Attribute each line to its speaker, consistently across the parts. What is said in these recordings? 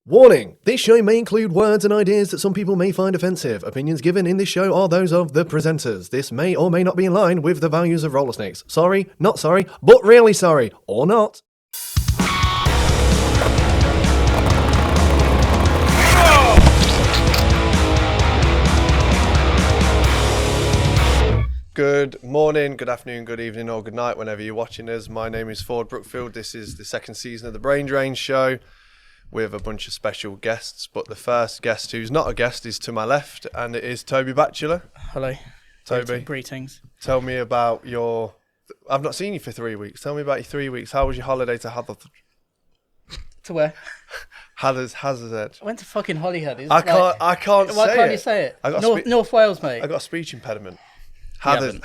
Speaker 1: Warning! This show may include words and ideas that some people may find offensive. Opinions given in this show are those of the presenters. This may or may not be in line with the values of roller snakes. Sorry, not sorry, but really sorry. Or not. Good morning, good afternoon, good evening, or good night, whenever you're watching us. My name is Forde Brookfield. This is the second season of the Brain Drain Show with a bunch of special guests. But the first guest who's not a guest is to my left, and it is Toby Batchelor.
Speaker 2: Hello.
Speaker 1: Toby.
Speaker 2: Greetings.
Speaker 1: Tell me about your... I've not seen you for 3 weeks. Tell me about your 3 weeks. How was your holiday to Hathershead?
Speaker 2: To where?
Speaker 1: Hathershead.
Speaker 2: I went to fucking Holyhead.
Speaker 1: I can't say it.
Speaker 2: Why can't you say it? North Wales, mate.
Speaker 1: I got a speech impediment. Hathershead.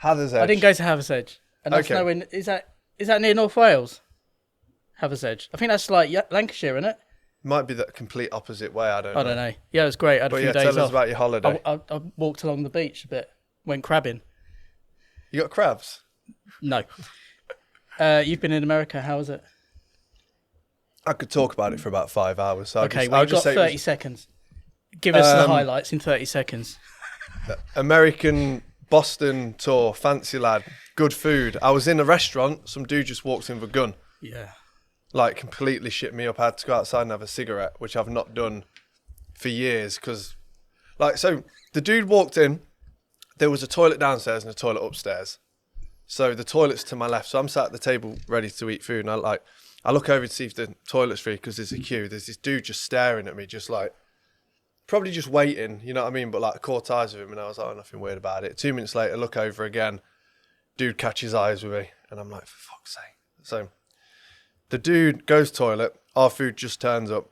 Speaker 1: Hathershead.
Speaker 2: I didn't go to Hathershead. And that's
Speaker 1: Okay.
Speaker 2: nowhere, is that near North Wales? Hathershead. I think that's like Lancashire, isn't it?
Speaker 1: Might be the complete opposite way. I don't know.
Speaker 2: Yeah, it was great. I had a few days
Speaker 1: tell us
Speaker 2: off.
Speaker 1: about your holiday.
Speaker 2: I walked along the beach a bit. Went crabbing.
Speaker 1: You got crabs?
Speaker 2: No. You've been in America. How was it?
Speaker 1: I could talk about it for about 5 hours. So
Speaker 2: Okay, well, you've got 30 seconds. Give us the highlights in 30 seconds.
Speaker 1: American Boston tour, Fancylad, good food. I was in a restaurant, some dude just walked in with a gun.
Speaker 2: Yeah.
Speaker 1: Like, completely shit me up. I had to go outside and have a cigarette, which I've not done for years. Because, like, so the dude walked in, there was a toilet downstairs and a toilet upstairs. So the toilet's to my left. So I'm sat at the table ready to eat food. And I look over to see if the toilet's free because there's a queue. There's this dude just staring at me, just like, probably just waiting, you know what I mean? But like, I caught eyes with him and I was like, oh, nothing weird about it. 2 minutes later, look over again. Dude catches eyes with me. And I'm like, for fuck's sake. So the dude goes toilet. Our food just turns up.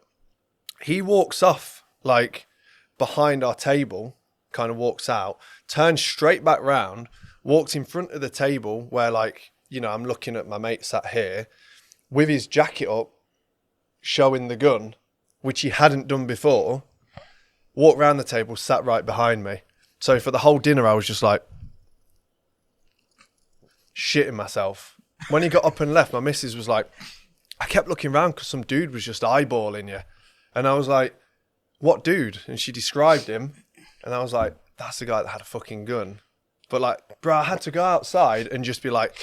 Speaker 1: He walks off, like, behind our table, kind of walks out, turns straight back round, walks in front of the table where, like, you know, I'm looking at my mate sat here with his jacket up, showing the gun, which he hadn't done before. Walked round the table, sat right behind me. So for the whole dinner, I was just like shitting myself. When he got up and left, my missus was like, I kept looking around because some dude was just eyeballing you. And I was like, what dude? And she described him. And I was like, that's the guy that had a fucking gun. But like, bro, I had to go outside and just be like,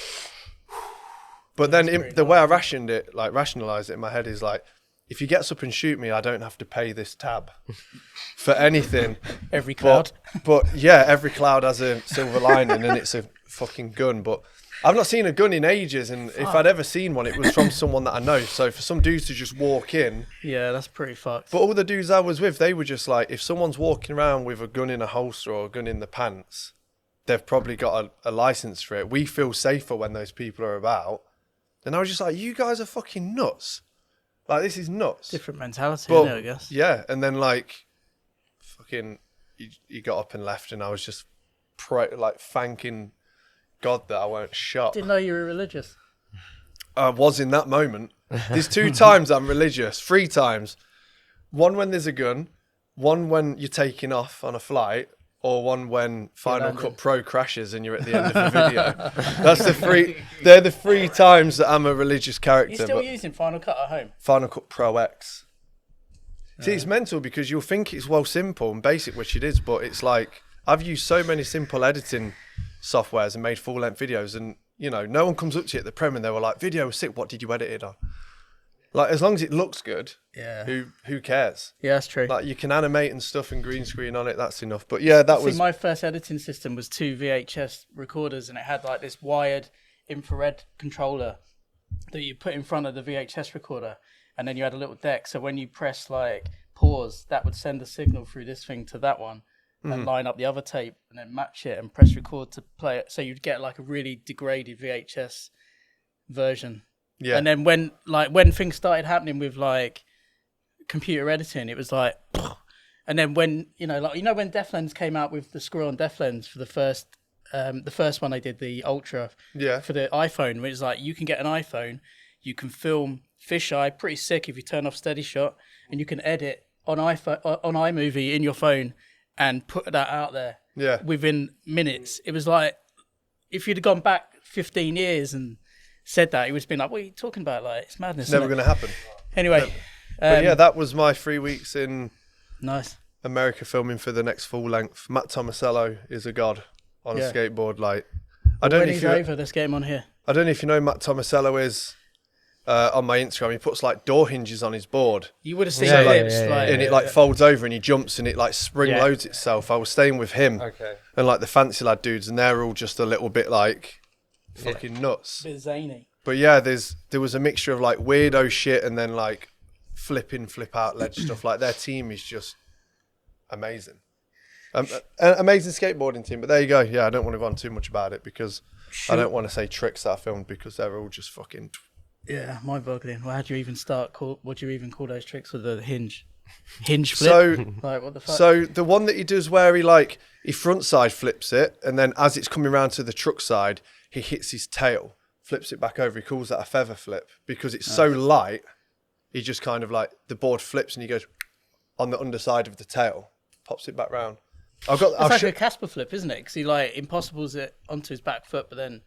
Speaker 1: but then the way I rationalized it in my head is like, if he gets up and shoot me, I don't have to pay this tab for anything.
Speaker 2: Every cloud.
Speaker 1: But yeah, every cloud has a silver lining and it's a fucking gun. But I've not seen a gun in ages. And if I'd ever seen one, it was from someone that I know. So for some dudes to just walk in.
Speaker 2: Yeah, that's pretty fucked.
Speaker 1: But all the dudes I was with, they were just like, if someone's walking around with a gun in a holster or a gun in the pants, they've probably got a license for it. We feel safer when those people are about. And I was just like, you guys are fucking nuts. Like, this is nuts.
Speaker 2: Different mentality,
Speaker 1: But,
Speaker 2: I guess.
Speaker 1: Yeah, and then, like, fucking, he got up and left, and I was just, thanking God that I weren't shot.
Speaker 2: Didn't know you were religious.
Speaker 1: I was in that moment. There's 2 times I'm religious, 3 times. One when there's a gun, one when you're taking off on a flight, or one when Final Cut Pro crashes and you're at the end of the video. That's the 3. They're the 3 times that I'm a religious character.
Speaker 2: You're still using Final Cut at home?
Speaker 1: Final Cut Pro X. See, it's mental because you'll think it's well simple and basic, which it is, but it's like, I've used so many simple editing softwares and made full-length videos, and, you know, no one comes up to you at the prem and they were like, video was sick, what did you edit it on? Like, as long as it looks good,
Speaker 2: yeah,
Speaker 1: who cares?
Speaker 2: Yeah, that's true.
Speaker 1: Like, you can animate and stuff and green screen on it, that's enough. But yeah,
Speaker 2: my first editing system was 2 VHS recorders, and it had like this wired infrared controller that you put in front of the VHS recorder, and then you had a little deck, so when you press like pause, that would send a signal through this thing to that one and line up the other tape and then match it and press record to play it, so you'd get like a really degraded VHS version. Yeah. And then when things started happening with like computer editing, it was like, and then when when Def Lens came out with the screw-on Def Lens for the first one they did, the Ultra, for the iPhone, which is like, you can get an iPhone, you can film fisheye, pretty sick if you turn off Steady Shot, and you can edit on iMovie in your phone and put that out there within minutes. It was like, if you'd have gone back 15 years and said that, he would have been like, what are you talking about? Like, it's madness.
Speaker 1: Never going to happen.
Speaker 2: Anyway,
Speaker 1: But yeah, that was my 3 weeks in
Speaker 2: Nice.
Speaker 1: America filming for the next full length. Matt Tomasello is a god on a skateboard. Like, I don't
Speaker 2: When
Speaker 1: know if
Speaker 2: he's
Speaker 1: you.
Speaker 2: over, let's get him on here.
Speaker 1: I don't know if you know Matt Tomasello is. On my Instagram, he puts like door hinges on his board.
Speaker 2: You would have seen
Speaker 3: Yeah,
Speaker 2: clips,
Speaker 3: yeah,
Speaker 2: like,
Speaker 1: And it like folds over and he jumps and it like spring loads itself. I was staying with him and like the Fancylad dudes, and they're all just a little bit like fucking nuts.
Speaker 2: bit zany.
Speaker 1: But yeah, there was a mixture of like weirdo shit and then like flip out ledge stuff. Like their team is just amazing. An amazing skateboarding team. But there you go. Yeah, I don't want to go on too much about it because I don't want to say tricks that I filmed because they're all just fucking.
Speaker 2: Yeah, mind-boggling. Well, how do you even what do you even call those tricks with the hinge flip?
Speaker 1: So,
Speaker 2: like, what the fuck?
Speaker 1: So the one that he does where he front side flips it, and then as it's coming around to the truck side, he hits his tail, flips it back over. He calls that a feather flip because it's so light. He just kind of like the board flips and he goes on the underside of the tail, pops it back round.
Speaker 2: It's like a Casper flip, isn't it? Because he like impossibles it onto his back foot, but then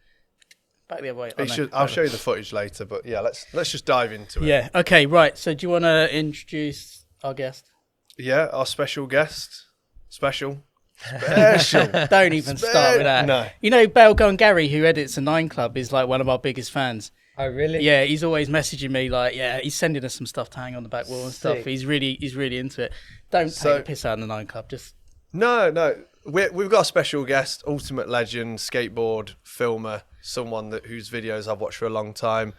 Speaker 2: back the other way.
Speaker 1: I'll show you the footage later, but yeah, let's just dive into it.
Speaker 2: Yeah. Okay. Right. So, do you want to introduce our guest?
Speaker 1: Yeah, our special guest. Special.
Speaker 2: Don't even start with that.
Speaker 1: No.
Speaker 2: You know, Bale Gun Gary, who edits the 9 Club, is like one of our biggest fans.
Speaker 3: Oh, really?
Speaker 2: Yeah, he's always messaging me like, yeah, he's sending us some stuff to hang on the back wall and stuff.
Speaker 3: Sick.
Speaker 2: He's really into it. Don't take the piss out of the 9 Club. Just
Speaker 1: No. We've got a special guest, ultimate legend, skateboard filmer, someone whose videos I've watched for a long time.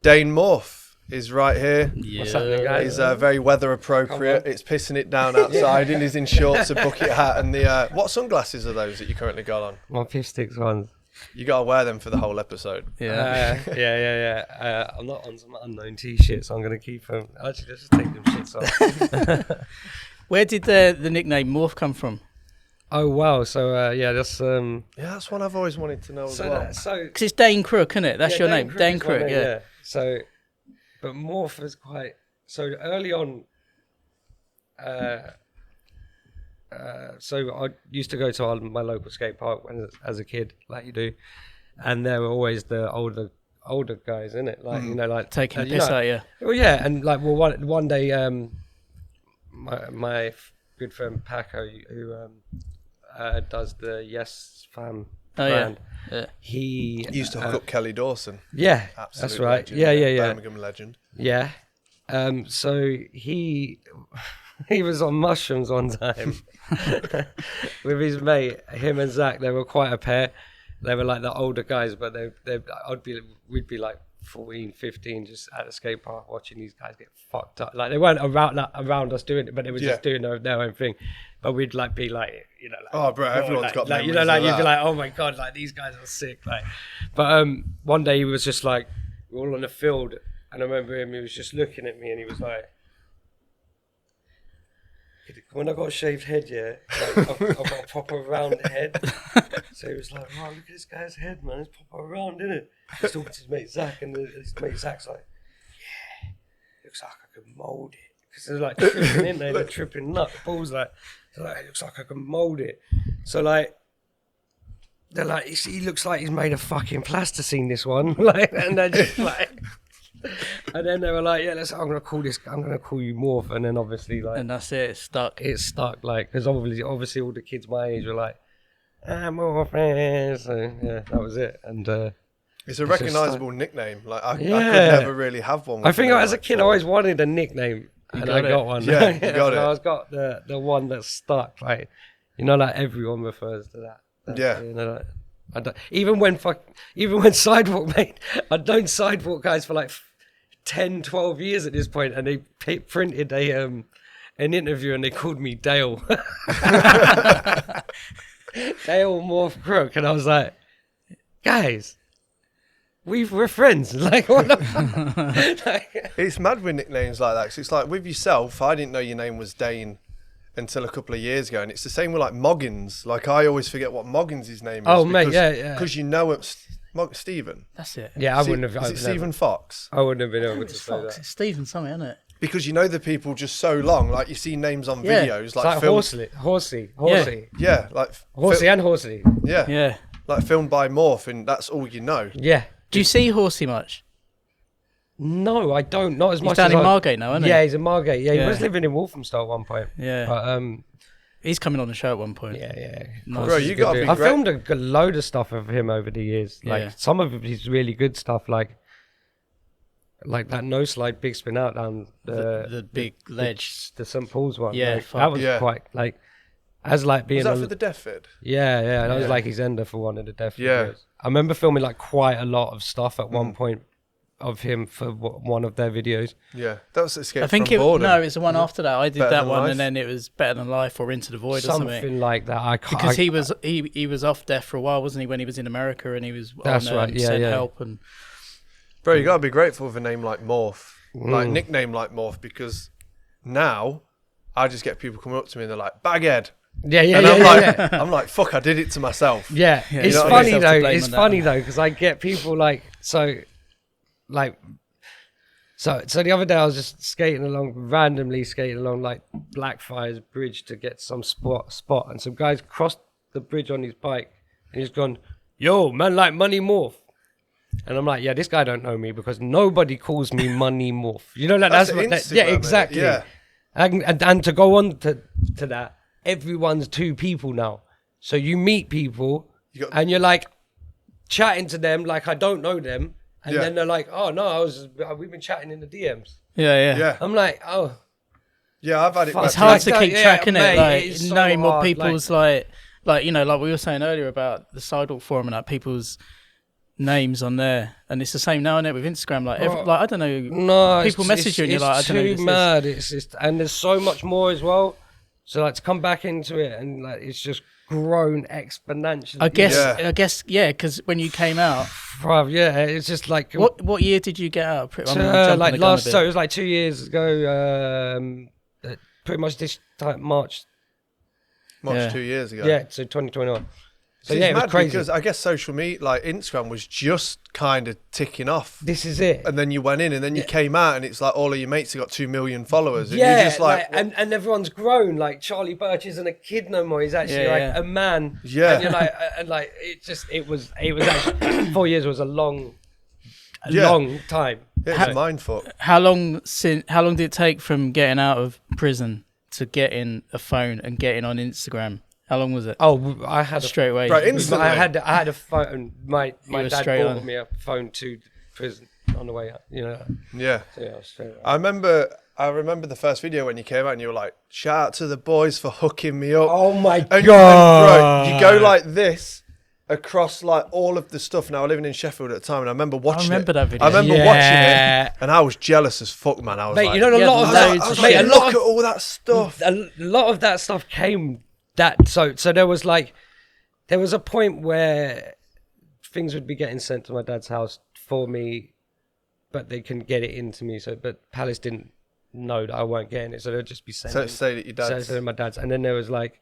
Speaker 1: Dane Morph is right here.
Speaker 2: yeah.
Speaker 3: What's happening, guys?
Speaker 1: He's very weather appropriate. It's pissing it down outside, and he's in shorts, a bucket hat, and the what sunglasses are those that you currently got on?
Speaker 3: My Piff Sticks ones.
Speaker 1: You gotta wear them for the whole episode.
Speaker 2: Yeah.
Speaker 3: Yeah. I'm not on some unknown t-shirt, so I'm gonna keep them. Actually, let's just take them shits off.
Speaker 2: Where did the nickname Morph come from?
Speaker 3: Oh wow! So that's
Speaker 1: Yeah, that's one I've always wanted to know as well.
Speaker 2: Because it's Dane Crook, isn't it? That's your name, Dane
Speaker 3: is my
Speaker 2: Crook.
Speaker 3: name,
Speaker 2: Yeah.
Speaker 3: So, but Morph is quite. So early on. So I used to go to my local skate park as a kid, like you do, and there were always the older guys in it, like you know, like
Speaker 2: Taking the piss out, yeah.
Speaker 3: Well, yeah, and like one day, my good friend Paco, who does the Yes Fam brand,
Speaker 2: Yeah.
Speaker 3: he
Speaker 1: Used to hook up Kelly Dawson.
Speaker 3: Yeah,
Speaker 1: Absolute
Speaker 3: that's right.
Speaker 1: legend,
Speaker 3: Yeah.
Speaker 1: Birmingham legend.
Speaker 3: Yeah. So he was on mushrooms one time with his mate, him and Zach. They were quite a pair. They were like the older guys, but we'd be like 14, 15, just at a skate park watching these guys get fucked up. Like they weren't around us doing it, but they were just doing their own thing. But we'd like be like, you know, like,
Speaker 1: Oh, bro, everyone's got
Speaker 3: like,
Speaker 1: memories
Speaker 3: you know, like
Speaker 1: of
Speaker 3: you'd be
Speaker 1: that.
Speaker 3: like, oh my god, like these guys are sick. Like, but one day he was just like, we're all on the field, and I remember him. He was just looking at me, and he was like, when I got a shaved head, yeah, like, I've got a proper round head. So he was like, wow, look at this guy's head, man. It's proper round, isn't it? He's talking to his mate Zach, and his mate Zach's like, yeah, looks like I could mould it. Because they're like tripping in there, they're tripping nut. The ball's like, it looks like I can mould it. So like, they're like, he looks like he's made of fucking plasticine, this one. Like, and they're just like, and then they were like, yeah, I'm gonna call you Morph. And then obviously like,
Speaker 2: And that's it. It's stuck.
Speaker 3: like, because obviously all the kids my age were like, Morph. So yeah, that was it. And
Speaker 1: It's a recognisable nickname. Like I could
Speaker 3: Yeah.
Speaker 1: never really have one.
Speaker 3: I think as a
Speaker 1: like,
Speaker 3: kid I always wanted a nickname, and
Speaker 2: got
Speaker 3: I
Speaker 2: it.
Speaker 3: got one.
Speaker 1: Yeah, you got
Speaker 3: So
Speaker 1: it.
Speaker 3: I've got the one that stuck. Like, you know, like everyone refers to that.
Speaker 1: Yeah.
Speaker 3: You know, like, even when Sidewalk made, I'd known Sidewalk guys for like 10, 12 years at this point, and they printed an interview and they called me Dale. Dale Morph Crook, and I was like, guys, we're friends. Like, what the fuck? Like,
Speaker 1: It's mad with nicknames like that. 'Cause it's like with yourself, I didn't know your name was Dane until a couple of years ago, and it's the same with like Moggins. Like I always forget what Moggins' name is.
Speaker 3: Oh, mate, yeah.
Speaker 1: Because you know it's Stephen.
Speaker 2: That's it.
Speaker 3: yeah, I wouldn't have.
Speaker 1: Is it Stephen Fox?
Speaker 3: I wouldn't have been able to
Speaker 2: It's
Speaker 3: say
Speaker 2: Fox.
Speaker 3: that.
Speaker 2: It's Stephen something, isn't it?
Speaker 1: Because you know the people just so long. Like you see names on
Speaker 2: Yeah.
Speaker 1: videos,
Speaker 3: It's
Speaker 1: like,
Speaker 3: like
Speaker 1: filmed,
Speaker 3: horsey,
Speaker 1: Yeah, like
Speaker 3: horsey and horsey.
Speaker 1: yeah,
Speaker 2: Yeah.
Speaker 1: like filmed by Morph, and that's all you know.
Speaker 3: Yeah.
Speaker 2: Do you see Horsey much?
Speaker 3: No, I don't. Not as
Speaker 2: He's
Speaker 3: much
Speaker 2: down
Speaker 3: as
Speaker 2: in Margate now, isn't he?
Speaker 3: Yeah, he's in Margate. Yeah, he
Speaker 2: Yeah.
Speaker 3: was living in Walthamstow at one point.
Speaker 2: Yeah.
Speaker 3: But
Speaker 2: He's coming on the show at one point.
Speaker 3: yeah.
Speaker 2: Nice.
Speaker 1: Bro, you gotta be
Speaker 3: I
Speaker 1: great.
Speaker 3: filmed a load of stuff of him over the years. Like
Speaker 2: Yeah.
Speaker 3: some of his really good stuff, like that no slide big spin out down
Speaker 2: The big ledge.
Speaker 3: the St Paul's one.
Speaker 2: Yeah,
Speaker 3: like,
Speaker 2: fuck.
Speaker 3: that was
Speaker 1: Yeah.
Speaker 3: quite like as like being
Speaker 1: Was that
Speaker 3: a-
Speaker 1: for the death vid?
Speaker 3: yeah, that was
Speaker 1: Yeah.
Speaker 3: like his ender for one of the death
Speaker 1: Yeah.
Speaker 3: videos. I remember filming like quite a lot of stuff at one point of him for one of their videos.
Speaker 1: Yeah, that was Escape
Speaker 2: I think
Speaker 1: from Boredom.
Speaker 2: no, it's the one after that. I did
Speaker 1: Better
Speaker 2: that
Speaker 1: Than
Speaker 2: one,
Speaker 1: Life?
Speaker 2: and then it was Better Than Life or Into the Void or something.
Speaker 3: Something like that. I can't,
Speaker 2: Because he was off death for a while, wasn't he? When he was in America, and he was
Speaker 3: That's
Speaker 2: on,
Speaker 3: right, yeah,
Speaker 2: sent
Speaker 3: yeah.
Speaker 2: help and
Speaker 1: Bro, you gotta be grateful with a name like Morph, like
Speaker 3: Mm.
Speaker 1: nickname like Morph, because now I just get people coming up to me and they're like, Baghead.
Speaker 3: yeah,
Speaker 1: And I'm like,
Speaker 3: yeah.
Speaker 1: I'm like, fuck, I did it to myself.
Speaker 3: Yeah,
Speaker 2: Yeah,
Speaker 3: it's
Speaker 1: you know,
Speaker 3: funny
Speaker 2: yourself to
Speaker 3: though.
Speaker 2: blame
Speaker 3: It's
Speaker 2: on that.
Speaker 3: funny though because I get people like so the other day I was just randomly skating along like Blackfriars Bridge to get some spot, and some guys crossed the bridge on his bike and he's gone, "Yo, man, like Money Morph." And I'm like, yeah, this guy don't know me because nobody calls me Money Morph. You know, like
Speaker 1: That's
Speaker 3: that's what.
Speaker 1: Instagram,
Speaker 3: Yeah,
Speaker 1: innit?
Speaker 3: exactly.
Speaker 1: Yeah.
Speaker 3: And to go on to that, everyone's two people now. So you meet people and you're like chatting to them like I don't know them, and
Speaker 1: Yeah.
Speaker 3: then they're like, "Oh no, we've been chatting in the DMs."
Speaker 2: yeah.
Speaker 1: Yeah,
Speaker 3: I'm like, "Oh,
Speaker 1: yeah, I've had it.
Speaker 3: Fuck.
Speaker 2: It's
Speaker 1: where
Speaker 2: hard
Speaker 3: Like
Speaker 2: to
Speaker 3: that,
Speaker 2: keep
Speaker 3: yeah,
Speaker 2: tracking
Speaker 3: mate,
Speaker 2: it, like
Speaker 3: it's so
Speaker 2: knowing what
Speaker 3: hard,
Speaker 2: people's like you know, like we were saying earlier about the Sidewalk forum and like people's names on there, and it's the same now, isn't it, with Instagram? Like, like I don't know,
Speaker 3: no."
Speaker 2: people message you and you're like, I
Speaker 3: it's
Speaker 2: don't know who
Speaker 3: too
Speaker 2: this is.
Speaker 3: mad. It's just, and there's so much more as well. So like to come back into it and like it's just grown exponentially.
Speaker 2: I
Speaker 1: Yeah.
Speaker 2: guess, because when you came out,
Speaker 3: Bruv, yeah, it's just like
Speaker 2: what year did you get out? I'm jumping the
Speaker 3: like
Speaker 2: gun a
Speaker 3: last,
Speaker 2: bit.
Speaker 3: so it was like 2 years ago. Pretty much this time March.
Speaker 1: March
Speaker 2: Yeah.
Speaker 1: 2 years ago.
Speaker 3: Yeah, so 2021. So
Speaker 1: It's
Speaker 3: yeah, it was
Speaker 1: mad
Speaker 3: crazy.
Speaker 1: because I guess social media, like Instagram, was just kind of ticking off.
Speaker 3: This is it.
Speaker 1: And then you went in, and then you came out, and it's like all of your mates have got 2 million followers. And
Speaker 3: Yeah,
Speaker 1: you're just like,
Speaker 3: and everyone's grown. Like Charlie Birch isn't a kid no more. He's actually
Speaker 2: Yeah,
Speaker 3: like
Speaker 2: yeah.
Speaker 3: a man.
Speaker 1: Yeah.
Speaker 3: and you're like, and like it was actually 4 years was a long
Speaker 1: Yeah.
Speaker 3: time.
Speaker 1: it's a mind fuck.
Speaker 2: How long did it take from getting out of prison to getting a phone and getting on Instagram? How long was it?
Speaker 3: Oh, I had
Speaker 2: Straight away.
Speaker 1: Right, instantly.
Speaker 3: I had a phone. My
Speaker 2: were
Speaker 3: dad
Speaker 2: straight
Speaker 3: bought
Speaker 2: on.
Speaker 3: me a phone to prison on the way out. You know.
Speaker 1: Yeah.
Speaker 3: So yeah, straight away.
Speaker 1: I remember the first video when you came out and you were like, shout out to the boys for hooking me up.
Speaker 3: Oh my
Speaker 1: And,
Speaker 3: god!
Speaker 1: bro, you go like this across like all of the stuff. Now, I was living in Sheffield at the time and I remember watching
Speaker 2: remember
Speaker 1: it.
Speaker 2: that video.
Speaker 1: I remember
Speaker 3: Yeah.
Speaker 1: watching it and I was jealous as fuck, man. I was
Speaker 3: Mate,
Speaker 1: like,
Speaker 3: you know a
Speaker 2: Yeah,
Speaker 3: lot of
Speaker 2: loads
Speaker 3: that.
Speaker 2: of
Speaker 1: I was
Speaker 3: Mate,
Speaker 1: like,
Speaker 3: a
Speaker 1: look
Speaker 3: lot
Speaker 1: at all that stuff.
Speaker 3: a lot of that stuff came that so there was a point where things would be getting sent to my dad's house for me, but they couldn't get it into me. But Palace didn't know that I weren't getting it, so they'd just be sending.
Speaker 1: So say that your dad's.
Speaker 3: So my dad's, and then there was like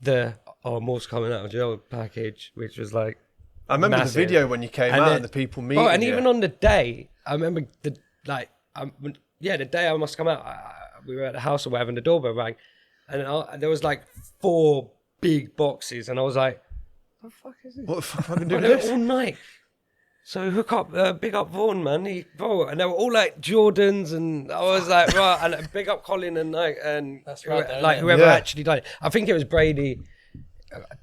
Speaker 3: Morph's coming out of jail package, which was like.
Speaker 1: I remember
Speaker 3: massive.
Speaker 1: the video when you came
Speaker 3: And
Speaker 1: out
Speaker 3: then-
Speaker 1: and the people meeting
Speaker 3: Oh, and
Speaker 1: you.
Speaker 3: even on the day, I remember the day I must come out. We were at the house or whatever, and the doorbell rang, and there was like 4 big boxes, and I was like, "What the fuck is this?"
Speaker 1: What the fuck am I doing
Speaker 3: And they were
Speaker 1: this?
Speaker 3: all Nike. So hook up, big up Vaughan, man. And they were all like Jordans, and I was like, right, and big up Colin and Nike, and
Speaker 2: That's right there,
Speaker 3: like
Speaker 2: isn't it?
Speaker 3: whoever
Speaker 1: Yeah.
Speaker 3: actually done it. I think it was Brady.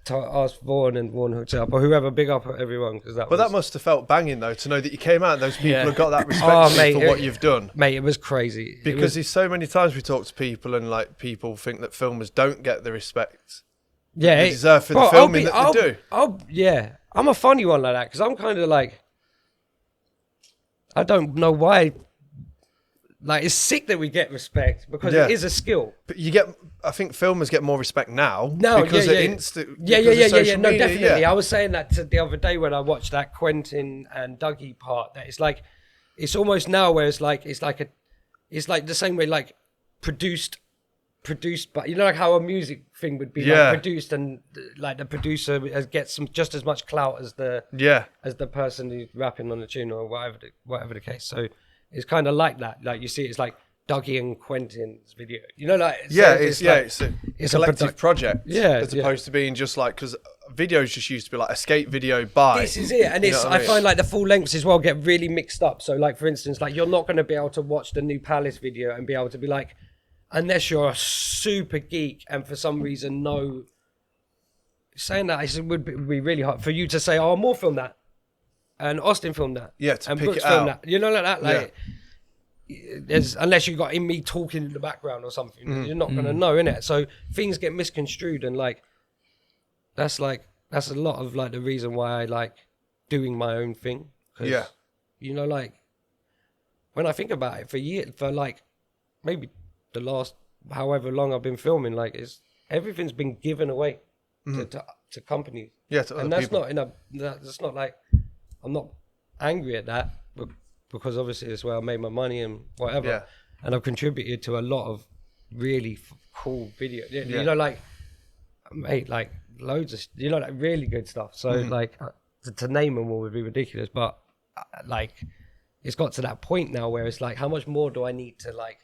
Speaker 3: Asked Vaughan and Vaughan hooked it up, or whoever. Big up everyone, because
Speaker 1: But that must have felt banging though to know that you came out and those people
Speaker 2: Yeah.
Speaker 1: have got that respect
Speaker 3: Oh,
Speaker 1: for you
Speaker 3: mate,
Speaker 1: for what you've done.
Speaker 3: mate, it was crazy. It
Speaker 1: Because
Speaker 3: was-
Speaker 1: there's so many times we talk to people and like people think that filmers don't get the respect
Speaker 3: yeah,
Speaker 1: they
Speaker 3: it-
Speaker 1: deserve for the
Speaker 3: bro,
Speaker 1: filming that they do.
Speaker 3: Yeah, I'm a funny one like that because I'm kind of like, I don't know why. Like, it's sick that we get respect because
Speaker 1: Yeah.
Speaker 3: it is a skill.
Speaker 1: But I think filmers get more respect now because
Speaker 3: yeah,
Speaker 1: of
Speaker 3: yeah.
Speaker 1: instant.
Speaker 3: Yeah.
Speaker 1: social
Speaker 3: No,
Speaker 1: media,
Speaker 3: definitely.
Speaker 1: yeah.
Speaker 3: I was saying that the other day when I watched that Quentin and Dougie part. That it's like, it's almost now where it's like the same way like produced, but you know like how a music thing would be
Speaker 1: Yeah.
Speaker 3: like produced and like the producer gets just as much clout as the
Speaker 1: Yeah.
Speaker 3: person who's rapping on the tune or whatever the case. So it's kind of like that. Like you see, it's like Dougie and Quentin's video. You know, like
Speaker 1: It's a
Speaker 3: it's
Speaker 1: collective project.
Speaker 3: Yeah,
Speaker 1: as opposed to being just like, because videos just used to be like a skate video by.
Speaker 3: This is it, and I find like the full lengths as well get really mixed up. So like for instance, like you're not going to be able to watch the new Palace video and be able to be like, unless you're a super geek and for some reason know. Saying that it would be really hard for you to say, "Oh, Morph filmed that," and Austin filmed that,
Speaker 1: to
Speaker 3: and
Speaker 1: pick
Speaker 3: Brooks
Speaker 1: it
Speaker 3: filmed
Speaker 1: out.
Speaker 3: that. You know, like that, like. There's, unless you got in me talking in the background or something, you're not gonna know, innit? So things get misconstrued, and like that's a lot of like the reason why I like doing my own thing. You know, like when I think about it, for like maybe the last however long I've been filming, like everything's been given away to companies.
Speaker 1: To
Speaker 3: and that's
Speaker 1: people.
Speaker 3: that's not like I'm not angry at that. Because obviously it's where I made my money and whatever, and I've contributed to a lot of really cool videos. You know, like mate, like loads of like really good stuff. So like to name them all would be ridiculous, but like it's got to that point now where it's like, how much more do I need to like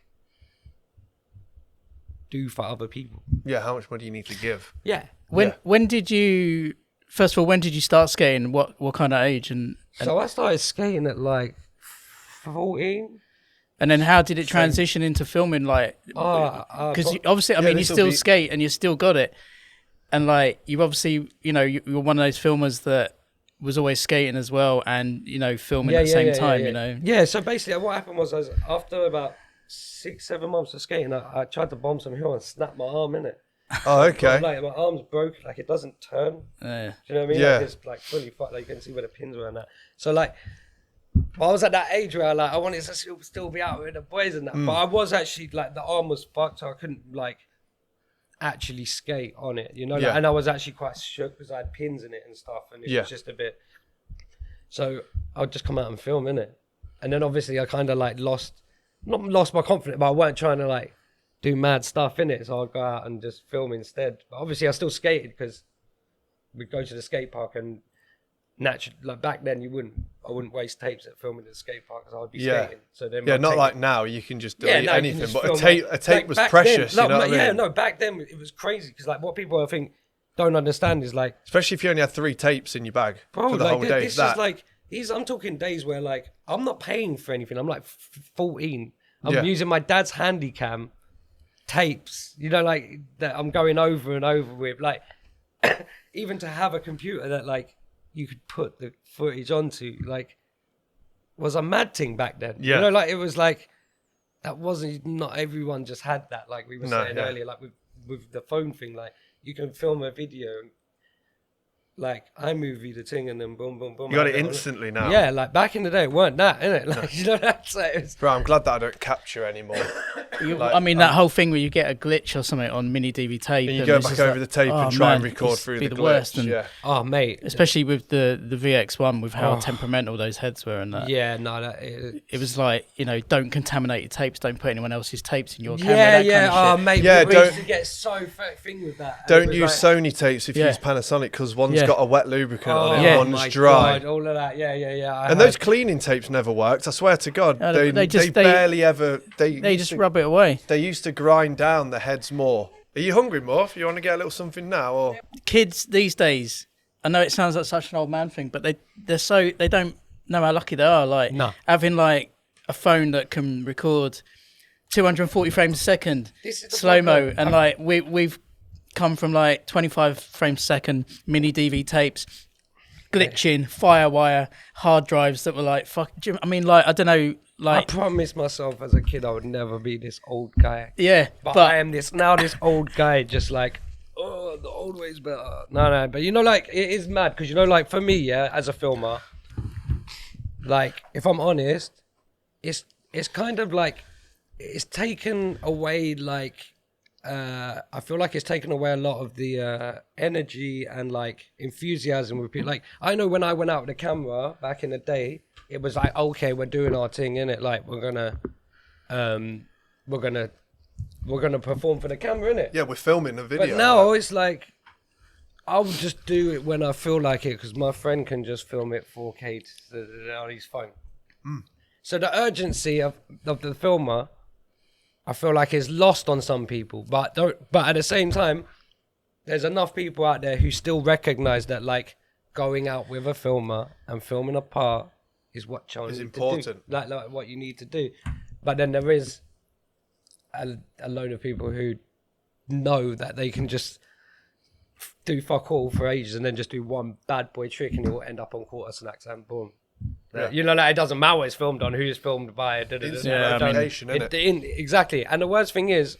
Speaker 3: do for other people?
Speaker 1: Yeah, how much more do you need to give?
Speaker 3: Yeah.
Speaker 2: When did you? First of all, when did you start skating? What kind of age? And
Speaker 3: so I started skating at like 14.
Speaker 2: And then how did it transition into filming? Like, because obviously, I mean, you still skate and you still got it. And like, you obviously, you know, you were one of those filmers that was always skating as well and, you know, filming at the same time, you know?
Speaker 3: Yeah, so basically what happened was after about 6-7 months of skating, I tried to bomb some hill and snapped my arm in it.
Speaker 1: Oh, okay.
Speaker 3: Like my arm's broken, like it doesn't turn. Do you know what I mean?
Speaker 1: Yeah.
Speaker 3: Like it's like fully fucked, like you can see where the pins were and that. So like, I was at that age where I wanted to still be out with the boys and that, but I was actually like the arm was fucked, so I couldn't like actually skate on it, you know. Like, and I was actually quite shook because I had pins in it and stuff, and it was just a bit. So I'll just come out and film in it, and then obviously I kind of like not lost my confidence, but I weren't trying to like do mad stuff in it, so I'll go out and just film instead. But obviously I still skated because we'd go to the skate park and. Naturally, like back then, I wouldn't waste tapes at filming at the skate park because I would be skating. So then,
Speaker 1: not like now you can just delete anything. But a tape was precious.
Speaker 3: Then,
Speaker 1: you know what I mean?
Speaker 3: Yeah, no, back then it was crazy because like what people I think don't understand is like,
Speaker 1: especially if you only had 3 tapes in your bag for the whole day.
Speaker 3: This is like I'm talking days where like I'm not paying for anything. I'm like 14. I'm using my dad's handycam tapes. You know, like that I'm going over and over with. Like even to have a computer that like. You could put the footage onto like was a mad thing back then. You know, like it was like that wasn't not everyone just had that. Like we were saying earlier, like with the phone thing, like you can film a video like iMovie the thing and then boom boom boom.
Speaker 1: You got it instantly now.
Speaker 3: Yeah, like back in the day it weren't that, innit? Like you know that's it.
Speaker 1: Bro, I'm glad that I don't capture anymore.
Speaker 2: I mean that whole thing where you get a glitch or something on mini DV tape
Speaker 1: and you go back over the tape and try and record through the glitch.
Speaker 3: Oh mate,
Speaker 2: especially with the VX1 with how temperamental those heads were and that.
Speaker 3: Yeah, no,
Speaker 2: it was like, you know, don't contaminate your tapes, don't put anyone else's tapes in your camera.
Speaker 3: Mate, we used to get so thing with that.
Speaker 1: Don't use Sony tapes if you use Panasonic because one's got a wet lubricant on it, one's dry.
Speaker 3: God, all of that,
Speaker 1: And those cleaning tapes never worked. I swear to God, they barely ever. They
Speaker 2: just rub it away.
Speaker 1: They used to grind down the heads more. Are you hungry, Morph? You want to get a little something now, or
Speaker 2: kids these days? I know it sounds like such an old man thing, but they don't know how lucky they are. Like having like a phone that can record 240 frames a second, slow mo, and like we've come from like 25 frames a second mini DV tapes. Glitching, Firewire, hard drives that were like, fuck. I mean, like, I don't know, like.
Speaker 3: I promised myself as a kid I would never be this old guy.
Speaker 2: Yeah.
Speaker 3: But I am this old guy, just like, oh, the old way's better. No, but you know, like, it is mad, because you know, like, for me, as a filmer, like, if I'm honest, it's kind of like, it's taken away, like, I feel like it's taken away a lot of the energy and like enthusiasm with people. Like I know when I went out with the camera back in the day, it was like, okay, we're doing our thing, innit? Like we're gonna perform for the camera, innit?
Speaker 1: Yeah, we're filming a video.
Speaker 3: But now it's like I'll just do it when I feel like it because my friend can just film it 4K on his phone. So the urgency of the filmer I feel like it's lost on some people, but at the same time, there's enough people out there who still recognize that like going out with a filmer and filming a part is what challenge is important, like what you need to do. But then there is a load of people who know that they can just do fuck all for ages and then just do one bad boy trick and it will end up on quarter snacks and boom. Yeah. You know, like, it doesn't matter what it's filmed on, who's filmed by it. Exactly. And the worst thing is,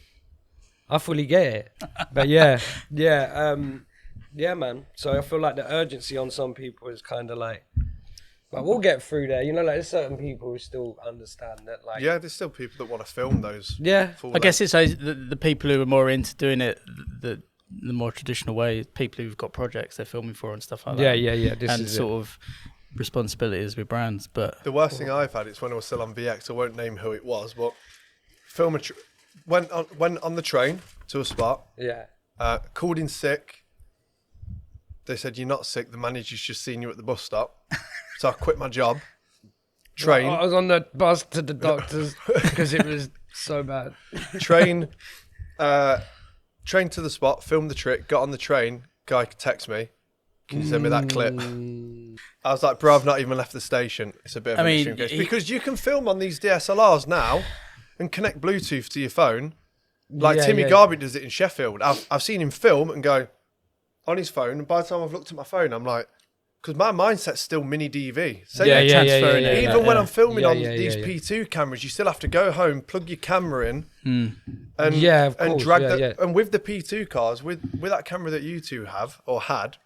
Speaker 3: I fully get it. But yeah, man. So I feel like the urgency on some people is kind of like, but we'll get through there. You know, like there's certain people who still understand that. Like,
Speaker 1: yeah, there's still people that want to film those.
Speaker 3: Yeah,
Speaker 2: I guess it's the people who are more into doing it the more traditional way. People who've got projects they're filming for and stuff like that.
Speaker 3: Yeah.
Speaker 2: This is sort of responsibilities with brands. But
Speaker 1: the worst thing I've had is when I was still on VX. I won't name who it was, but went on the train to a spot.
Speaker 3: Yeah.
Speaker 1: Called in sick. They said, "You're not sick. The manager's just seen you at the bus stop." So I quit my job. Train.
Speaker 3: I was on the bus to the doctors because it was so bad.
Speaker 1: Train to the spot, filmed the trick, got on the train. Guy texts me, "Can you send me that clip?" I was like, "Bro, I've not even left the station." It's a bit of an extreme case. Because you can film on these DSLRs now and connect Bluetooth to your phone. Like Timmy Garby does it in Sheffield. I've seen him film and go on his phone, and by the time I've looked at my phone, I'm like, because my mindset's still mini DV. Even when I'm filming on these P2 cameras, you still have to go home, plug your camera in, and drag that. And with the P2 cars, with that camera that you two have or had,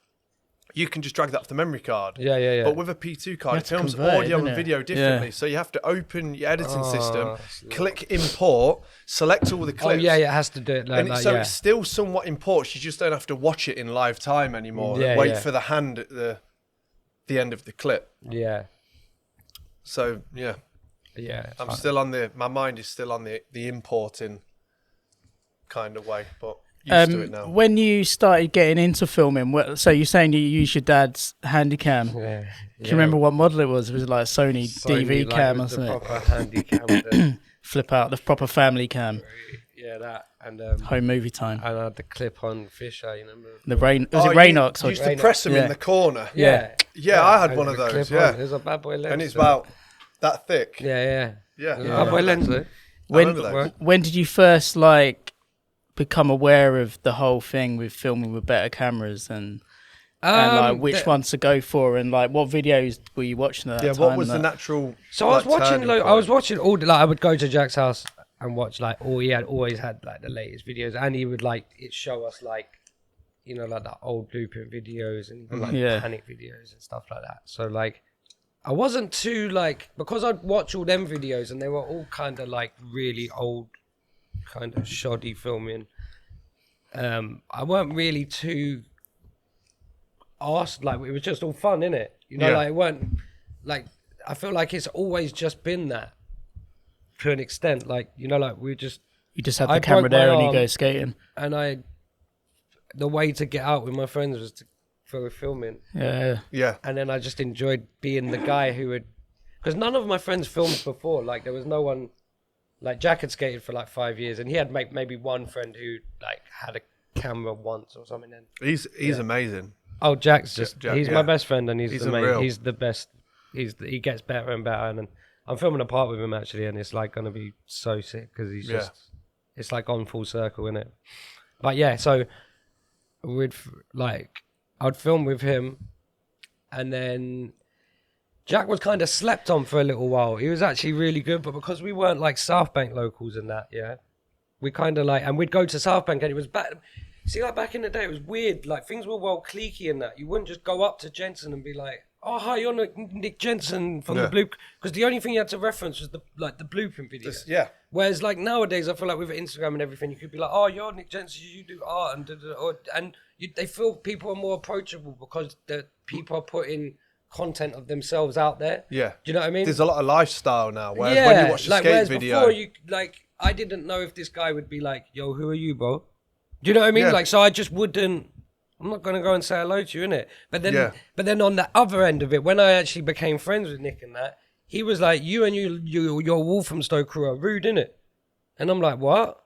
Speaker 1: you can just drag that off the memory card. But with a P2 card, it films audio and video differently. So you have to open your editing system, click import, select all the clips.
Speaker 3: It has to do it.
Speaker 1: It's still somewhat imports. You just don't have to watch it in live time anymore. Wait for the hand at the end of the clip. So I'm still on my mind is still on the importing kind of way, but used to it now.
Speaker 2: When you started getting into filming, so you're saying you use your dad's Handycam. Can you remember what model it was? Was it like a Sony DV cam or something?
Speaker 3: The proper Handycam.
Speaker 2: Flip out, the proper family cam.
Speaker 3: Yeah, that. And
Speaker 2: home movie time.
Speaker 3: And I had the clip on fisheye, you remember?
Speaker 2: The rain. Was it Rainox?
Speaker 1: You used to press them in the corner.
Speaker 3: Yeah,
Speaker 1: I had one of those. Yeah,
Speaker 3: there's a bad boy lens.
Speaker 1: And it's about that thick.
Speaker 3: Yeah. Bad boy lens though.
Speaker 2: When did you first become aware of the whole thing with filming with better cameras and which ones to go for and what videos were you watching at that time?
Speaker 1: What was the natural?
Speaker 3: So I was watching. I was watching all. I would go to Jak's house and watch he had always had the latest videos, and he would it show us the old Blueprint videos and panic videos and stuff like that. So I wasn't too because I'd watch all them videos and they were all kind of really old, kind of shoddy filming. I weren't really too asked. It was just all fun, innit? You know, it weren't I feel like it's always just been that. To an extent, we just...
Speaker 2: You just had the camera there and you go skating.
Speaker 3: And the way to get out with my friends was for filming.
Speaker 2: Yeah.
Speaker 3: And then I just enjoyed being the guy who would... Because none of my friends filmed before. There was no one... Jak had skated for 5 years and he had maybe one friend who had a camera once or something. Then
Speaker 1: He's amazing.
Speaker 3: Oh, Jak's he's my best friend and he's amazing. He's the best. He gets better and better and I'm filming a part with him actually, and it's going to be so sick because he's just, it's on full circle, isn't it? But yeah, so I'd film with him, and then Jak was kind of slept on for a little while. He was actually really good, but because we weren't South Bank locals and that, we kind of and we'd go to South Bank and it was back. See, back in the day, it was weird. Things were well cliquey and that. You wouldn't just go up to Jensen and be like, "Oh, hi, you're Nick Jensen from the Blueprint," because the only thing you had to reference was the Blueprint video. Whereas nowadays, I feel with Instagram and everything, you could be like, "Oh, you're Nick Jensen, you do art," they feel people are more approachable because the people are putting content of themselves out there. Yeah, do you know what I mean?
Speaker 1: There's a lot of lifestyle now. Whereas when you watch a skate video,
Speaker 3: before I didn't know if this guy would be like, "Yo, who are you, bro?" Do you know what I mean? Yeah. So I just wouldn't. I'm not going to go and say hello to you, innit? But then on the other end of it, when I actually became friends with Nick and that, he was like, "You and your Wolfhamstow crew are rude, innit?" And I'm like, what?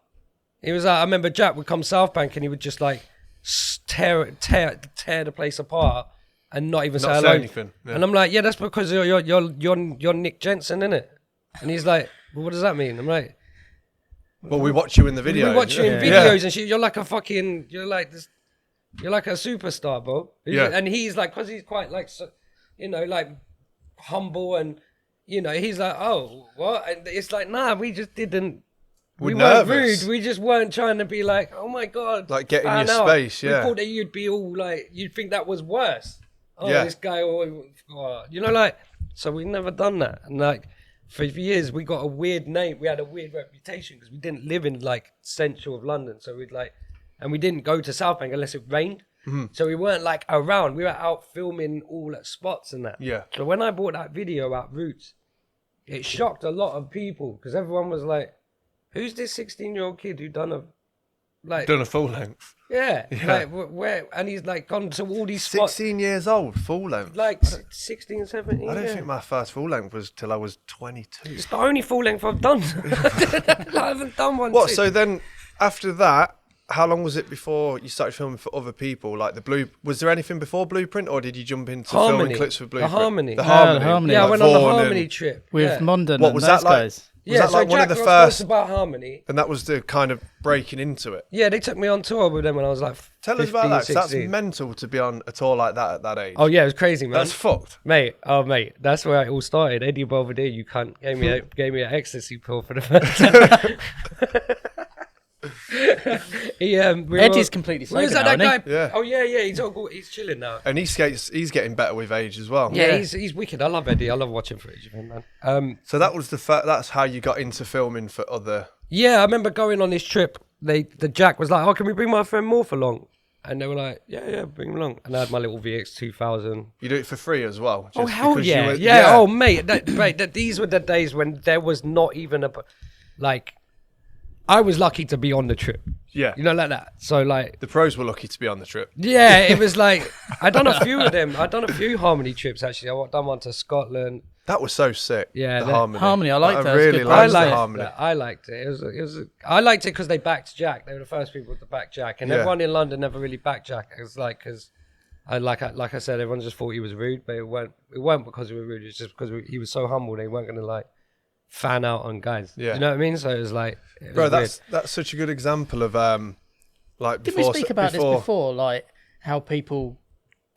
Speaker 3: He was like, I remember Jak would come South Bank and he would just like tear the place apart and not even say hello.
Speaker 1: Anything. Yeah.
Speaker 3: And I'm like, yeah, that's because you're Nick Jensen, innit? And he's like, well, what does that mean? I'm like,
Speaker 1: well, we watch you in the video.
Speaker 3: we watch you in videos and shit. You're like a fucking, you're like a superstar, bro.
Speaker 1: Yeah.
Speaker 3: And he's like, because he's quite like, you know, like humble and, you know, he's like, oh, what? And it's like, nah, we just didn't. We weren't rude. We just weren't trying to be like, oh my God.
Speaker 1: Like get in your space, yeah.
Speaker 3: We thought that you'd be all like, you'd think that was worse. Oh,
Speaker 1: yeah.
Speaker 3: This guy, you know, like, so we never done that. And like, for years, we got a weird name. We had a weird reputation because we didn't live in like central of London. So we'd like, and we didn't go to South Bank unless it rained. Mm-hmm. So we weren't like around. We were out filming all at spots and that.
Speaker 1: Yeah.
Speaker 3: So when I bought that video about Roots, it shocked a lot of people because everyone was like, who's this 16-year-old kid who done a
Speaker 1: full length?
Speaker 3: Yeah. Like where? And he's like gone to all these spots.
Speaker 1: 16 years old, full length.
Speaker 3: Like 16, 17.
Speaker 1: I don't think my first full length was till I was 22.
Speaker 3: It's the only full length I've done. I haven't done one.
Speaker 1: What? So then, after that, how long was it before you started filming for other people? Like was there anything before Blueprint, or did you jump into filming clips for Blueprint?
Speaker 3: The Harmony.
Speaker 2: The Harmony.
Speaker 3: Yeah, I
Speaker 2: like
Speaker 3: went on the Harmony trip
Speaker 2: with Mondon.
Speaker 1: What was that like?
Speaker 2: Guys.
Speaker 1: Was that like one of the first
Speaker 3: about Harmony?
Speaker 1: And that was the kind of breaking into it.
Speaker 3: Yeah, they took me on tour with them when I was like 15,
Speaker 1: Tell us about that.
Speaker 3: 16.
Speaker 1: That's mental to be on a tour like that at that age.
Speaker 3: Oh yeah, it was crazy, man.
Speaker 1: That's fucked,
Speaker 3: mate. Oh mate, that's where it all started. Eddie Belvedere, you cunt, gave me an ecstasy pill for the first time.
Speaker 2: Eddie's completely sober now,
Speaker 3: that guy?
Speaker 1: Yeah.
Speaker 3: Oh yeah, he's chilling now.
Speaker 1: And he's getting better with age as well.
Speaker 3: Yeah, he's wicked. I love Eddie. I love watching footage of him, man.
Speaker 1: So that was that's how you got into filming for other.
Speaker 3: Yeah, I remember going on this trip. The Jak was like, "Oh, can we bring my friend Morph along?" And they were like, "Yeah, bring him along." And I had my little VX 2000.
Speaker 1: You do it for free as well.
Speaker 3: Oh hell yeah, yeah. Oh mate, these were the days when there was not even I was lucky to be on the trip.
Speaker 1: Yeah.
Speaker 3: You know, like that. So, like...
Speaker 1: The pros were lucky to be on the trip.
Speaker 3: Yeah, it was like... I'd done a few of them. I'd done a few Harmony trips, actually. I'd done one to Scotland.
Speaker 1: That was so sick.
Speaker 3: Yeah.
Speaker 1: The Harmony.
Speaker 2: Harmony, I liked that.
Speaker 1: I really liked the Harmony.
Speaker 3: I liked it. I liked it because they backed Jak. They were the first people to back Jak. And everyone in London never really backed Jak. It was like... because... like I said, everyone just thought he was rude, but it weren't because he was rude. It's just because he was so humble. They weren't going to, like... fan out on guys.
Speaker 1: Yeah.
Speaker 3: You know what I mean? So it was like...
Speaker 1: Bro, that's such a good example of... like
Speaker 2: Did we speak about this before? Like how people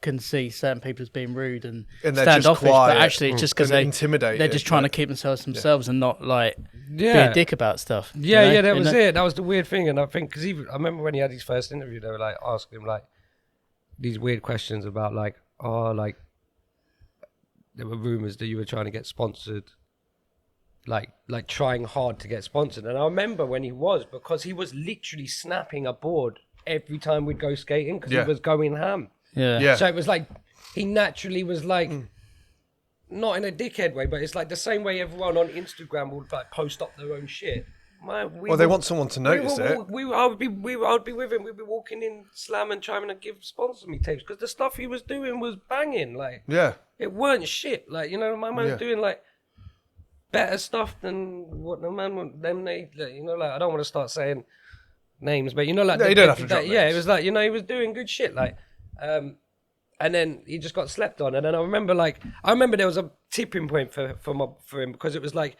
Speaker 2: can see certain people as being rude and standoffish, but actually it's just because they're just trying to keep themselves and not like be a dick about stuff.
Speaker 3: Yeah, you know? That was it. That was the weird thing. And I think because I remember when he had his first interview, they were like asking him like these weird questions about like, like there were rumors that you were trying to get sponsored. Like trying hard to get sponsored. And I remember when he was, because he was literally snapping a board every time we'd go skating because he was going ham.
Speaker 2: Yeah.
Speaker 3: So it was like, he naturally was like, not in a dickhead way, but it's like the same way everyone on Instagram would like post up their own shit.
Speaker 1: They want someone to notice it.
Speaker 3: I would be with him. We'd be walking in Slam and trying to give sponsor me tapes because the stuff he was doing was banging. Like, it weren't shit. Like, you know, my man was doing like, better stuff than what the man want them. You know, like I don't want to start saying names, but you know, like
Speaker 1: you don't have to drop names.
Speaker 3: It was like, you know, he was doing good shit, like, and then he just got slept on. And then I remember there was a tipping point for him because it was like,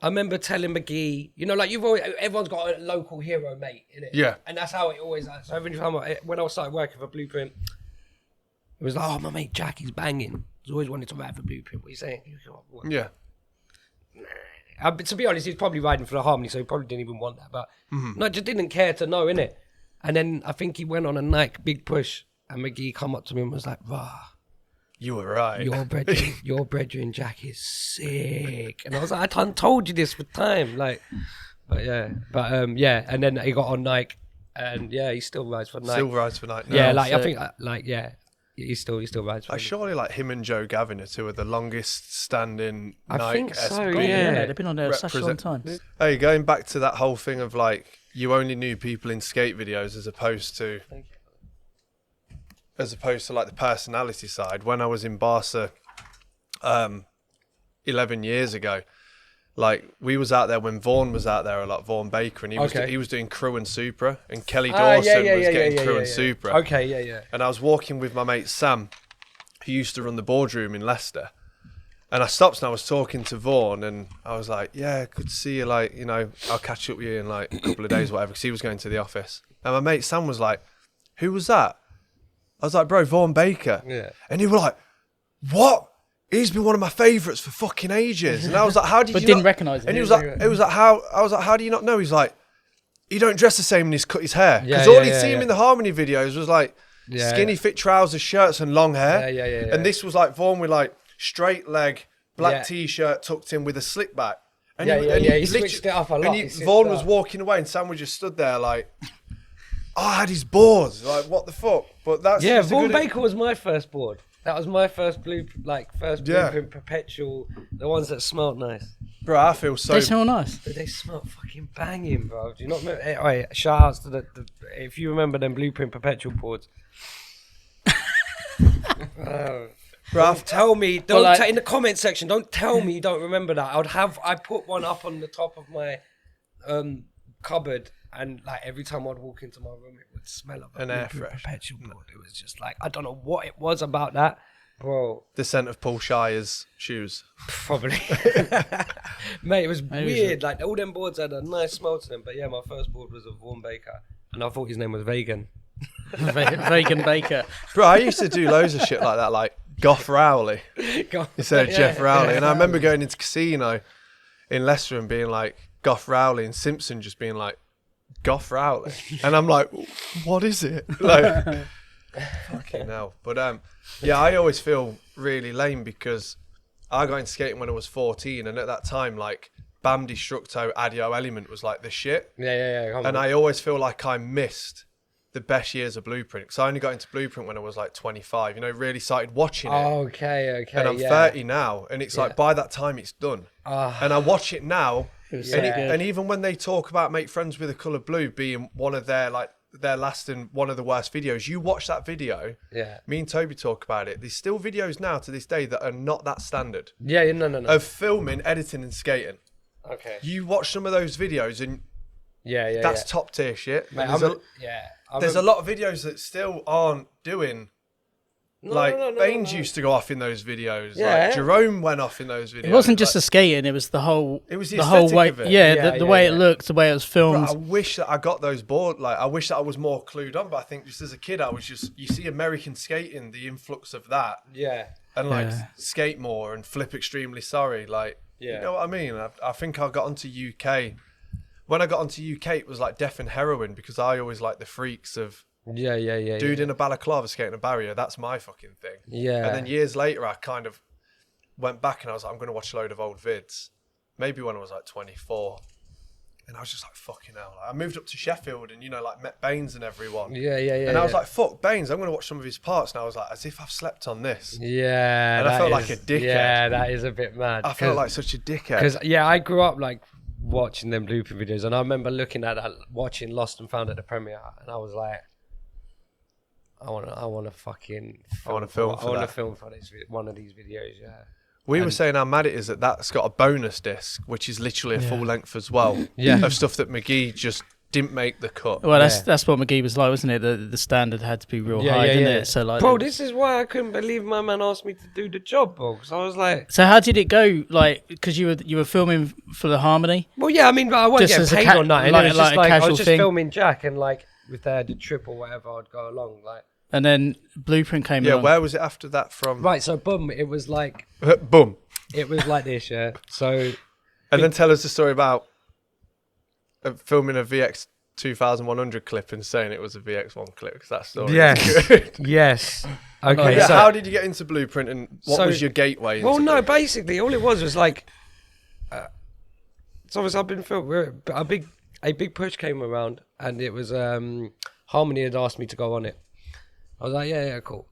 Speaker 3: I remember telling McGee, you know, like everyone's got a local hero mate in it, and that's how it always. So every time when I started working for Blueprint, it was like, oh my mate Jak, he's banging. He's always wanted to ride for Blueprint. What are you saying?
Speaker 1: Yeah.
Speaker 3: To be honest, he was probably riding for the Harmony, so he probably didn't even want that. But no, just didn't care to know, innit? And then I think he went on a Nike big push, and McGee come up to me and was like, "Rah,
Speaker 1: you were right.
Speaker 3: Your brethren Jak is sick." And I was like, "I done told you this for time." Like, and then he got on Nike, and he still rides for Nike.
Speaker 1: Still rides for Nike.
Speaker 3: Yeah, like I think, He still rides.
Speaker 1: Surely, like him and Joe Gavin are two of the longest standing
Speaker 3: I
Speaker 1: Nike
Speaker 3: think so.
Speaker 1: SB.
Speaker 2: Yeah, they've been on there such a long time.
Speaker 1: Hey, going back to that whole thing of like you only knew people in skate videos as opposed to like the personality side. When I was in Barca 11 years ago, like we was out there when Vaughan was out there a lot, Vaughan Baker, and he was doing Crew and Supra, and Kelly Dawson was getting Crew and Supra.
Speaker 3: Okay, yeah.
Speaker 1: And I was walking with my mate Sam, who used to run the boardroom in Leicester. And I stopped and I was talking to Vaughan, and I was like, yeah, good to see you. Like, you know, I'll catch up with you in like a couple of days, whatever, because he was going to the office. And my mate Sam was like, who was that? I was like, bro, Vaughan Baker.
Speaker 3: Yeah.
Speaker 1: And he was like, what? He's been one of my favourites for fucking ages. And I was like, how did you
Speaker 2: didn't
Speaker 1: not?
Speaker 2: recognise him.
Speaker 1: And he was like, how? I was like, how do you not know? He's like, he don't dress the same when he's cut his hair. Because all he'd seen him in the Harmony videos was like skinny fit trousers, shirts and long hair.
Speaker 3: Yeah.
Speaker 1: And this was like Vaughan with like straight leg, black t-shirt tucked in with a slick back. And
Speaker 3: he switched it up a lot.
Speaker 1: Vaughan was walking away and Sam was just stood there like, oh, I had his boards. Like, what the fuck? But that's
Speaker 3: Vaughan Baker was my first board. That was my first Blueprint Perpetual, the ones that smelled nice.
Speaker 1: Bro, I feel so...
Speaker 2: They smell nice.
Speaker 3: But they smell fucking banging, bro. Do you not remember? Hey, shout outs to the if you remember them Blueprint Perpetual boards.
Speaker 1: Bro,
Speaker 3: tell me, in the comment section, don't tell me you don't remember that. I put one up on the top of my cupboard, and like every time I'd walk into my room, it would smell of
Speaker 1: an air fresh
Speaker 3: Perpetual board. It was just like, I don't know what it was about that, bro.
Speaker 1: The scent of Paul Shire's shoes.
Speaker 3: Probably. Mate, it was weird. Like, all them boards had a nice smell to them. But yeah, my first board was a Vaughan Baker, and I thought his name was Vegan.
Speaker 2: Vegan Baker.
Speaker 1: Bro, I used to do loads of shit like that, like Gough Rowley instead of Jeff Rowley. And I remember going into casino in Leicester and being like Gough Rowley, and Simpson just being like Gough Rowley. And I'm like, what is it? Like, fucking hell. But yeah, I always feel really lame because I got into skating when I was 14, and at that time, like, Bam Destructo Adio Element was like the shit.
Speaker 3: Yeah.
Speaker 1: And I always feel like I missed the best years of Blueprint, because I only got into Blueprint when I was like 25, you know, really started watching it.
Speaker 3: Okay.
Speaker 1: And I'm 30 now, and it's like by that time it's done. And I watch it now, and even when they talk about Make Friends with the Colour Blue being one of their last and one of the worst videos, you watch that video, me and Toby talk about it, there's still videos now to this day that are not that standard.
Speaker 3: No.
Speaker 1: Of filming, editing and skating.
Speaker 3: Okay.
Speaker 1: You watch some of those videos and that's top tier shit.
Speaker 3: Mate,
Speaker 1: there's a lot of videos that still aren't doing. Baines used to go off in those videos.
Speaker 3: Yeah.
Speaker 1: Like Jerome went off in those videos.
Speaker 2: It wasn't just the skating; it was the whole.
Speaker 1: It was
Speaker 2: the whole way.
Speaker 1: of it.
Speaker 2: The way it looked, the way it was filmed.
Speaker 1: Bro, I wish that I got those bored. Like, I wish that I was more clued on. But I think just as a kid, you see American skating, the influx of that.
Speaker 3: Yeah.
Speaker 1: And skate more and flip extremely sorry. Like, you know what I mean? I think I got onto UK. When I got onto UK, it was like Death and Heroin, because I always like the freaks of dude in a balaclava skating a barrier. That's my fucking thing.
Speaker 3: Yeah.
Speaker 1: And then years later, I kind of went back and I was like, I'm going to watch a load of old vids. Maybe when I was like 24. And I was just like, fucking hell. Like, I moved up to Sheffield and, you know, like met Baines and everyone.
Speaker 3: Yeah.
Speaker 1: And I was like, fuck Baines, I'm going to watch some of his parts. And I was like, as if I've slept on this.
Speaker 3: Yeah.
Speaker 1: And I felt like a dickhead.
Speaker 3: Yeah, that is a bit mad.
Speaker 1: I felt like such a dickhead.
Speaker 3: Because, I grew up like watching them Blueprint videos, and I remember looking at that, watching Lost and Found at the premiere, and I was like, I want to film for this one of these videos.
Speaker 1: We were saying how mad it is that's got a bonus disc, which is literally a full length as well. Of stuff that McGee just didn't make the cut.
Speaker 2: Well, that's what McGee was like, wasn't it? The standard had to be real high, didn't it? So like,
Speaker 3: bro, this is why I couldn't believe my man asked me to do the job, bro. Because I was like,
Speaker 2: so how did it go? Like, because you were filming for the Harmony.
Speaker 3: Well, yeah, I mean, I wasn't
Speaker 2: just
Speaker 3: getting paid on that. And it was just like I was just
Speaker 2: thing.
Speaker 3: filming Jak, and like if they had a trip or whatever, I'd go along. Like,
Speaker 2: and then Blueprint came.
Speaker 1: Yeah,
Speaker 2: along.
Speaker 1: where was it after that from?
Speaker 3: Right, so boom, it was like
Speaker 1: boom.
Speaker 3: It was like this, So,
Speaker 1: and then tell us the story about filming a VX 2100 clip and saying it was a VX1 clip, because that story is good.
Speaker 3: Yes. Okay.
Speaker 1: So how did you get into Blueprint, and what was your gateway into Blueprint?
Speaker 3: Basically all it was like, so obviously I've been filming, a big push came around, and it was Harmony had asked me to go on it. I was like, yeah, cool.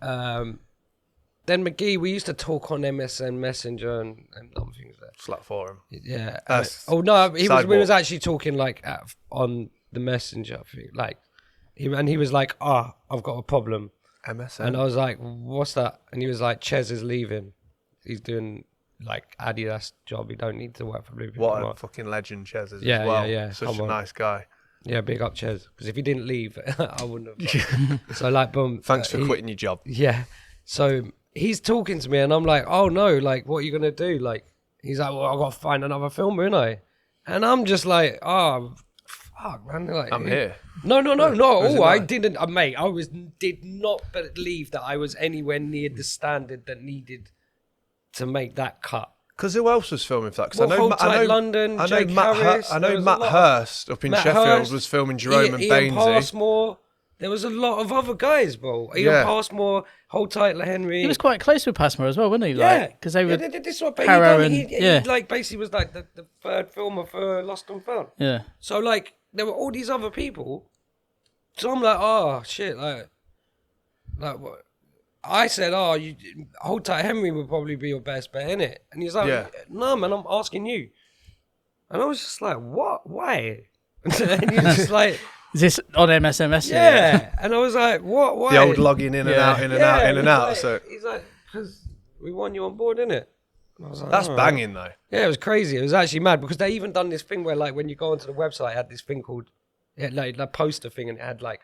Speaker 3: Then McGee, we used to talk on MSN Messenger and other things there.
Speaker 1: Slack forum.
Speaker 3: Yeah.
Speaker 1: We
Speaker 3: was actually talking like on the Messenger thing. Like, he was like, I've got a problem.
Speaker 1: MSN.
Speaker 3: And I was like, what's that? And he was like, Ches is leaving. He's doing like Adidas job. He don't need to work for Blueprint.
Speaker 1: What
Speaker 3: anymore.
Speaker 1: a fucking legend Chez is
Speaker 3: Yeah,
Speaker 1: as well.
Speaker 3: yeah.
Speaker 1: Such
Speaker 3: Come
Speaker 1: a
Speaker 3: on.
Speaker 1: nice guy.
Speaker 3: Yeah, big up Chez. Because if he didn't leave, I wouldn't have. So like, boom.
Speaker 1: Thanks for quitting your job.
Speaker 3: Yeah. So he's talking to me, and I'm like, oh no, like, what are you gonna do? Like, he's like, well, I gotta find another filmer, innit? And I'm just like, oh, fuck, man. Like,
Speaker 1: I'm here.
Speaker 3: No, not at
Speaker 1: Was it
Speaker 3: all. I
Speaker 1: not?
Speaker 3: didn't, mate. Did not believe that I was anywhere near the standard that needed to make that cut.
Speaker 1: Because who else was filming for that?
Speaker 3: Well, Hold Tight London, Jake Harris,
Speaker 1: I
Speaker 3: there
Speaker 1: know
Speaker 3: was a
Speaker 1: Matt
Speaker 3: lot of-
Speaker 1: Hurst up in
Speaker 3: Matt
Speaker 1: Sheffield
Speaker 3: Hurst,
Speaker 1: was filming Jerome and
Speaker 3: Ian
Speaker 1: Bainesy.
Speaker 3: Passmore. There was a lot of other guys, bro. Ian
Speaker 1: Yeah.
Speaker 3: Passmore, Hold Tight Henry.
Speaker 2: He was quite close with Passmore as well, wasn't he?
Speaker 3: Yeah,
Speaker 2: Because they were.
Speaker 3: this is what
Speaker 2: Harrow
Speaker 3: he
Speaker 2: and- yeah.
Speaker 3: like basically was like the third filmer for Lost and Found.
Speaker 2: Yeah.
Speaker 3: So like there were all these other people. So I'm like, oh shit, like what? I said, oh, Hold Tight Henry would probably be your best bet, innit? And he's like,
Speaker 1: Yeah.
Speaker 3: no, man, I'm asking you. And I was just like, what? Why? And he was just like,
Speaker 2: Is this on MSMS?
Speaker 3: yeah. And I was like, what? Why?
Speaker 1: The old logging in and
Speaker 2: Yeah.
Speaker 1: out, in and out, in and out.
Speaker 3: Like,
Speaker 1: So
Speaker 3: he's like, because we want you on board, innit? And I was like,
Speaker 1: that's
Speaker 3: all right.
Speaker 1: banging though.
Speaker 3: Yeah, it was crazy. It was actually mad because they even done this thing where, like, when you go onto the website, it had this thing called, it had like a poster thing, and it had like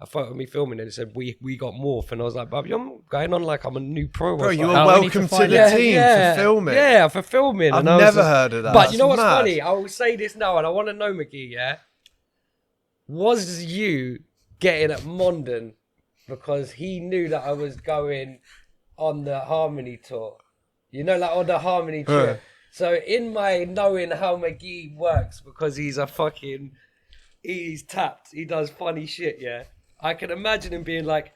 Speaker 3: a photo of me filming, and it said we got Morph, and I was like, Bobby, I'm going on like I'm a new pro.
Speaker 1: Bro, you
Speaker 3: were
Speaker 1: were
Speaker 2: Oh, we need to
Speaker 1: welcome to
Speaker 2: find
Speaker 1: the
Speaker 2: out.
Speaker 1: team for filming.
Speaker 3: Yeah, for filming.
Speaker 1: I've
Speaker 3: and I was
Speaker 1: never
Speaker 3: just-
Speaker 1: heard of that.
Speaker 3: But
Speaker 1: That's
Speaker 3: you know what's
Speaker 1: mad.
Speaker 3: funny? I will say this now, and I want to know, McGee, yeah? Was you getting at Mondon because he knew that I was going on the Harmony tour? You know, like on the Harmony trip. So in my knowing how McGee works, because he's tapped, he does funny shit, yeah? I can imagine him being like,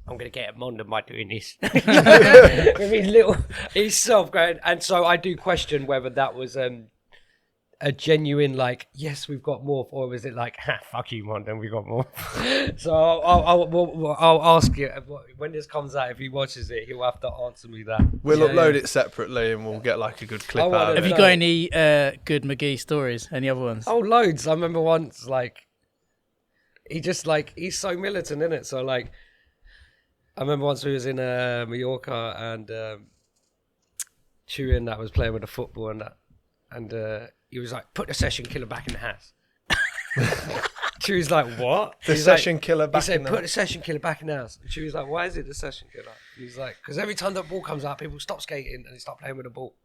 Speaker 3: I'm going to get at Mondon by doing this. With his little, his self going. And so I do question whether that was a genuine, like, yes, we've got more, or was it like, ha, fuck you, Mondon, we got more. So I'll ask you, when this comes out, if he watches it, he'll have to answer me that.
Speaker 1: We'll
Speaker 2: Yeah,
Speaker 1: upload
Speaker 2: yeah.
Speaker 1: it separately and we'll get like a good clip
Speaker 3: I
Speaker 1: out
Speaker 3: wanna
Speaker 1: of
Speaker 2: Have
Speaker 1: it.
Speaker 2: you
Speaker 3: No.
Speaker 2: got any good McGee stories? Any other ones?
Speaker 3: Oh, loads. I remember once, like, he just, like, he's so militant, innit? So, like, I remember once we was in Mallorca and Chewin that was playing with the football and that, and he was like, put the session killer back in the house. Chew's like, what?
Speaker 1: The
Speaker 3: He's
Speaker 1: session
Speaker 3: like,
Speaker 1: killer
Speaker 3: He
Speaker 1: back
Speaker 3: said,
Speaker 1: in
Speaker 3: put
Speaker 1: the...
Speaker 3: the session killer back in the house. And Chew's like, why is it the session killer? He's like, because every time the ball comes out, people stop skating and they start playing with the ball.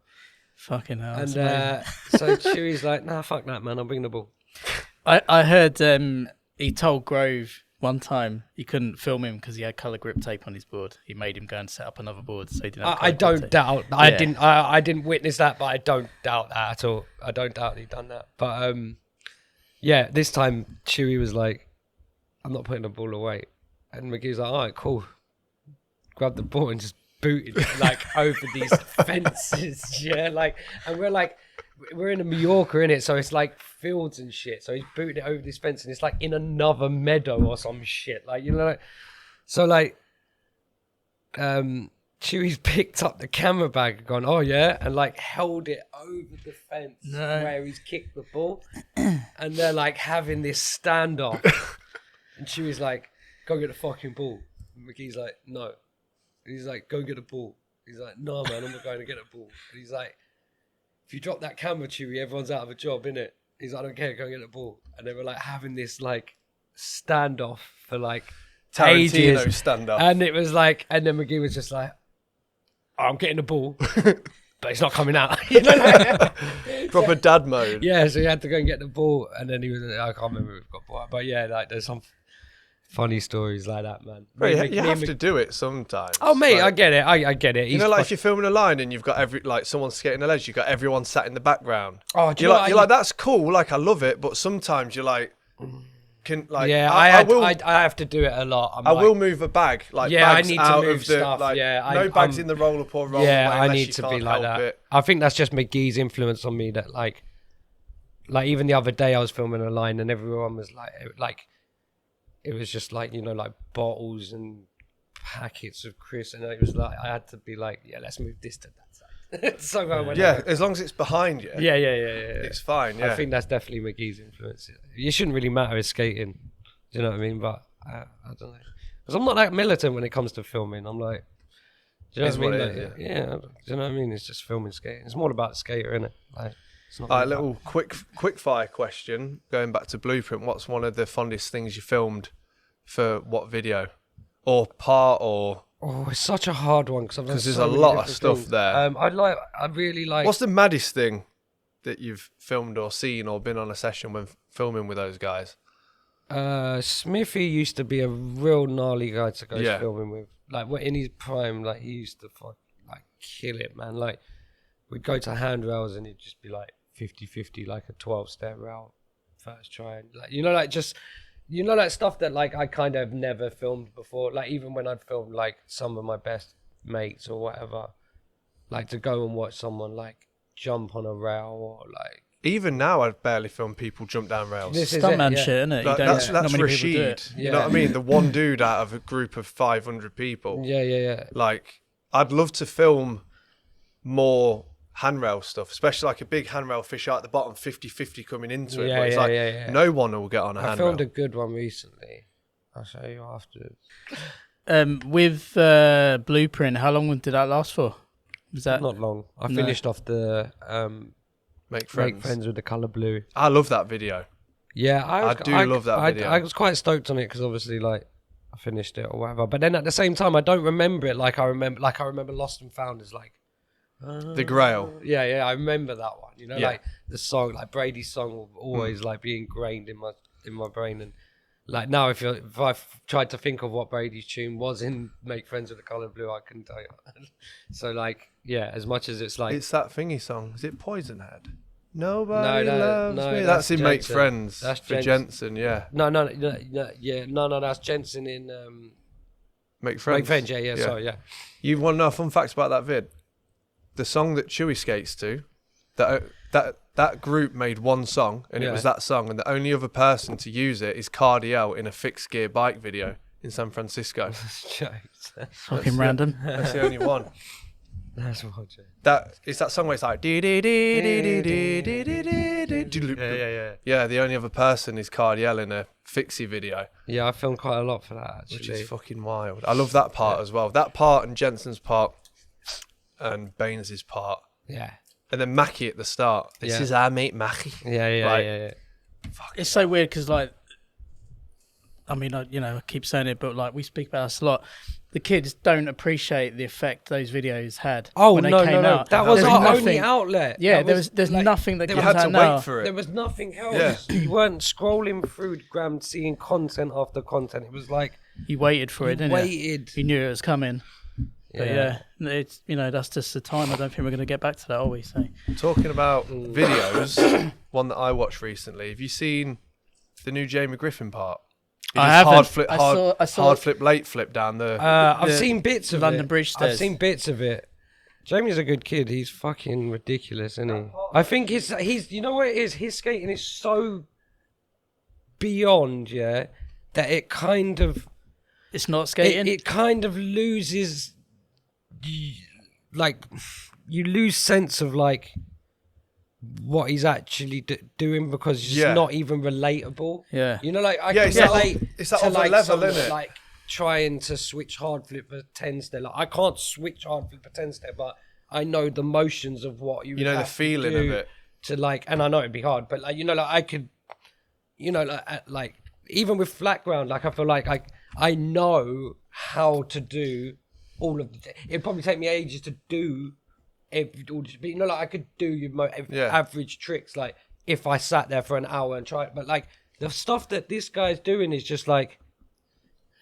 Speaker 2: Fucking hell.
Speaker 3: And
Speaker 2: that's amazing.
Speaker 3: so Chew's like, nah, fuck that, man. I'll bring the ball.
Speaker 2: I heard he told Grove one time he couldn't film him because he had colour grip tape on his board. He made him go and set up another board so he didn't have
Speaker 3: I
Speaker 2: colour grip
Speaker 3: don't
Speaker 2: tape.
Speaker 3: doubt. I didn't witness that, but I don't doubt that at all. I don't doubt he done that. But yeah, this time Chewy was like, "I'm not putting the ball away," and McGee's like, "All right, cool." Grabbed the ball and just booted it, like over these fences. Yeah, like, and we're in a Mallorca, innit? So it's like fields and shit. So he's booted it over this fence, and it's like in another meadow or some shit. Like, you know, like, so like, Chewy's picked up the camera bag and gone, oh yeah, and like held it over the fence where he's kicked the ball, and they're like having this standoff, and Chewy's like, go get the fucking ball. And McGee's like, no. And he's like, go get the ball. He's like, no man, I'm not going to get the ball. And he's like, if you drop that camera, Chewy, everyone's out of a job, innit? He's like, I don't care, go get the ball. And they were like having this like standoff for like
Speaker 1: Tarantino
Speaker 3: ages.
Speaker 1: stand up.
Speaker 3: And it was like, and then McGee was just like, oh, I'm getting the ball, but it's not coming out. You know, like,
Speaker 1: Proper dad mode.
Speaker 3: yeah, so he had to go and get the ball. And then he was, I can't remember if he got ball. But yeah, like there's some funny stories like that, man.
Speaker 1: Bro,
Speaker 3: Me
Speaker 1: you
Speaker 3: and
Speaker 1: have
Speaker 3: Mc-
Speaker 1: to do it sometimes.
Speaker 3: Oh, mate, I
Speaker 1: Like,
Speaker 3: get it. I get it.
Speaker 1: you know, like if you're filming a line and you've got someone's skating a ledge, you've got everyone sat in the background.
Speaker 3: Oh, do you
Speaker 1: You're
Speaker 3: know
Speaker 1: like,
Speaker 3: what I-
Speaker 1: that's cool. Like, I love it, but sometimes you're like,
Speaker 3: yeah, I have to do it a lot.
Speaker 1: I will move a bag. Like,
Speaker 3: Yeah, I
Speaker 1: bags
Speaker 3: need to
Speaker 1: out
Speaker 3: move
Speaker 1: of the,
Speaker 3: stuff,
Speaker 1: like,
Speaker 3: yeah,
Speaker 1: no bags
Speaker 3: I'm-
Speaker 1: in the roll up or roll
Speaker 3: yeah,
Speaker 1: away
Speaker 3: I
Speaker 1: unless
Speaker 3: need
Speaker 1: you
Speaker 3: to
Speaker 1: can't
Speaker 3: be like
Speaker 1: help
Speaker 3: that.
Speaker 1: it.
Speaker 3: I think that's just McGee's influence on me. That like even the other day I was filming a line and everyone was like, it was just like, you know, like bottles and packets of Chris, and it was like I had to be like, yeah, let's move this to that side. So I went,
Speaker 1: Yeah, as long as it's behind you,
Speaker 3: yeah.
Speaker 1: it's fine. Yeah,
Speaker 3: I think that's definitely McGee's influence. You shouldn't really matter with skating. Do you know what I mean? But I don't know, because I'm not that militant when it comes to filming. I'm like, Do you know
Speaker 1: Is
Speaker 3: what I
Speaker 1: what
Speaker 3: mean?
Speaker 1: it
Speaker 3: Like,
Speaker 1: is,
Speaker 3: yeah. Do you know what I mean? It's just filming skating. It's more about the skater, isn't it? Like, it's not
Speaker 1: All right,
Speaker 3: really
Speaker 1: little quick fire question. Going back to Blueprint, what's one of the fondest things you filmed for what video, or part, or?
Speaker 3: Oh, it's such a hard one
Speaker 1: Because there's a lot of stuff there.
Speaker 3: I really like.
Speaker 1: What's the maddest thing that you've filmed or seen or been on a session when filming with those guys?
Speaker 3: Smithy used to be a real gnarly guy to go
Speaker 1: Yeah.
Speaker 3: filming with. Like, in his prime, like, he used to kill it, man. Like, we'd go to handrails and it'd just be like 50-50, like a 12-step rail first try. And, like, like stuff that, like, I kind of never filmed before. Like, even when I'd filmed, like, some of my best mates or whatever, like, to go and watch someone, like, jump on a rail or, like,
Speaker 1: Even now, I'd barely film people jump down rails.
Speaker 3: This is
Speaker 2: Stuntman
Speaker 3: it, yeah.
Speaker 2: shit, isn't it?
Speaker 1: Like, that's
Speaker 2: not many people do
Speaker 1: Rashid.
Speaker 2: it.
Speaker 1: You know what I mean? The one dude out of a group of 500 people.
Speaker 3: Yeah.
Speaker 1: Like, I'd love to film more handrail stuff, especially like a big handrail fisheye at the bottom, 50-50 coming into it. But it's no one will get on a
Speaker 3: I
Speaker 1: handrail.
Speaker 3: filmed a good one recently. I'll show you afterwards.
Speaker 2: With Blueprint, how long did that last for? Was that
Speaker 3: Not long. I
Speaker 2: No.
Speaker 3: finished off the
Speaker 1: Make friends.
Speaker 3: Make Friends with the Colour Blue.
Speaker 1: I love that video.
Speaker 3: Yeah,
Speaker 1: I love that video.
Speaker 3: I was quite stoked on it because obviously, like, I finished it or whatever. But then at the same time, I don't remember it like I remember Lost and Found as like
Speaker 1: The Grail.
Speaker 3: Yeah, I remember that one. You know,
Speaker 1: Yeah.
Speaker 3: like the song, like Brady's song, will always like be ingrained in my brain. And like now, if I've tried to think of what Brady's tune was in Make Friends with the Colour Blue, I couldn't tell you. So like, yeah, as much as it's like
Speaker 1: It's that thingy song. Is it Poisonhead? Nobody
Speaker 3: No,
Speaker 1: loves
Speaker 3: no,
Speaker 1: me.
Speaker 3: that's
Speaker 1: That's in Make
Speaker 3: Jensen.
Speaker 1: Friends.
Speaker 3: That's
Speaker 1: for Jensen, yeah.
Speaker 3: no, that's Jensen in
Speaker 1: Make Friends.
Speaker 3: Make Friends. Yeah. Sorry, yeah.
Speaker 1: You want to know a fun fact about that vid? The song that Chewy skates to, that group made one song, and it was that song, and the only other person to use it is Cardiel in a fixed gear bike video in San Francisco.
Speaker 2: fucking random?
Speaker 1: That's the only one.
Speaker 3: That's what.
Speaker 1: It's that song where it's like yeah. The only other person is Cardiel in a fixie video,
Speaker 3: Yeah, I filmed quite a lot for that actually.
Speaker 1: which is fucking wild. I love that part as well. That part and Jensen's part and Baines's part,
Speaker 3: Yeah.
Speaker 1: and then Mackie at the start. This is our mate Mackie.
Speaker 3: Yeah.
Speaker 2: It's so weird because, like, I mean, I keep saying it, but like we speak about this a lot. The kids don't appreciate the effect those videos had.
Speaker 3: Oh,
Speaker 2: when they
Speaker 3: no.
Speaker 2: came out.
Speaker 3: That was
Speaker 2: There's
Speaker 3: our
Speaker 2: nothing-
Speaker 3: only outlet.
Speaker 2: Yeah,
Speaker 3: That
Speaker 2: there's
Speaker 3: like,
Speaker 2: nothing that
Speaker 1: You
Speaker 2: comes
Speaker 1: had
Speaker 2: out
Speaker 1: to
Speaker 2: now.
Speaker 1: wait for it.
Speaker 3: There was nothing else.
Speaker 1: Yeah.
Speaker 3: You weren't scrolling through Gram seeing content after content. It was like
Speaker 2: You waited for it,
Speaker 3: you
Speaker 2: didn't you?
Speaker 3: waited.
Speaker 2: You knew it was coming. But yeah, it's that's just the time. I don't think we're going to get back to that, are we? So
Speaker 1: Talking about videos, one that I watched recently. Have you seen the new Jamie Griffin part? He
Speaker 2: I
Speaker 1: does
Speaker 2: haven't.
Speaker 1: Hard flip,
Speaker 2: I
Speaker 1: hard,
Speaker 2: saw
Speaker 1: hard flip, late flip down the.
Speaker 3: I've
Speaker 2: the
Speaker 3: seen bits of
Speaker 2: London
Speaker 3: it.
Speaker 2: Bridge stairs.
Speaker 3: I've seen bits of it. Jamie's a good kid. He's fucking ridiculous, isn't he? I think he's you know what it is? His skating is so beyond, that it kind of
Speaker 2: it's not skating.
Speaker 3: it kind of loses like you lose sense of like what he's actually doing because it's just not even relatable.
Speaker 2: Yeah.
Speaker 3: You know, like I
Speaker 1: Yeah,
Speaker 3: can
Speaker 1: it's that
Speaker 3: relate
Speaker 1: it's that
Speaker 3: to
Speaker 1: other
Speaker 3: like
Speaker 1: level,
Speaker 3: someone,
Speaker 1: isn't it?
Speaker 3: like trying to switch hard flip for 10 step. Like I can't switch hard flip for 10 step, but I know the motions of what you
Speaker 1: know the
Speaker 3: have to
Speaker 1: feeling
Speaker 3: do
Speaker 1: of it.
Speaker 3: to like, and I know it'd be hard, but like like I could, like even with flat ground, like I feel like I know how to do all of the. It'd probably take me ages to do but like I could do your average tricks like if I sat there for an hour and tried, but like the stuff that this guy's doing is just like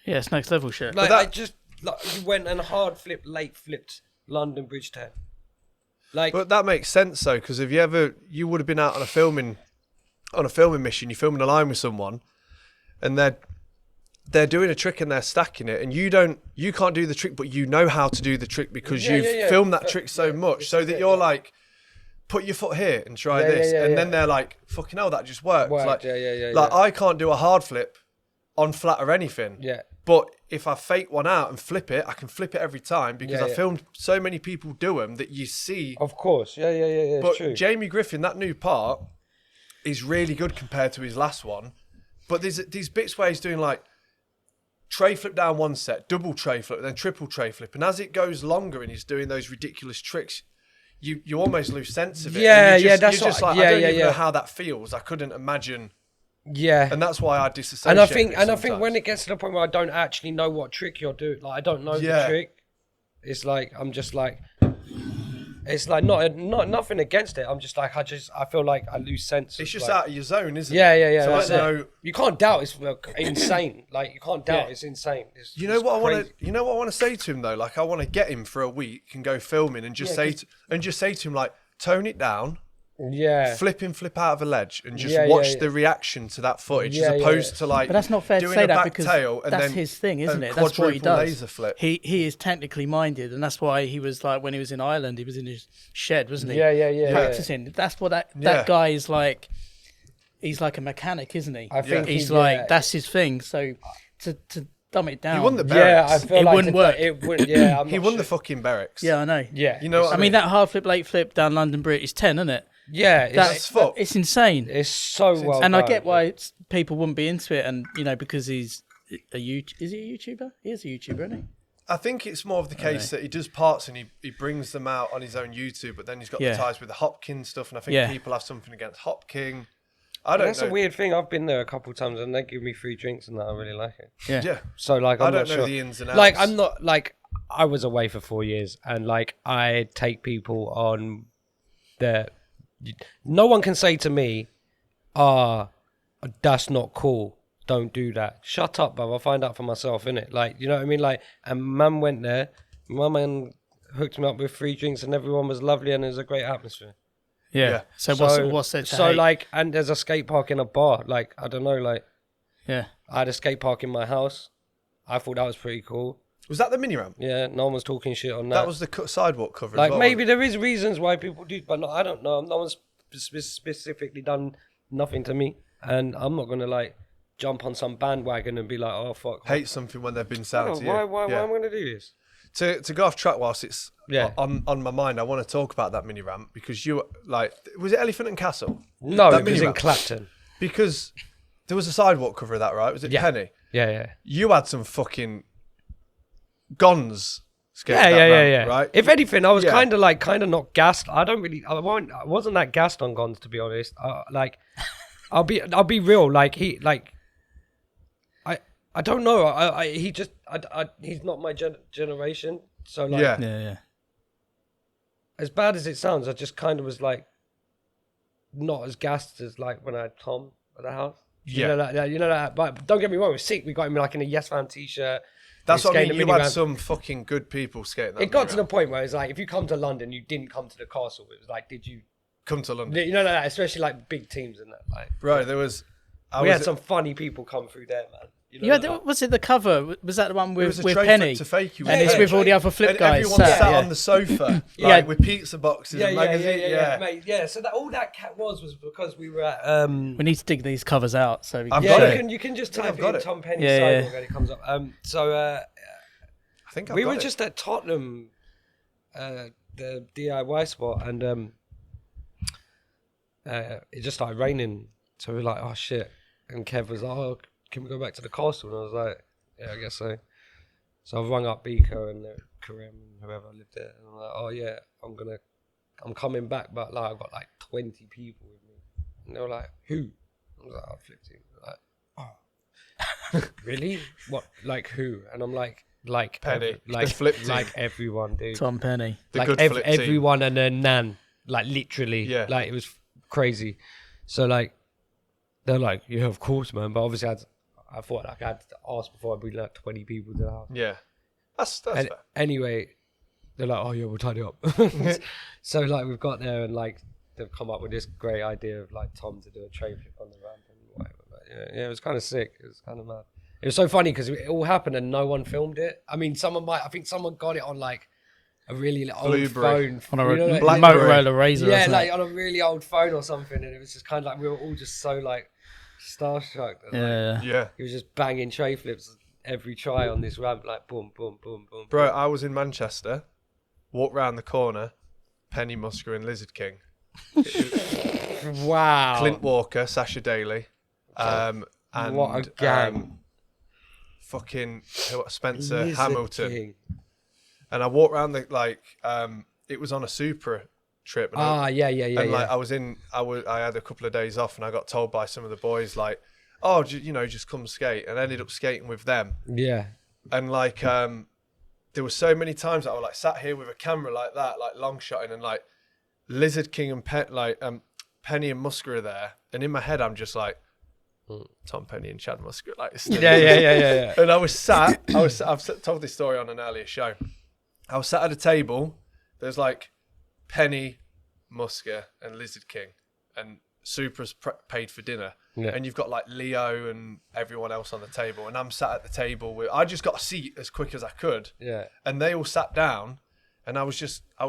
Speaker 2: Yeah, it's next level shit.
Speaker 3: like I just you went and hard flipped, late flipped London Bridge 10. Like,
Speaker 1: But that makes sense though, because if you would have been out on a filming mission, you're filming a line with someone, and they're doing a trick and they're stacking it, and you can't do the trick, but you know how to do the trick because you've filmed that trick so much, so that you're like, put your foot here and try this, and then they're like, fucking hell, that just works. Like, I can't do a hard flip on flat or anything.
Speaker 3: Yeah.
Speaker 1: But if I fake one out and flip it, I can flip it every time because I filmed so many people do them that you see.
Speaker 3: Of course, yeah.
Speaker 1: But
Speaker 3: true.
Speaker 1: Jamie Griffin, that new part, is really good compared to his last one. But there's these bits where he's doing like tray flip down one set, double tray flip, then triple tray flip. And as it goes longer and he's doing those ridiculous tricks, you almost lose sense of it.
Speaker 3: Yeah,
Speaker 1: and
Speaker 3: that's
Speaker 1: you're just
Speaker 3: what,
Speaker 1: like, I don't even know how that feels. I couldn't imagine.
Speaker 3: Yeah.
Speaker 1: And that's why I disassociate.
Speaker 3: And I think when it gets to the point where I don't actually know what trick you're doing, like I don't know the trick, it's like I'm just like, it's like not nothing against it. I'm just like I feel like I lose sense.
Speaker 1: It's just
Speaker 3: like,
Speaker 1: out of your zone, isn't it?
Speaker 3: Yeah.
Speaker 1: So
Speaker 3: you can't doubt it's insane. Like you can't doubt it's insane. It's
Speaker 1: what I
Speaker 3: crazy.
Speaker 1: want to. I want to say to him though. Like I want to get him for a week and go filming and just say to him like, tone it down.
Speaker 3: Yeah.
Speaker 1: Flip out of a ledge and just watch the reaction to that footage as opposed to like.
Speaker 2: But that's not fair to
Speaker 1: doing
Speaker 2: say
Speaker 1: a
Speaker 2: that
Speaker 1: back
Speaker 2: because
Speaker 1: tail and
Speaker 2: that's
Speaker 1: then
Speaker 2: his thing, isn't
Speaker 1: a
Speaker 2: it? That's what he
Speaker 1: quadruple
Speaker 2: does.
Speaker 1: Laser flip.
Speaker 2: He is technically minded, and that's why he was like when he was in Ireland, he was in his shed, wasn't he?
Speaker 3: Yeah.
Speaker 2: Practicing. That's what that guy is like. He's like a mechanic, isn't he?
Speaker 3: I think
Speaker 2: he's like that's his thing. So to dumb it down.
Speaker 1: He won the Berrics.
Speaker 3: I feel
Speaker 2: it
Speaker 3: like
Speaker 2: wouldn't work.
Speaker 3: It would. Yeah, I'm
Speaker 1: He
Speaker 3: not
Speaker 1: won
Speaker 3: sure.
Speaker 1: the fucking Berrics.
Speaker 2: Yeah, I know.
Speaker 3: Yeah,
Speaker 1: You know what
Speaker 2: I mean that hard flip, late flip down London Bridge is 10, isn't it?
Speaker 3: Yeah,
Speaker 1: That's fucked.
Speaker 2: It's insane.
Speaker 3: it's so well.
Speaker 2: And I
Speaker 3: done.
Speaker 2: get why people wouldn't be into it, and because he's is he a YouTuber? He is a YouTuber, isn't he?
Speaker 1: I think it's more of the case that he does parts and he brings them out on his own YouTube, but then he's got the ties with the Hopkins stuff, and I think people have something against Hopking. I don't know.
Speaker 3: That's a weird thing. I've been there a couple of times and they give me free drinks and that. I really like it.
Speaker 1: Yeah.
Speaker 3: So like,
Speaker 1: I
Speaker 3: I'm
Speaker 1: don't
Speaker 3: not
Speaker 1: know
Speaker 3: sure.
Speaker 1: the ins and outs.
Speaker 3: Like, I'm not like I was away for 4 years and like I take people on the. No one can say to me, that's not cool. Don't do that. Shut up, bruv. I'll find out for myself, innit? Like, you know what I mean? Like, and Mum went there. My man hooked me up with free drinks and everyone was lovely and it was a great atmosphere.
Speaker 2: Yeah. So what's there to hate?
Speaker 3: like, and there's a skate park in a bar. Like, I don't know, like,
Speaker 2: yeah.
Speaker 3: I had a skate park in my house. I thought that was pretty cool.
Speaker 1: Was that the mini ramp?
Speaker 3: Yeah, no one was talking shit on that.
Speaker 1: That was the sidewalk cover.
Speaker 3: like,
Speaker 1: as well,
Speaker 3: maybe there is reasons why people do, but no, I don't know. No one's specifically done nothing to me, and I'm not gonna like jump on some bandwagon and be like, oh fuck,
Speaker 1: hate something when they've been sound to you.
Speaker 3: Why am I gonna do this?
Speaker 1: To go off track whilst it's on my mind, I want to talk about that mini ramp because you like, was it Elephant and Castle?
Speaker 3: No,
Speaker 1: that
Speaker 3: it
Speaker 1: mini
Speaker 3: was in
Speaker 1: ramp?
Speaker 3: Clapton.
Speaker 1: Because there was a sidewalk cover of that, right? Was it Penny?
Speaker 3: Yeah.
Speaker 1: You had some fucking guns skating that ramp, right?
Speaker 3: If anything, I was kind of not gassed. I wasn't that gassed on guns, to be honest. Like, I'll be real. Like I don't know. He's not my generation. So like,
Speaker 2: Yeah.
Speaker 3: as bad as it sounds, I just kind of was like, not as gassed as like when I had Tom at the house. You know that. But don't get me wrong, it was sick. We got him like in a Yes Fam t-shirt.
Speaker 1: That's what I mean. You had some fucking good people skating that.
Speaker 3: It got to the point where it's like, if you come to London, you didn't come to the castle. It was like, did you
Speaker 1: come to London?
Speaker 3: You know that, especially like big teams and that. Like,
Speaker 1: right, there was.
Speaker 3: We had some funny people come through there, man.
Speaker 2: Was it the cover? Was that the one with Penny?
Speaker 1: To fake you,
Speaker 2: and it's with all the other flip guys.
Speaker 1: Everyone sat on the sofa, with pizza boxes and magazines.
Speaker 3: Mate, so all that cat was because we were at.
Speaker 2: We need to dig these covers out so we
Speaker 1: I've
Speaker 2: can.
Speaker 1: got it.
Speaker 3: You can just type in Tom Penny sidewalk and it comes up. I
Speaker 1: think
Speaker 3: we were just at Tottenham, the DIY spot, and it just started raining. So we were like, oh shit, and Kev was like, oh, can we go back to the castle? And I was like, yeah, I guess so. So I rung up Biko and Karim and whoever lived there. And I'm like, oh yeah, I'm coming back. But like, I've got like 20 people with me. And they were like, who? I was like, oh, flip team. Like, oh. Really? What? Like who? And I'm like
Speaker 1: Penny,
Speaker 3: like
Speaker 1: flip team.
Speaker 3: Like everyone, dude.
Speaker 2: Tom Penny.
Speaker 1: The
Speaker 3: like
Speaker 1: good flip team.
Speaker 3: everyone and their nan. Like literally.
Speaker 1: Yeah.
Speaker 3: Like it was crazy. So like, they're like, yeah, of course, man. But obviously I thought like I had to ask before I bring like 20 people to the house.
Speaker 1: Yeah. That's fair.
Speaker 3: Anyway, they're like, oh yeah, we'll tidy up. So like we've got there and like they've come up with this great idea of like Tom to do a tray flip on the ramp and whatever. But, yeah, it was kind of sick. It was kind of mad. It was so funny because it all happened and no one filmed it. I mean, I think someone got it on like a really old phone.
Speaker 2: On a
Speaker 1: Blackberry.
Speaker 2: Motorola Razor.
Speaker 3: Yeah, like on a really old phone or something. And it was just kind of like, we were all just so like starstruck. And,
Speaker 2: Yeah.
Speaker 3: He was just banging tray flips every try on this ramp, like boom, boom, boom, boom.
Speaker 1: Bro, I was in Manchester, walked round the corner, Penny Musker and Lizard King.
Speaker 3: Wow.
Speaker 1: Clint Walker, Sasha Daly. And
Speaker 3: what a gang.
Speaker 1: fucking Spencer
Speaker 3: Lizard
Speaker 1: Hamilton.
Speaker 3: King.
Speaker 1: And I walked around it was on a Supra trip. And
Speaker 3: And like
Speaker 1: I had a couple of days off and I got told by some of the boys like, oh, just come skate. And I ended up skating with them.
Speaker 3: Yeah.
Speaker 1: And like, there were so many times that I was like sat here with a camera like that, like long shotting, and like Lizard King and Penny and Musker are there. And in my head, I'm just like, Tom Penny and Chad Musker. Like,
Speaker 3: Yeah.
Speaker 1: And I've told this story on an earlier show. I was sat at a table. There's like Penny, Musker, and Lizard King, and Supra's paid for dinner.
Speaker 3: Yeah.
Speaker 1: And you've got like Leo and everyone else on the table, and I'm sat at the table with. I just got a seat as quick as I could.
Speaker 3: Yeah.
Speaker 1: And they all sat down, and I was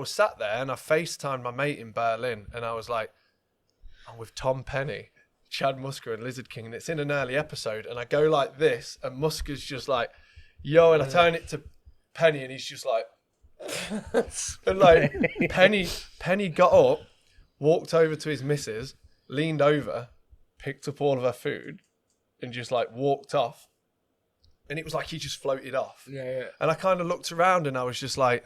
Speaker 1: sat there, and I FaceTimed my mate in Berlin, and I was like, I'm with Tom Penny, Chad Musker, and Lizard King, and it's in an early episode, and I go like this, and Musker's just like, yo, and I turn it to Penny, and he's just like, and like Penny got up, walked over to his missus, leaned over, picked up all of her food, and just like walked off. And it was like he just floated off.
Speaker 3: Yeah.
Speaker 1: And I kind of looked around and I was just like,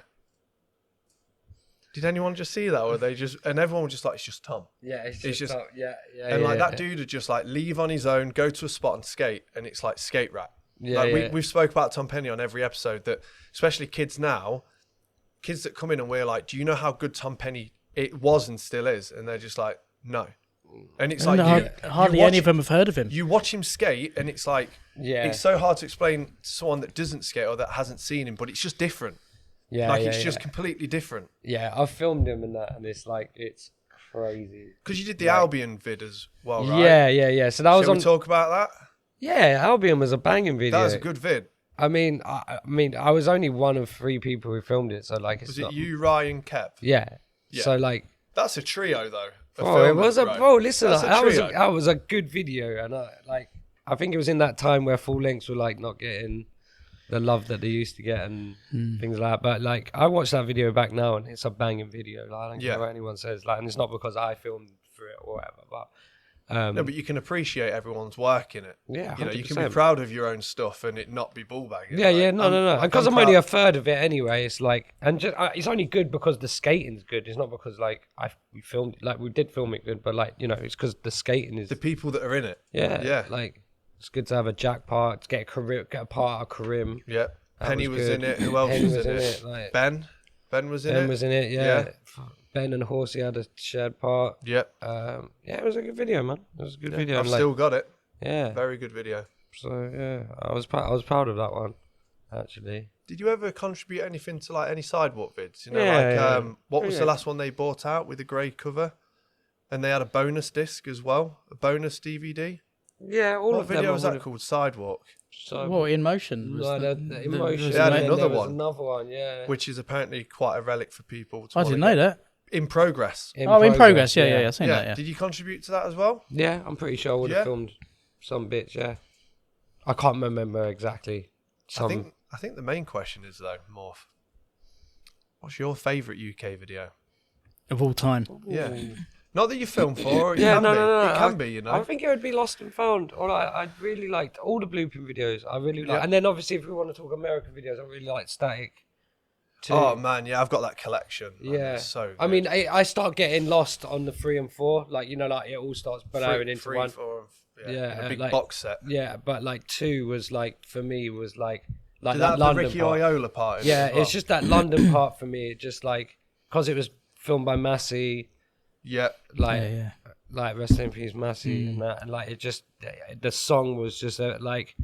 Speaker 1: did anyone just see that? Or they just, and everyone was just like, it's just Tom.
Speaker 3: Yeah, it's just yeah.
Speaker 1: And like that dude would just like leave on his own, go to a spot and skate, and it's like skate rap.
Speaker 3: Yeah,
Speaker 1: like we've spoke about Tom Penny on every episode, that especially kids now, kids that come in and we're like, do you know how good Tom Penny it was and still is? And they're just like, no. And it's like
Speaker 2: hardly any of them have heard of him.
Speaker 1: You watch him skate, and it's like, it's so hard to explain to someone that doesn't skate or that hasn't seen him, but it's just different.
Speaker 3: Yeah,
Speaker 1: it's just completely different.
Speaker 3: Yeah, I've filmed him and that, and it's like, it's crazy.
Speaker 1: Because you did the Albion vid as well, right?
Speaker 3: Yeah. So that was
Speaker 1: Shall we talk about that?
Speaker 3: Yeah, Albion was a banging video.
Speaker 1: That was a good vid.
Speaker 3: I mean, I was only one of 3 people who filmed it, so like,
Speaker 1: was it you, Ryan, Kev?
Speaker 3: Yeah. So like,
Speaker 1: that's a trio though.
Speaker 3: Listen, that was a good video, and I think it was in that time where full lengths were like not getting the love that they used to get and things like that. But like, I watched that video back now, and it's a banging video. Like, I don't care what anyone says. Like, and it's not because I filmed for it or whatever, but.
Speaker 1: No, but you can appreciate everyone's work in it.
Speaker 3: Yeah, 100%.
Speaker 1: You know, you can be proud of your own stuff and it not be bullbagging.
Speaker 3: Yeah, no. And because I'm only a third of it anyway, it's like, and just it's only good because the skating's good. It's not because like we filmed, like we did film it good, but like, you know, it's because the skating is
Speaker 1: the people that are in it.
Speaker 3: Yeah. Like, it's good to have a Jak part, to get a part of Karim.
Speaker 1: Yeah, Penny was in it. Who else was in it?
Speaker 3: Like,
Speaker 1: Ben was in it.
Speaker 3: Ben was in it. Yeah. Ben and Horsey had a shared part.
Speaker 1: Yep.
Speaker 3: It was a good video, man. It was a good video.
Speaker 1: I've still got it.
Speaker 3: Yeah.
Speaker 1: Very good video.
Speaker 3: So yeah, I was proud of that one, actually.
Speaker 1: Did you ever contribute anything to like any sidewalk vids? You know, what was the last one they bought out with a grey cover, and they had a bonus disc as well, a bonus DVD.
Speaker 3: Yeah,
Speaker 1: what video was that called? Sidewalk.
Speaker 2: What, In Motion?
Speaker 3: In Motion.
Speaker 1: They had another one.
Speaker 3: Another one, yeah.
Speaker 1: Which is apparently quite a relic for people. To
Speaker 2: I didn't know that.
Speaker 1: In progress.
Speaker 2: In progress. Yeah. I've seen that. Yeah.
Speaker 1: Did you contribute to that as well?
Speaker 3: Yeah, I'm pretty sure I would have filmed some bits. Yeah, I can't remember exactly.
Speaker 1: I think the main question is though, Morph. What's your favourite UK video
Speaker 2: Of all time?
Speaker 1: Yeah. Not that you filmed for. It can be, you know.
Speaker 3: I think it would be Lost and Found. Or I really liked all the Blueprint videos. I really like, and then obviously if we want to talk American videos, I really like Static. Too.
Speaker 1: Oh man, yeah, I've got that collection. Man.
Speaker 3: Yeah,
Speaker 1: it's so good.
Speaker 3: I mean, I start getting lost on the 3 and 4. Like, you know, like it all starts blurring into 1.
Speaker 1: 4,
Speaker 3: yeah,
Speaker 1: a big
Speaker 3: like,
Speaker 1: box set.
Speaker 3: Yeah, but like 2 was like, for me was like
Speaker 1: Did
Speaker 3: that
Speaker 1: have
Speaker 3: London
Speaker 1: the Ricky
Speaker 3: part.
Speaker 1: Oyola part. In
Speaker 3: Yeah,
Speaker 1: it as well?
Speaker 3: it's just that London part for me. It just like, because it was filmed by Massey.
Speaker 1: Yeah.
Speaker 3: Like rest in peace Massey and that, and like it just, the song was just like,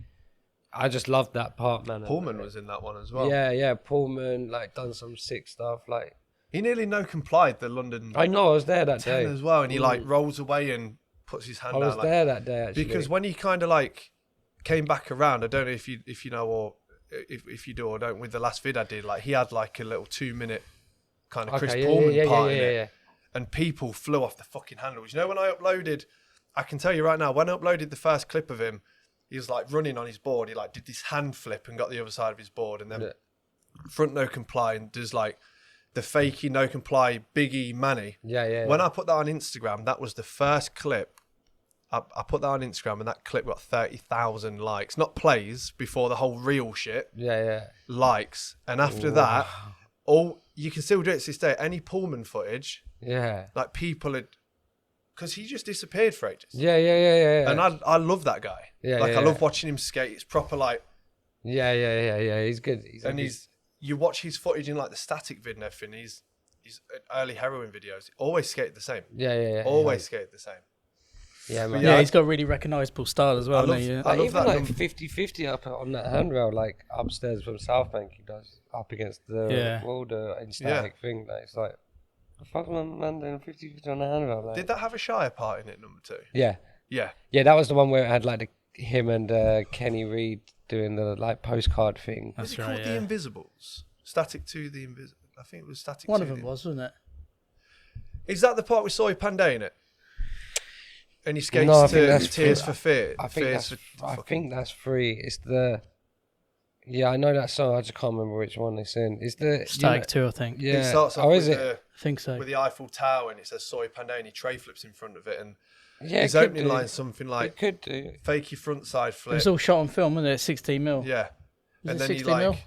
Speaker 3: I just loved that part, man.
Speaker 1: Pullman was in that one as well.
Speaker 3: Yeah, Pullman like done some sick stuff. Like,
Speaker 1: he nearly no complied the London.
Speaker 3: I know, I was there that day
Speaker 1: as well, and he like rolls away and puts his hand out.
Speaker 3: I was there that day actually,
Speaker 1: because when he kind of like came back around, I don't know if you know or if you do or don't, with the last vid I did, like he had like a little 2-minute kind of Chris Pullman part in it. And people flew off the fucking handles. You know, when I uploaded, I can tell you right now, when I uploaded the first clip of him, he was like running on his board. He like did this hand flip and got the other side of his board, and then front no comply and does like the fakey no comply Biggie Manny.
Speaker 3: Yeah.
Speaker 1: When I put that on Instagram, that was the first clip I put that on Instagram, and that clip got 30,000 likes, not plays before the whole real shit.
Speaker 3: Yeah.
Speaker 1: Likes, and after that, all you can still do it to this day. Any Pullman footage, like people had, because he just disappeared for ages.
Speaker 3: Yeah.
Speaker 1: And I love that guy. I love watching him skate. It's proper like.
Speaker 3: Yeah. He's good.
Speaker 1: You watch his footage in like the static vid and everything. He's early heroin videos. Always skated the same.
Speaker 3: Yeah.
Speaker 1: Always skated the same.
Speaker 3: Yeah, man.
Speaker 2: Yeah, he's got a really recognisable style as well.
Speaker 1: I love
Speaker 3: even
Speaker 1: that.
Speaker 3: Like 50-50 up on that handrail, like upstairs from South Bank, he does up against the wall, the static thing. Like, it's like, the fuck man doing 50-50 on the handrail. Like.
Speaker 1: Did that have a Shire part in it, number 2?
Speaker 3: Yeah. Yeah, that was the one where it had like him and Kenny Reed doing the like postcard thing.
Speaker 1: Was it called The Invisibles? Static to the Invisible. I think it was Static.
Speaker 2: One of them was, wasn't it?
Speaker 1: Is that the part with Soy Pandey in it? And he skates to Tears for Fear.
Speaker 3: I think that's free. It's the. Yeah, I know that song. I just can't remember which one it's in. It's the
Speaker 2: Static 2, I think.
Speaker 3: Yeah.
Speaker 1: It starts off with
Speaker 2: I think so.
Speaker 1: with the Eiffel Tower, and it says Soy Pandey, and he tray flips in front of it, and
Speaker 3: his
Speaker 1: opening line something like
Speaker 3: it could do
Speaker 1: fake your front side flip.
Speaker 2: It was all shot on film, wasn't it? 16mm.
Speaker 1: Yeah.
Speaker 2: Was
Speaker 1: and
Speaker 2: it
Speaker 1: then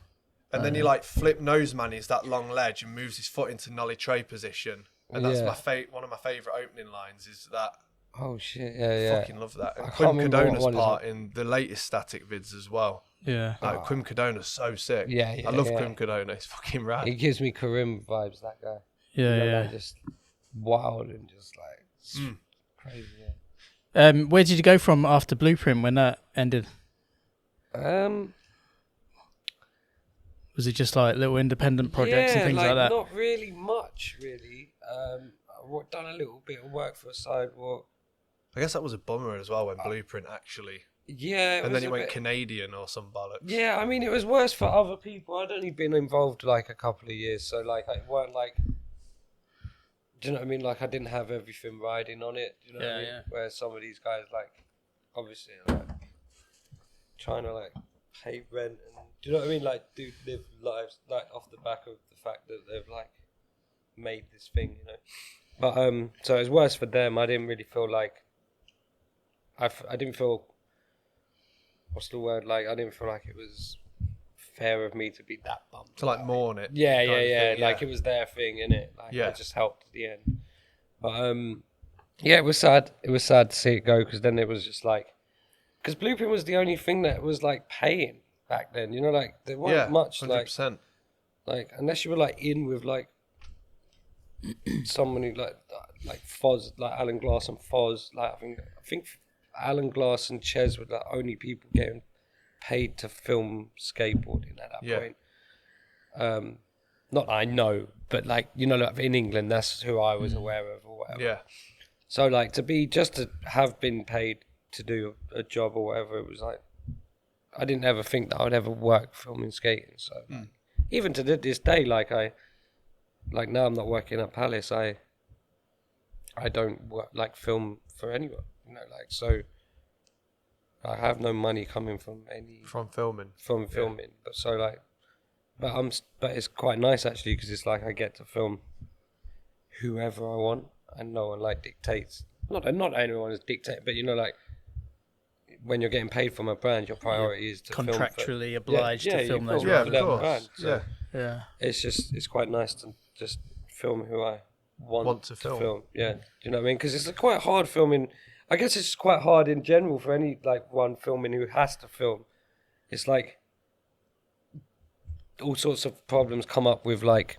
Speaker 2: 16mm?
Speaker 1: He like flip nose manies that long ledge and moves his foot into nollie tray position. And that's one of my favourite opening lines is that.
Speaker 3: Oh shit! Yeah.
Speaker 1: Fucking love that. And Quim Cadona's part in the latest Static vids as well.
Speaker 2: Yeah.
Speaker 1: Like Quim Cadona's so sick.
Speaker 3: Yeah.
Speaker 1: I love Quim Cadona. He's fucking rad.
Speaker 3: He gives me Karim vibes. That guy.
Speaker 2: Yeah.
Speaker 3: Like, just wild and just like crazy.
Speaker 2: Yeah. Where did you go from after Blueprint when that ended? Was it just like little independent projects and things like that?
Speaker 3: Not really much, really. I've done a little bit of work for Sidewalk.
Speaker 1: I guess that was a bummer as well when Blueprint actually.
Speaker 3: Yeah.
Speaker 1: And then he went Canadian or some bollocks.
Speaker 3: Yeah, I mean, it was worse for other people. I'd only been involved like a couple of years, so like I weren't like. Do you know what I mean? Like I didn't have everything riding on it. Do you know what I mean? Where some of these guys like, obviously, like trying to like pay rent and do you know what I mean? Like do live lives like off the back of the fact that they've like made this thing, you know. But so it was worse for them. I didn't really feel like. I didn't feel. What's the word? Like I didn't feel like it was fair of me to be that bummed.
Speaker 1: To like mourn it.
Speaker 3: Yeah. Like it was their thing, innit? Like I just helped at the end. But yeah, it was sad. It was sad to see it go because then it was just like, because Blueprint was the only thing that was like paying back then. You know, like there wasn't much
Speaker 1: 100%.
Speaker 3: like unless you were like in with like someone who like Foz, like Alan Glass and Foz. Like I think Alan Glass and Ches were the only people getting paid to film skateboarding at that point. Not I know, but like, you know, like in England, that's who I was aware of or whatever.
Speaker 1: Yeah.
Speaker 3: So like just to have been paid to do a job or whatever, it was like, I didn't ever think that I would ever work filming skating. So even to this day, like now I'm not working at Palace. I don't work like film for anyone. You know, like, so I have no money coming from filming. But so like, but it's quite nice actually because it's like I get to film whoever I want and no one like dictates. Not anyone is dictating, but you know, like when you're getting paid from a brand, your priority is to
Speaker 2: contractually obliged to film those.
Speaker 1: Yeah, of course.
Speaker 3: Brand, so
Speaker 2: yeah.
Speaker 3: It's quite nice to just film who I want to film. Yeah, do you know what I mean? Because it's quite hard filming. I guess it's quite hard in general for any like one filming who has to film. It's like all sorts of problems come up with like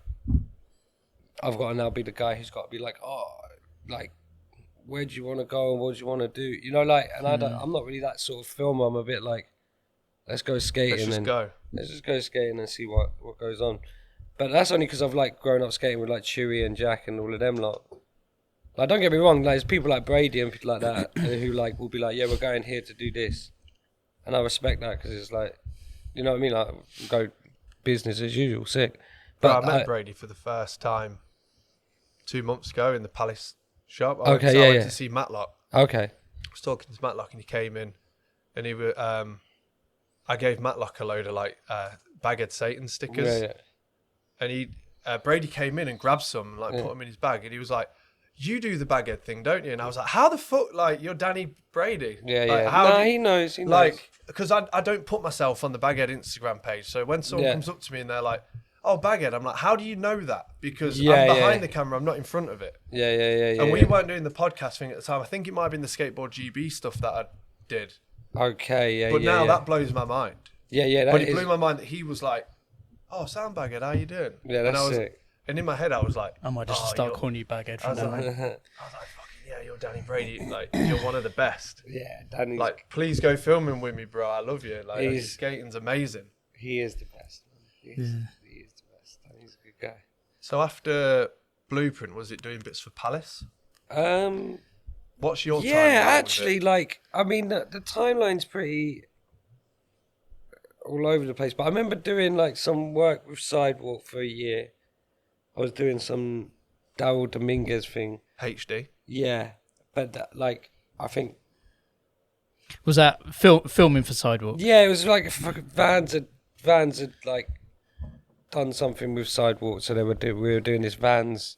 Speaker 3: I've got to now be the guy who's got to be like, oh, like where do you want to go and what do you want to do? You know, like, and I'm not really that sort of filmer. I'm a bit like, let's go skating. Let's just go skating and see what goes on. But that's only because I've like grown up skating with like Chewy and Jak and all of them lot. Like, don't get me wrong, like there's people like Brady and people like that who like will be like, yeah, we're going here to do this, and I respect that because it's like, you know what I mean, like go business as usual, sick.
Speaker 1: But I met Brady for the first time 2 months ago in the Palace shop. I went to see Matlock.
Speaker 3: Okay.
Speaker 1: I was talking to Matlock and he came in, and he was I gave Matlock a load of like Baghead Satan stickers.
Speaker 3: Yeah.
Speaker 1: And Brady came in and grabbed some and like put them in his bag, and he was like, you do the baghead thing, don't you? And I was like, how the fuck, like, you're Danny Brady?
Speaker 3: Yeah,
Speaker 1: like,
Speaker 3: yeah.
Speaker 1: How
Speaker 3: He knows. He knows.
Speaker 1: Like, because I don't put myself on the baghead Instagram page. So when someone comes up to me and they're like, oh, baghead, I'm like, how do you know that? Because I'm behind the camera, I'm not in front of it.
Speaker 3: Yeah.
Speaker 1: And we weren't doing the podcast thing at the time. I think it might have been the Skateboard GB stuff that I did.
Speaker 3: Okay, yeah,
Speaker 1: But now that blows my mind.
Speaker 3: Yeah.
Speaker 1: But it blew my mind that he was like, oh, Sound Baghead, how you doing?
Speaker 3: Yeah, that's sick.
Speaker 1: And in my head, I was like,
Speaker 2: I might just start calling you Baghead from now on.
Speaker 1: I was like, fucking yeah, you're Danny Brady. Like, you're one of the best.
Speaker 3: Yeah, Danny's...
Speaker 1: Like, please go filming with me, bro. I love you. Like, his skating's amazing.
Speaker 3: He is the best. He is the best. Danny's a good guy.
Speaker 1: So after Blueprint, was it doing bits for Palace? What's your timeline?
Speaker 3: Yeah, actually, like, I mean, the timeline's pretty all over the place. But I remember doing, like, some work with Sidewalk for a year. I was doing some Daryl Dominguez thing.
Speaker 1: HD.
Speaker 3: Yeah, but that, like, I think...
Speaker 2: Was that filming for Sidewalk?
Speaker 3: Yeah, it was like Vans had like done something with Sidewalk, so we were doing this Vans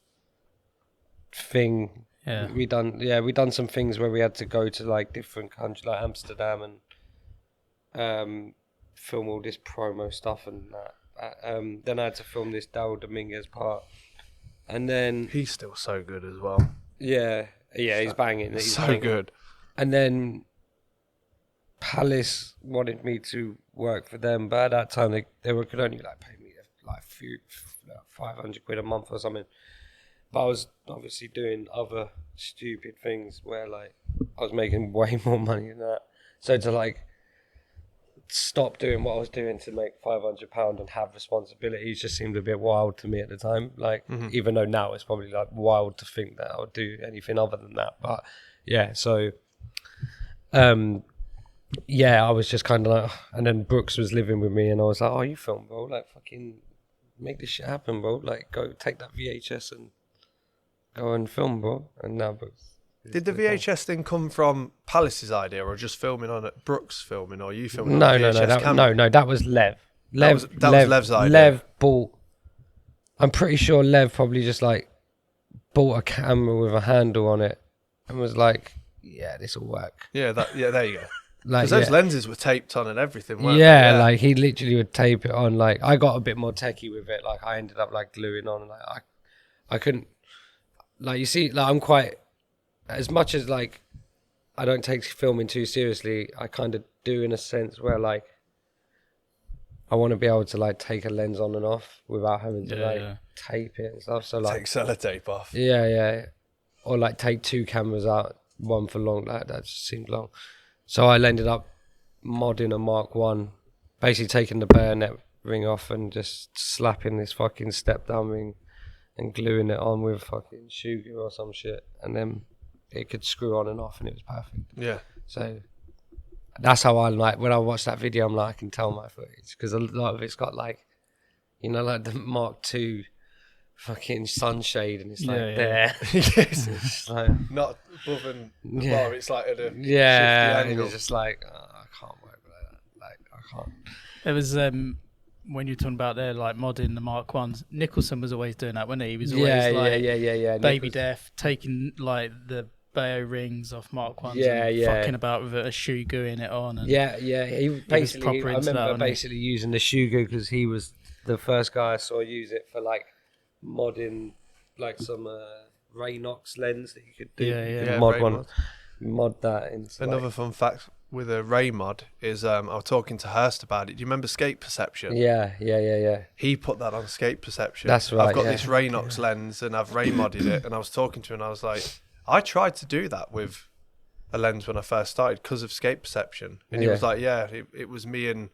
Speaker 3: thing.
Speaker 2: Yeah,
Speaker 3: we done some things where we had to go to like different countries, like Amsterdam, and film all this promo stuff and that. Then I had to film this Daryl Dominguez part, and then
Speaker 1: he's still so good as well.
Speaker 3: Yeah, he's banging. He's
Speaker 1: so
Speaker 3: banging.
Speaker 1: Good.
Speaker 3: And then Palace wanted me to work for them, but at that time they could only like pay me like 500 quid a month or something. But I was obviously doing other stupid things where like I was making way more money than that. So to like stop doing what I was doing to make £500 and have responsibilities just seemed a bit wild to me at the time. Like even though now it's probably like wild to think that I would do anything other than that. But yeah, so yeah, I was just kind of like, and then Brooks was living with me, and I was like, "Oh, you film, bro? Like, fucking make this shit happen, bro! Like, go take that VHS and go and film, bro." And now Brooks.
Speaker 1: Did the VHS thing come from Palace's idea, or just filming on it? Brooks filming, or you filming?
Speaker 3: No, that was Lev.
Speaker 1: That was Lev's idea.
Speaker 3: Lev bought. I'm pretty sure Lev probably just like bought a camera with a handle on it, and was like, "Yeah, this will work."
Speaker 1: Yeah, there you go.
Speaker 3: Like
Speaker 1: those lenses were taped on and everything, weren't
Speaker 3: they?
Speaker 1: Yeah,
Speaker 3: like he literally would tape it on. Like I got a bit more techie with it. Like I ended up like gluing on. Like I couldn't. Like you see, like I'm quite. As much as like, I don't take filming too seriously. I kind of do in a sense where like, I want to be able to like take a lens on and off without having to tape it and stuff. So like
Speaker 1: take sellotape off.
Speaker 3: Yeah, or like take two cameras out, one for long. Like that just seemed long. So I ended up modding a Mark 1, basically taking the bayonet ring off and just slapping this fucking step down ring and gluing it on with fucking shoe glue or some shit, and then it could screw on and off and it was perfect.
Speaker 1: Yeah.
Speaker 3: So that's how I like, when I watch that video, I'm like, I can tell my footage, because a lot of it's got like, you know, like the Mark 2 fucking sunshade, and it's like there.
Speaker 1: Yes.
Speaker 3: It's like,
Speaker 1: not above and bar, it's like at a shifty
Speaker 3: and
Speaker 1: angle.
Speaker 3: it's just like, I can't work like that. Like, I can't.
Speaker 2: It was when you're talking about there, like modding the Mark 1s, Nicholson was always doing that, wasn't he? He was always
Speaker 3: yeah.
Speaker 2: Baby Death, taking like the Bayo rings off Mark 1s and fucking about with a shoe gluing it on. And
Speaker 3: he basically, I remember basically using the shoe glue because he was the first guy I saw use it for like modding like some Raynox lens that you could do. Mod that into
Speaker 1: another fun fact with a Ray mod is I was talking to Hurst about it. Do you remember Skate Perception?
Speaker 3: Yeah.
Speaker 1: He put that on Skate Perception.
Speaker 3: That's right.
Speaker 1: I've got this Raynox lens and I've Ray modded it, and I was talking to him and I was like, I tried to do that with a lens when I first started because of Skate Perception, and he was like, it was me and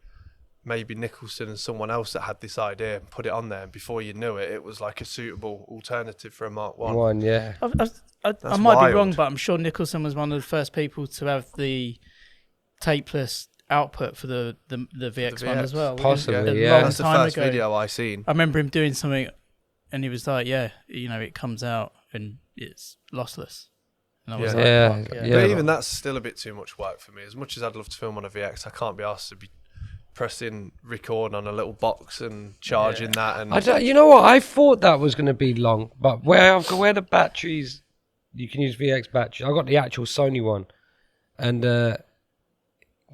Speaker 1: maybe Nicholson and someone else that had this idea and put it on there, and before you knew it, it was like a suitable alternative for a Mark 1.
Speaker 2: I might be wrong, but I'm sure Nicholson was one of the first people to have the tapeless output for the VX1 as well.
Speaker 3: Possibly,
Speaker 1: That's the first video I seen.
Speaker 2: I remember him doing something, and he was like, it comes out and it's lossless. And I was
Speaker 1: But even that's still a bit too much work for me. As much as I'd love to film on a VX, I can't be asked to be pressing record on a little box and charging that. And
Speaker 3: you know what? I thought that was going to be long, but where the batteries you can use VX battery. I got the actual Sony one, and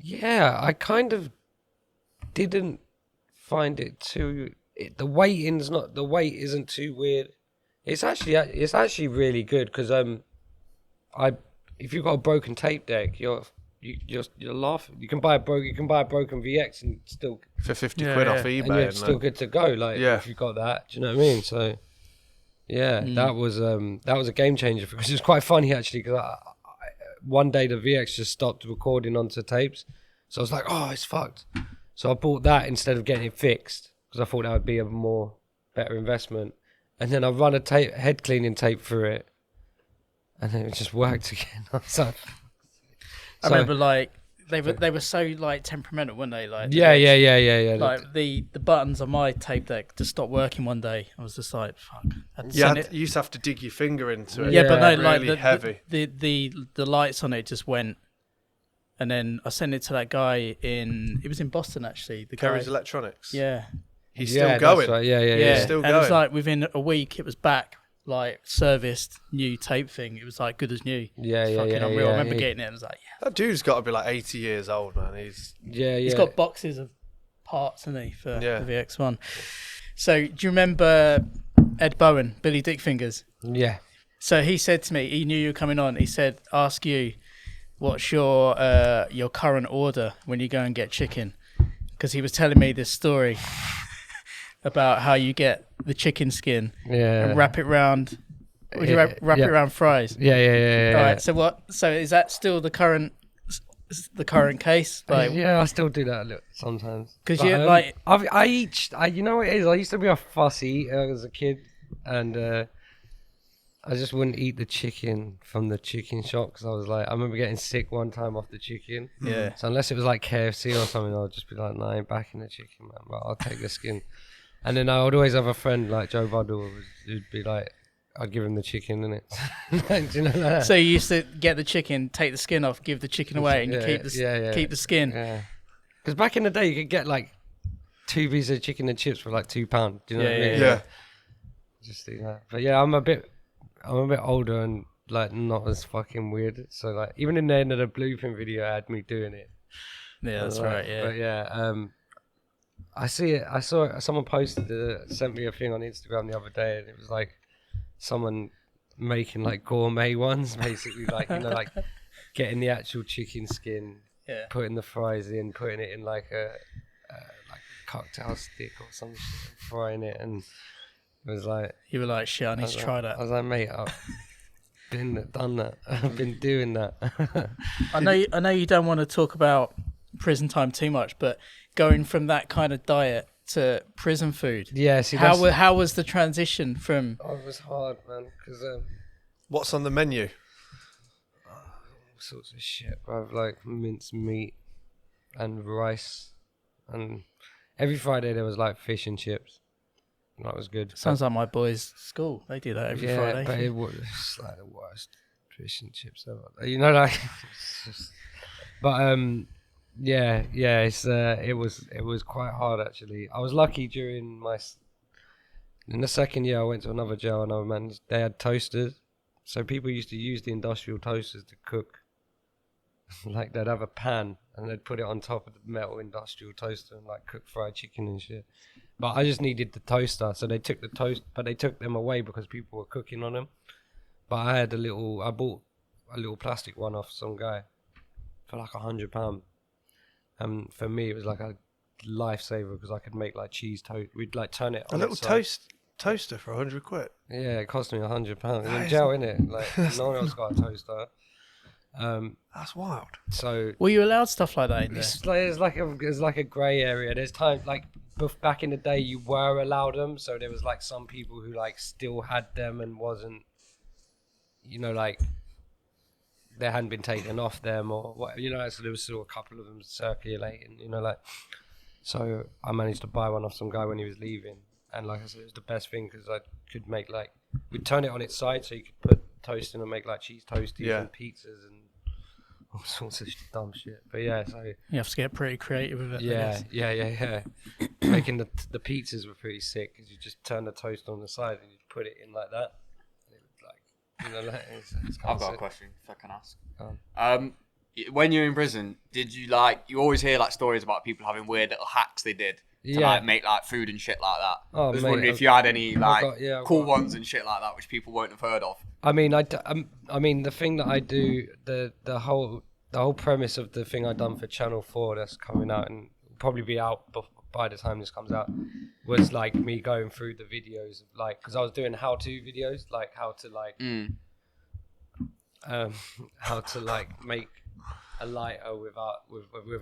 Speaker 3: yeah, I kind of didn't find it too. The weight isn't too weird. It's actually really good because if you've got a broken tape deck, you're laughing. You can buy a broken VX and still
Speaker 1: for 50 quid off eBay,
Speaker 3: and you're still good to go. Like if you've got that, do you know what I mean? So yeah, that was a game changer because it was quite funny actually. Because one day the VX just stopped recording onto tapes, so I was like, oh, it's fucked. So I bought that instead of getting it fixed because I thought that would be a better investment. And then I run a head cleaning tape through it, and then it just worked again.
Speaker 2: I remember like they were so like temperamental, weren't they? Like
Speaker 3: yeah.
Speaker 2: Like the buttons on my tape deck just stopped working one day. I was just like, fuck.
Speaker 1: You used to have to dig your finger into it.
Speaker 2: Yeah, but no,
Speaker 1: really
Speaker 2: like
Speaker 1: heavy.
Speaker 2: The lights on it just went. And then I sent it to that guy it was in Boston actually. The
Speaker 1: Kerry's
Speaker 2: guy,
Speaker 1: Electronics.
Speaker 2: yeah.
Speaker 1: He's still going.
Speaker 3: Right.
Speaker 2: Yeah.
Speaker 1: He's still
Speaker 2: and
Speaker 1: going.
Speaker 2: it was like within a week it was back, like serviced, new tape thing. It was like good as new.
Speaker 3: Yeah.
Speaker 2: Fucking unreal. I remember getting it and I was like, yeah.
Speaker 1: That dude's got to be like 80 years old, man.
Speaker 2: He's got boxes of parts, hasn't he, for the VX1. So do you remember Ed Bowen, Billy Dickfingers?
Speaker 3: Yeah.
Speaker 2: So he said to me, he knew you were coming on. He said, ask you, what's your current order when you go and get chicken? Because he was telling me this story about how you get the chicken skin and wrap it around. Would you wrap it around fries?
Speaker 3: Yeah.
Speaker 2: All right. So is that still the current case? Like,
Speaker 3: yeah, I still do that a little sometimes.
Speaker 2: Because you like,
Speaker 3: you know what it is? I used to be a fussy eater as a kid, and I just wouldn't eat the chicken from the chicken shop because I was like, I remember getting sick one time off the chicken.
Speaker 2: Yeah.
Speaker 3: So unless it was like KFC or something, I'd just be like, no, I ain't backing the chicken, man. But I'll take the skin. And then I would always have a friend like Joe Buddle who'd be like, I'd give him the chicken, innit? Do you know that?
Speaker 2: So you used to get the chicken, take the skin off, give the chicken away, and you keep the skin.
Speaker 3: Yeah. Because back in the day, you could get like 2 pieces of chicken and chips for like £2. Do you know what I mean?
Speaker 1: Yeah.
Speaker 3: Just do that. But yeah, I'm a bit older and like not as fucking weird. So like even in the end of the Blueprint video, I had me doing it.
Speaker 2: Yeah, that's right. Yeah.
Speaker 3: But yeah, I see it. I saw someone sent me a thing on Instagram the other day, and it was like someone making like gourmet ones, basically like like getting the actual chicken skin, putting the fries in, putting it in like a cocktail stick or some shit, and frying it, and it was like
Speaker 2: you were like, shit, I need to try that.
Speaker 3: I was like, mate, I've done that. I've been doing that.
Speaker 2: I know you don't want to talk about prison time too much, but going from that kind of diet to prison food, how was the transition from?
Speaker 3: Oh, it was hard, man. Because
Speaker 1: what's on the menu?
Speaker 3: All sorts of shit, bro. Like minced meat and rice, and every Friday there was like fish and chips. That was good.
Speaker 2: Sounds like my boys' school. They do that every Friday.
Speaker 3: Yeah, but it was like the worst fish and chips ever. You know, like. But it was quite hard actually. I was lucky in the second year I went to another jail, another man. They had toasters, so people used to use the industrial toasters to cook. Like they'd have a pan and they'd put it on top of the metal industrial toaster and like cook fried chicken and shit. But I just needed the toaster, so they took the toast, but they took them away because people were cooking on them. But I bought a little plastic one off some guy for like £100. And for me, it was like a lifesaver because I could make like cheese toast. We'd like turn it on
Speaker 1: a little toaster for £100.
Speaker 3: Yeah, it cost me £100. In jail, innit? Like no one else got a toaster.
Speaker 1: That's wild.
Speaker 3: So
Speaker 2: were you allowed stuff like that in there?
Speaker 3: It's like a grey area. There's time like back in the day you were allowed them, so there was like some people who like still had them and wasn't, like they hadn't been taken off them or what, so there was still a couple of them circulating, so I managed to buy one off some guy when he was leaving, and like I said, it was the best thing because I could make we'd turn it on its side so you could put toast in and make like cheese toasties and pizzas and all sorts of dumb shit. But yeah, so
Speaker 2: you have to get pretty creative with it.
Speaker 3: Yeah. Making the pizzas were pretty sick because you just turn the toast on the side and you put it in like that. And it would You know, like, it's
Speaker 4: I've got a question, if I can ask.
Speaker 3: Go on.
Speaker 4: When you're in prison, did you you always hear like stories about people having weird little hacks they did to like make like food and shit like that?
Speaker 3: Oh,
Speaker 4: I was
Speaker 3: mate,
Speaker 4: wondering if you had any like cool
Speaker 3: got-
Speaker 4: ones and shit like that which people won't have heard of.
Speaker 3: I mean, the thing that I do, the whole premise of the thing I done for Channel 4 that's coming out and will probably be out by the time this comes out, was like me going through the videos of like, because I was doing how-to videos, like how to like make a lighter with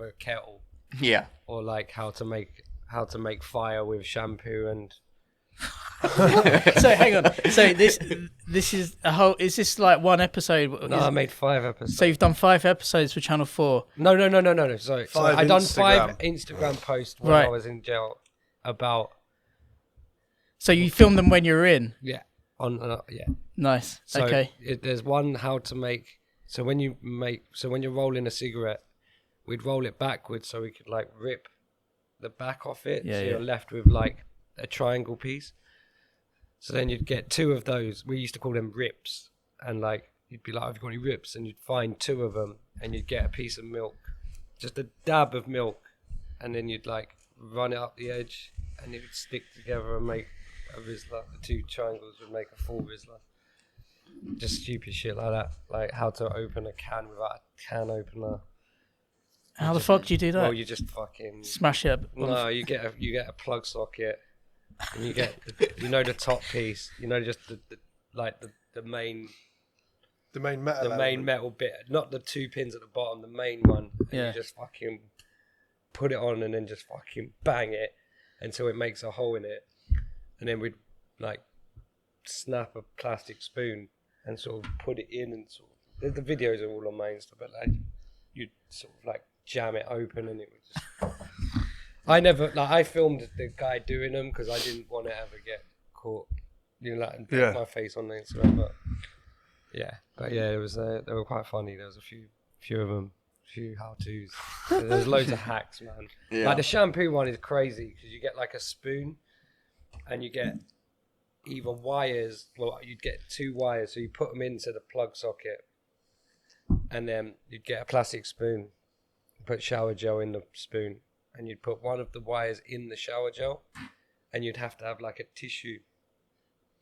Speaker 3: a kettle, or like how to make fire with shampoo and.
Speaker 2: So hang on. So this is a whole. Is this like one episode?
Speaker 3: No, I made 5 episodes.
Speaker 2: So you've done 5 episodes for Channel 4.
Speaker 3: No. Sorry. So I done 5 Instagram posts when I was in jail about.
Speaker 2: So you filmed them when you were in.
Speaker 3: Yeah. Yeah.
Speaker 2: Nice.
Speaker 3: So
Speaker 2: Okay.
Speaker 3: There's one how to make. So when you're rolling a cigarette, we'd roll it backwards so we could like rip the back off it.
Speaker 2: Yeah,
Speaker 3: so
Speaker 2: yeah.
Speaker 3: you're left with like a triangle piece. So then you'd get 2 of those. We used to call them rips, and like you'd be like, "Have you got any rips?" And you'd find 2 of them, and you'd get a piece of milk, just a dab of milk, and then you'd like run it up the edge, and it would stick together and make a Rizzler. The 2 triangles would make a full Rizzler. Just stupid shit like that, like how to open a can without a can opener.
Speaker 2: How the fuck do you do that?
Speaker 3: Well, you just fucking
Speaker 2: Smash it.
Speaker 3: No, you get a plug socket, and you get the top piece. Just the main metal bit, not the 2 pins at the bottom, the main one. And
Speaker 2: Yeah.
Speaker 3: You just fucking put it on, and then just fucking bang it until it makes a hole in it, and then we'd like snap a plastic spoon and sort of put it in, and sort of the videos are all on my Insta, but like you'd sort of like jam it open, and it would just. I filmed the guy doing them because I didn't want to ever get caught, and put my face on the Instagram. But it was they were quite funny. There was a few of them, few how-tos. There's loads of hacks, man.
Speaker 4: Yeah.
Speaker 3: Like the shampoo one is crazy because you get like a spoon, and you get either wires. Well, you'd get 2 wires, so you put them into the plug socket, and then you'd get a plastic spoon, put shower gel in the spoon, and you'd put one of the wires in the shower gel, and you'd have to have like a tissue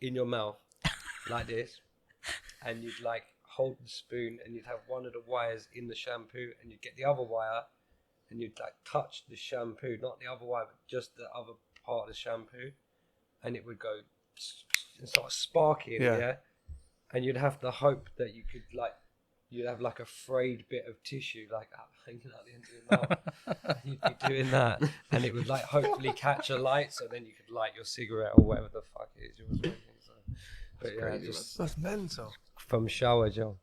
Speaker 3: in your mouth like this, and you'd like hold the spoon, and you'd have one of the wires in the shampoo, and you'd get the other wire, and you'd like touch the shampoo, not the other wire, but just the other part of the shampoo, and it would go and start sparking, and you'd have to hope that you could like. You'd have like a frayed bit of tissue like hanging out the end of your mouth. You'd be doing that, and it would like hopefully catch a light, so then you could light your cigarette or whatever the fuck it is you was making. So, but yeah, just
Speaker 1: That's mental.
Speaker 3: from shower gel.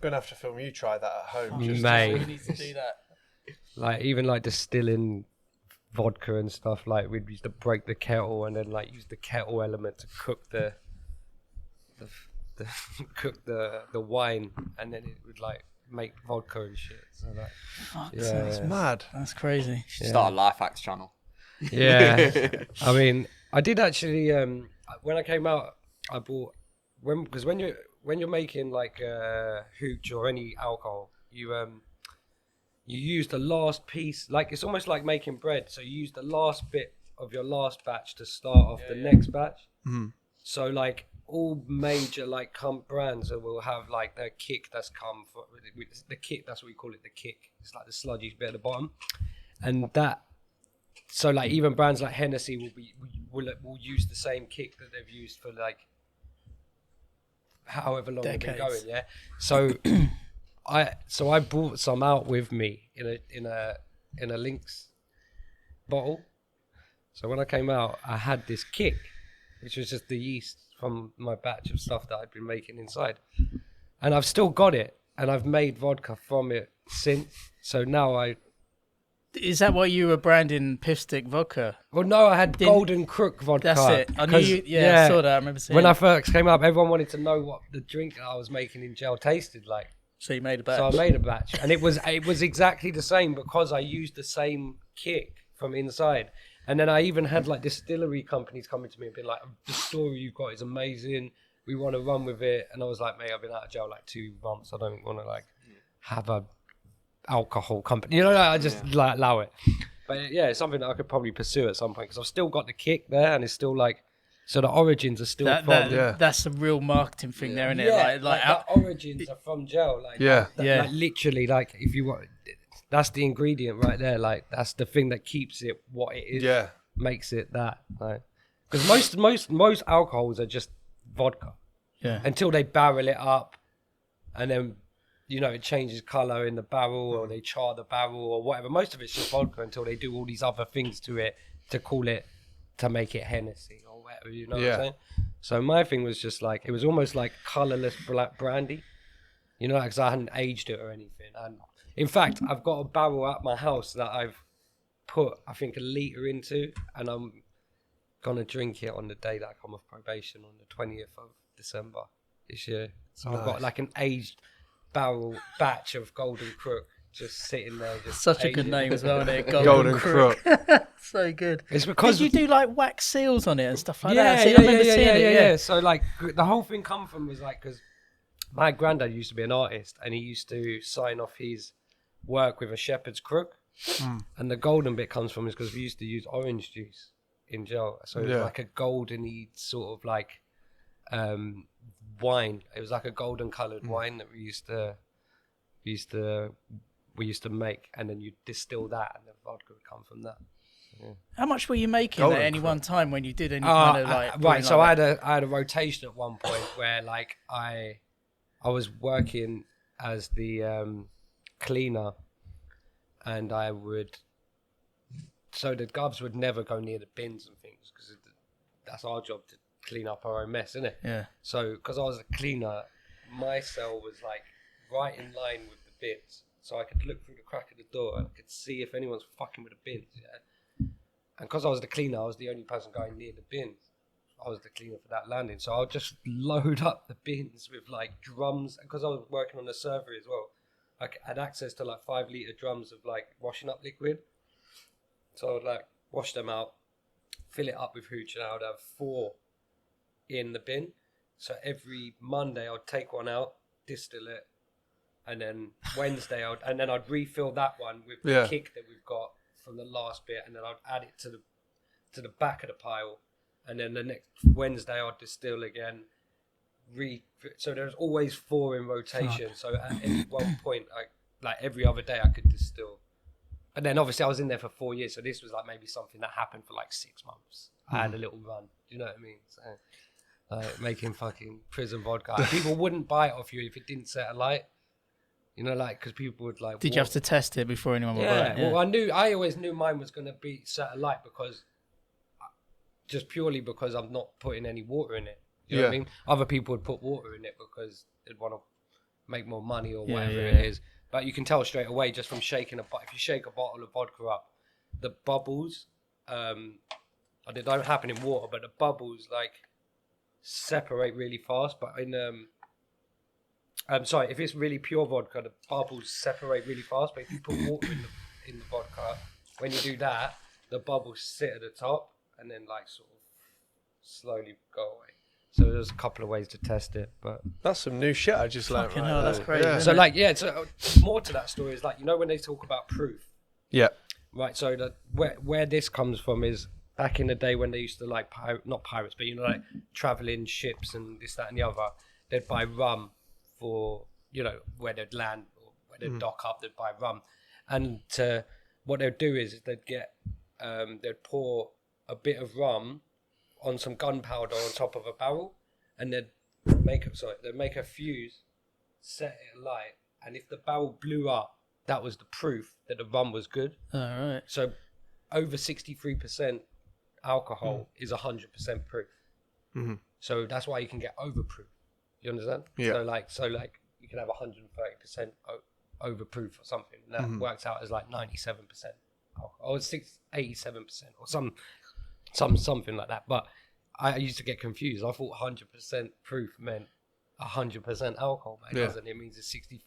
Speaker 1: Gonna have to film you try that at home.
Speaker 2: We
Speaker 3: Mate,
Speaker 2: need to do that.
Speaker 3: like even like distilling vodka and stuff. Like we'd used to break the kettle and then like use the kettle element to cook the wine, and then it would like make vodka and shit. So like,
Speaker 1: It's mad.
Speaker 2: That's crazy.
Speaker 4: Start a life hacks channel.
Speaker 3: Yeah. I mean, I did actually. When I came out, I bought because when you're making like hooch or any alcohol, you use the last piece. Like it's almost like making bread. So you use the last bit of your last batch to start off the next batch.
Speaker 1: Mm-hmm.
Speaker 3: So like all major like brands will have like their kick that's come for the kick. That's what we call it, the kick. It's like the sludgy bit at the bottom, and that. So like even brands like Hennessy will use the same kick that they've used for like however long they've been going. Yeah. So I brought some out with me in a Lynx bottle. So when I came out, I had this kick, which was just the yeast from my batch of stuff that I'd been making inside, and I've still got it, and I've made vodka from it since. So now
Speaker 2: Is that why you were branding Piff Stick vodka?
Speaker 3: Well, no, I had Golden Crook vodka.
Speaker 2: That's it. I knew you. Yeah, I saw that. I remember seeing.
Speaker 3: When I first came up, everyone wanted to know what the drink I was making in jail tasted like.
Speaker 2: So you made a batch.
Speaker 3: So I made a batch, and it was exactly the same because I used the same kick from inside. And then I even had like distillery companies coming to me and being like, "The story you've got is amazing. we want to run with it. And I was like, mate, I've been out of jail like 2 months. I don't want to like have a alcohol company. You know, I just like allow it. But yeah, it's something that I could probably pursue at some point because I've still got the kick there, and it's still like, so the origins are still
Speaker 2: that's the real marketing thing there, isn't it?
Speaker 3: Yeah,
Speaker 2: like
Speaker 3: the origins are from jail. Like, like literally, like if you want, that's the ingredient right there. Like that's the thing that keeps it what it is.
Speaker 1: Yeah,
Speaker 3: makes it that. Like, because most alcohols are just vodka.
Speaker 2: Yeah.
Speaker 3: Until they barrel it up, and then you know it changes color in the barrel, or they char the barrel, or whatever. Most of it's just vodka until they do all these other things to it to call it, to make it Hennessy or whatever. You know what I'm saying? So my thing was just like, it was almost like colorless black brandy. You know, because I hadn't aged it or anything. And in fact, I've got a barrel at my house that I've put, I think, 1 liter into, and I'm gonna drink it on the day that I come off probation on the 20th of December this year. So I've got like an aged barrel batch of Golden Crook just sitting there. Just
Speaker 2: such a good name as well, isn't it?
Speaker 1: Golden Crook.
Speaker 2: So good.
Speaker 3: It's because
Speaker 2: did you do like wax seals on it and stuff like that? So I remember seeing it.
Speaker 3: Yeah. So like the whole thing come from was like, because my granddad used to be an artist, and he used to sign off his work with a shepherd's crook, and the golden bit comes from is because we used to use orange juice in jail, so it was like a goldeny sort of like wine. It was like a golden coloured wine that we used to make, and then you distill that, and the vodka would come from that. Yeah.
Speaker 2: How much were you making at any one time when you did any kind of like?
Speaker 3: Right, so I had a rotation at one point where like I was working as the cleaner, and I would. So the gubs would never go near the bins and things because that's our job to clean up our own mess, isn't it?
Speaker 2: Yeah.
Speaker 3: So because I was a cleaner, my cell was like right in line with the bins, so I could look through the crack of the door and I could see if anyone's fucking with the bins. Yeah. And because I was the cleaner, I was the only person going near the bins. I was the cleaner for that landing, so I would just load up the bins with like drums. And because I was working on the server as well, I had access to like 5 litre drums of like washing up liquid. So I would like wash them out, fill it up with hooch, and I would have 4 in the bin. So every Monday I'd take one out, distill it, and then Wednesday I'd refill that one with the kick that we've got from the last bit, and then I'd add it to the back of the pile, and then the next Wednesday I'd distill again. So there's always 4 in rotation. So at one point, like every other day I could distill. And then obviously I was in there for 4 years, so this was like maybe something that happened for like 6 months. I had a little run, do you know what I mean? So making fucking prison vodka. People wouldn't buy it off you if it didn't set a light. You know, like, because people would like.
Speaker 2: Did you have to test it before anyone would buy it?
Speaker 3: Yeah, well, I always knew mine was going to be set a light because, just purely because I'm not putting any water in it. You know what I mean? Other people would put water in it because they'd want to make more money or whatever it is. But you can tell straight away just from shaking if you shake a bottle of vodka up, the bubbles, they don't happen in water, but the bubbles like separate really fast. But if it's really pure vodka, the bubbles separate really fast. But if you put water in the vodka, when you do that, the bubbles sit at the top and then like sort of slowly go away. So there's a couple of ways to test it, but
Speaker 1: that's some new shit I just learned.
Speaker 2: Fucking hell, that's crazy.
Speaker 1: Yeah.
Speaker 3: So like, so more to that story is like, you know, when they talk about proof.
Speaker 1: Yeah.
Speaker 3: Right. So where this comes from is back in the day when they used to like not pirates, but you know, like traveling ships and this, that, and the other. They'd buy rum for, you know, where they'd land or where they'd dock up. They'd buy rum, and what they'd do is they'd get they'd pour a bit of rum on some gunpowder on top of a barrel, and they'd make a fuse, set it alight, and if the barrel blew up, that was the proof that the rum was good.
Speaker 2: All right.
Speaker 3: So over 63% alcohol is 100% proof. Mm-hmm. So that's why you can get overproof. You understand?
Speaker 1: Yeah.
Speaker 3: So like you can have 130% overproof or something, and that works out as like 97% alcohol, or 87% or something like that. But I used to get confused. I thought 100% proof meant 100% alcohol, but it doesn't. It means it's 63%.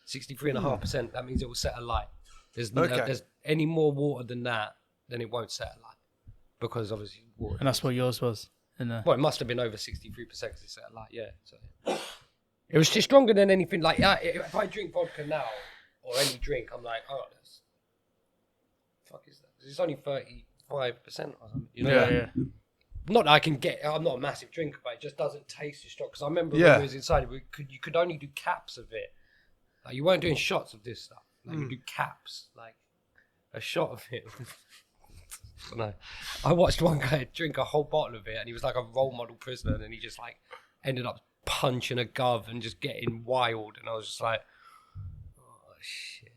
Speaker 3: 63.5%. That means it will set a light. There's any more water than that, then it won't set a light, because obviously water.
Speaker 2: And that's what yours was.
Speaker 3: Well, it must have been over 63% because it's at light, yeah. So it was just stronger than anything. Like, if I drink vodka now or any drink, I'm like, oh, that's fuck is that? It's only 35% or something. You know,
Speaker 2: Yeah.
Speaker 3: Not that I can get. I'm not a massive drinker, but it just doesn't taste as strong. Because I remember when we was inside, you could only do caps of it. Like, you weren't doing shots of this stuff. Like, you do caps, like a shot of it. No, I watched one guy drink a whole bottle of it, and he was like a role model prisoner, and he just like ended up punching a gov and just getting wild, and I was just like, oh shit,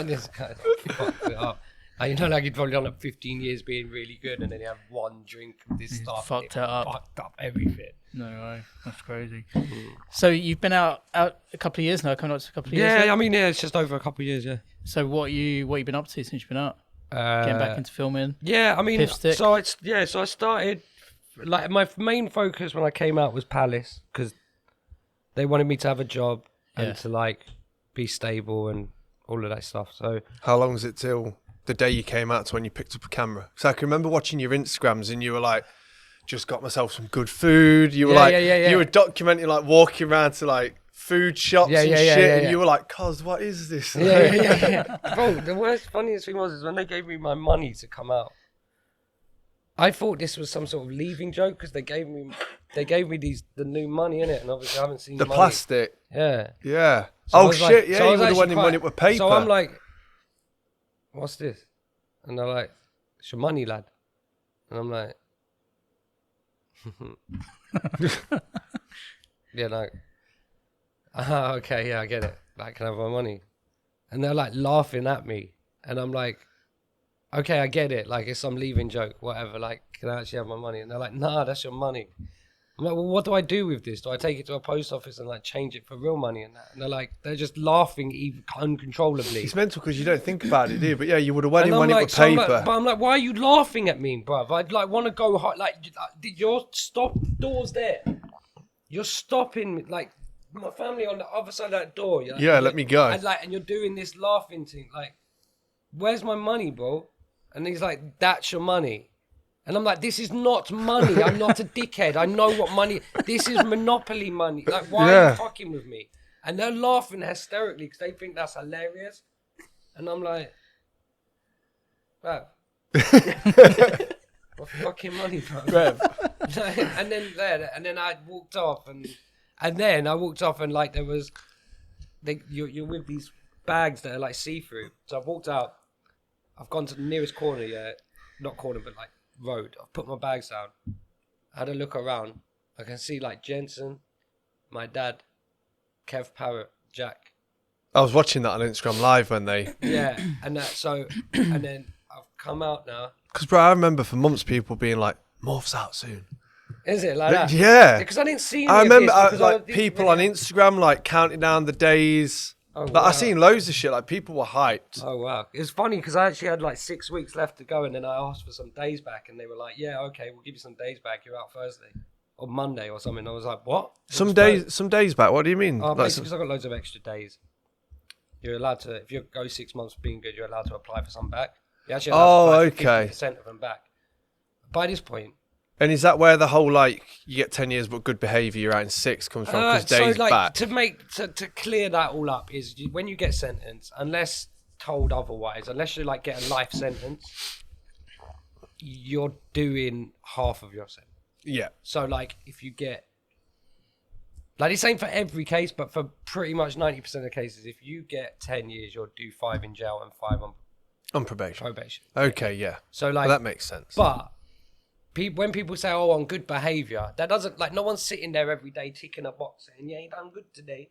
Speaker 3: this guy fucked it up. And you know, like he'd probably done like 15 years being really good, and then he had one drink of this stuff.
Speaker 2: Fucked it up.
Speaker 3: Fucked up everything.
Speaker 2: No way. That's crazy. So you've been out a couple of years now, coming up to a couple of years.
Speaker 3: Yeah, I mean, yeah, it's just over a couple of years, yeah.
Speaker 2: So what you been up to since you've been out? Getting back into filming?
Speaker 3: Yeah, I mean,
Speaker 2: Piff Sticks?
Speaker 3: so I started, like, my main focus when I came out was Palace, because they wanted me to have a job and to, like, be stable and all of that stuff. So
Speaker 1: how long was it till the day you came out to when you picked up a camera? So I can remember watching your Instagrams and you were like, just got myself some good food. You were you were documenting like walking around to like food shops and shit. And you were like, cuz, what is this?
Speaker 3: Yeah. Bro, the funniest thing was when they gave me my money to come out. I thought this was some sort of leaving joke because they gave me the new money in it, and obviously I haven't seen
Speaker 1: the
Speaker 3: money.
Speaker 1: plastic.
Speaker 3: Yeah.
Speaker 1: Yeah.
Speaker 3: So
Speaker 1: oh shit, yeah, you would have went in when it were paper.
Speaker 3: So I'm like, what's this? And they're like, it's your money, lad. And I'm like, yeah, like, okay, yeah, I get it. Like, can I have my money? And they're like laughing at me, and I'm like, okay, I get it. Like, it's some leaving joke, whatever. Like, can I actually have my money? And they're like, nah, that's your money. I'm like, well, what do I do with this? Do I take it to a post office and like change it for real money and that? And they're just laughing even uncontrollably.
Speaker 1: It's mental because you don't think about it, do you? But yeah, you would have went in when
Speaker 3: like,
Speaker 1: it was paper.
Speaker 3: I'm like, why are you laughing at me, bruv? I'd like want to go hard. Like, you're doors there. You're stopping me. Like, my family on the other side of that door.
Speaker 1: Yeah, let me go.
Speaker 3: And you're doing this laughing thing. Like, where's my money, bro? And he's like, that's your money. And I'm like, this is not money. I'm not a dickhead. I know what money. This is Monopoly money. Like, why are you fucking with me? And they're laughing hysterically because they think that's hilarious. And I'm like, wow. What fucking money, bro? and then I walked off, and then I walked off, and like there was, you're with these bags that are like see-through. So I've walked out. I've gone to the nearest corner, not corner, but like road. I've put my bags down. I had a look around. I can see like Jensen, my dad, Kev Parrott, Jak.
Speaker 1: I was watching that on Instagram Live when they...
Speaker 3: Yeah, and then I've come out now.
Speaker 1: Because, bro, I remember for months people being like, Morph's out soon.
Speaker 3: Is it like that?
Speaker 1: Yeah.
Speaker 3: Because I didn't see any
Speaker 1: I remember
Speaker 3: of this
Speaker 1: like people on Instagram like counting down the days.
Speaker 3: Oh,
Speaker 1: like,
Speaker 3: wow.
Speaker 1: I seen loads of shit. Like people were hyped.
Speaker 3: Oh wow, it's funny because I actually had like 6 weeks left to go, and then I asked for some days back, and they were like, "Yeah, okay, we'll give you some days back. You're out Thursday or Monday or something." I was like, "What?"
Speaker 1: Some days back. What do you mean?
Speaker 3: Basically, because I got loads of extra days. You're allowed to, if you go 6 months being good, you're allowed to apply for some back. You actually allowed to apply for 50% of them back. By this point.
Speaker 1: And is that where the whole like you get 10 years but good behaviour you're out in 6 comes from? Because days back.
Speaker 3: To clear that all up is when you get sentenced, unless told otherwise, unless you like get a life sentence, you're doing half of your sentence.
Speaker 1: Yeah.
Speaker 3: So like if you get like this ain't for every case, but for pretty much 90% of the cases, if you get 10 years, you'll do 5 in jail and 5
Speaker 1: on probation. Okay, yeah.
Speaker 3: So like
Speaker 1: that makes sense.
Speaker 3: But when people say, "Oh, on good behaviour," that doesn't like no one's sitting there every day ticking a box saying, "Yeah, he done good today.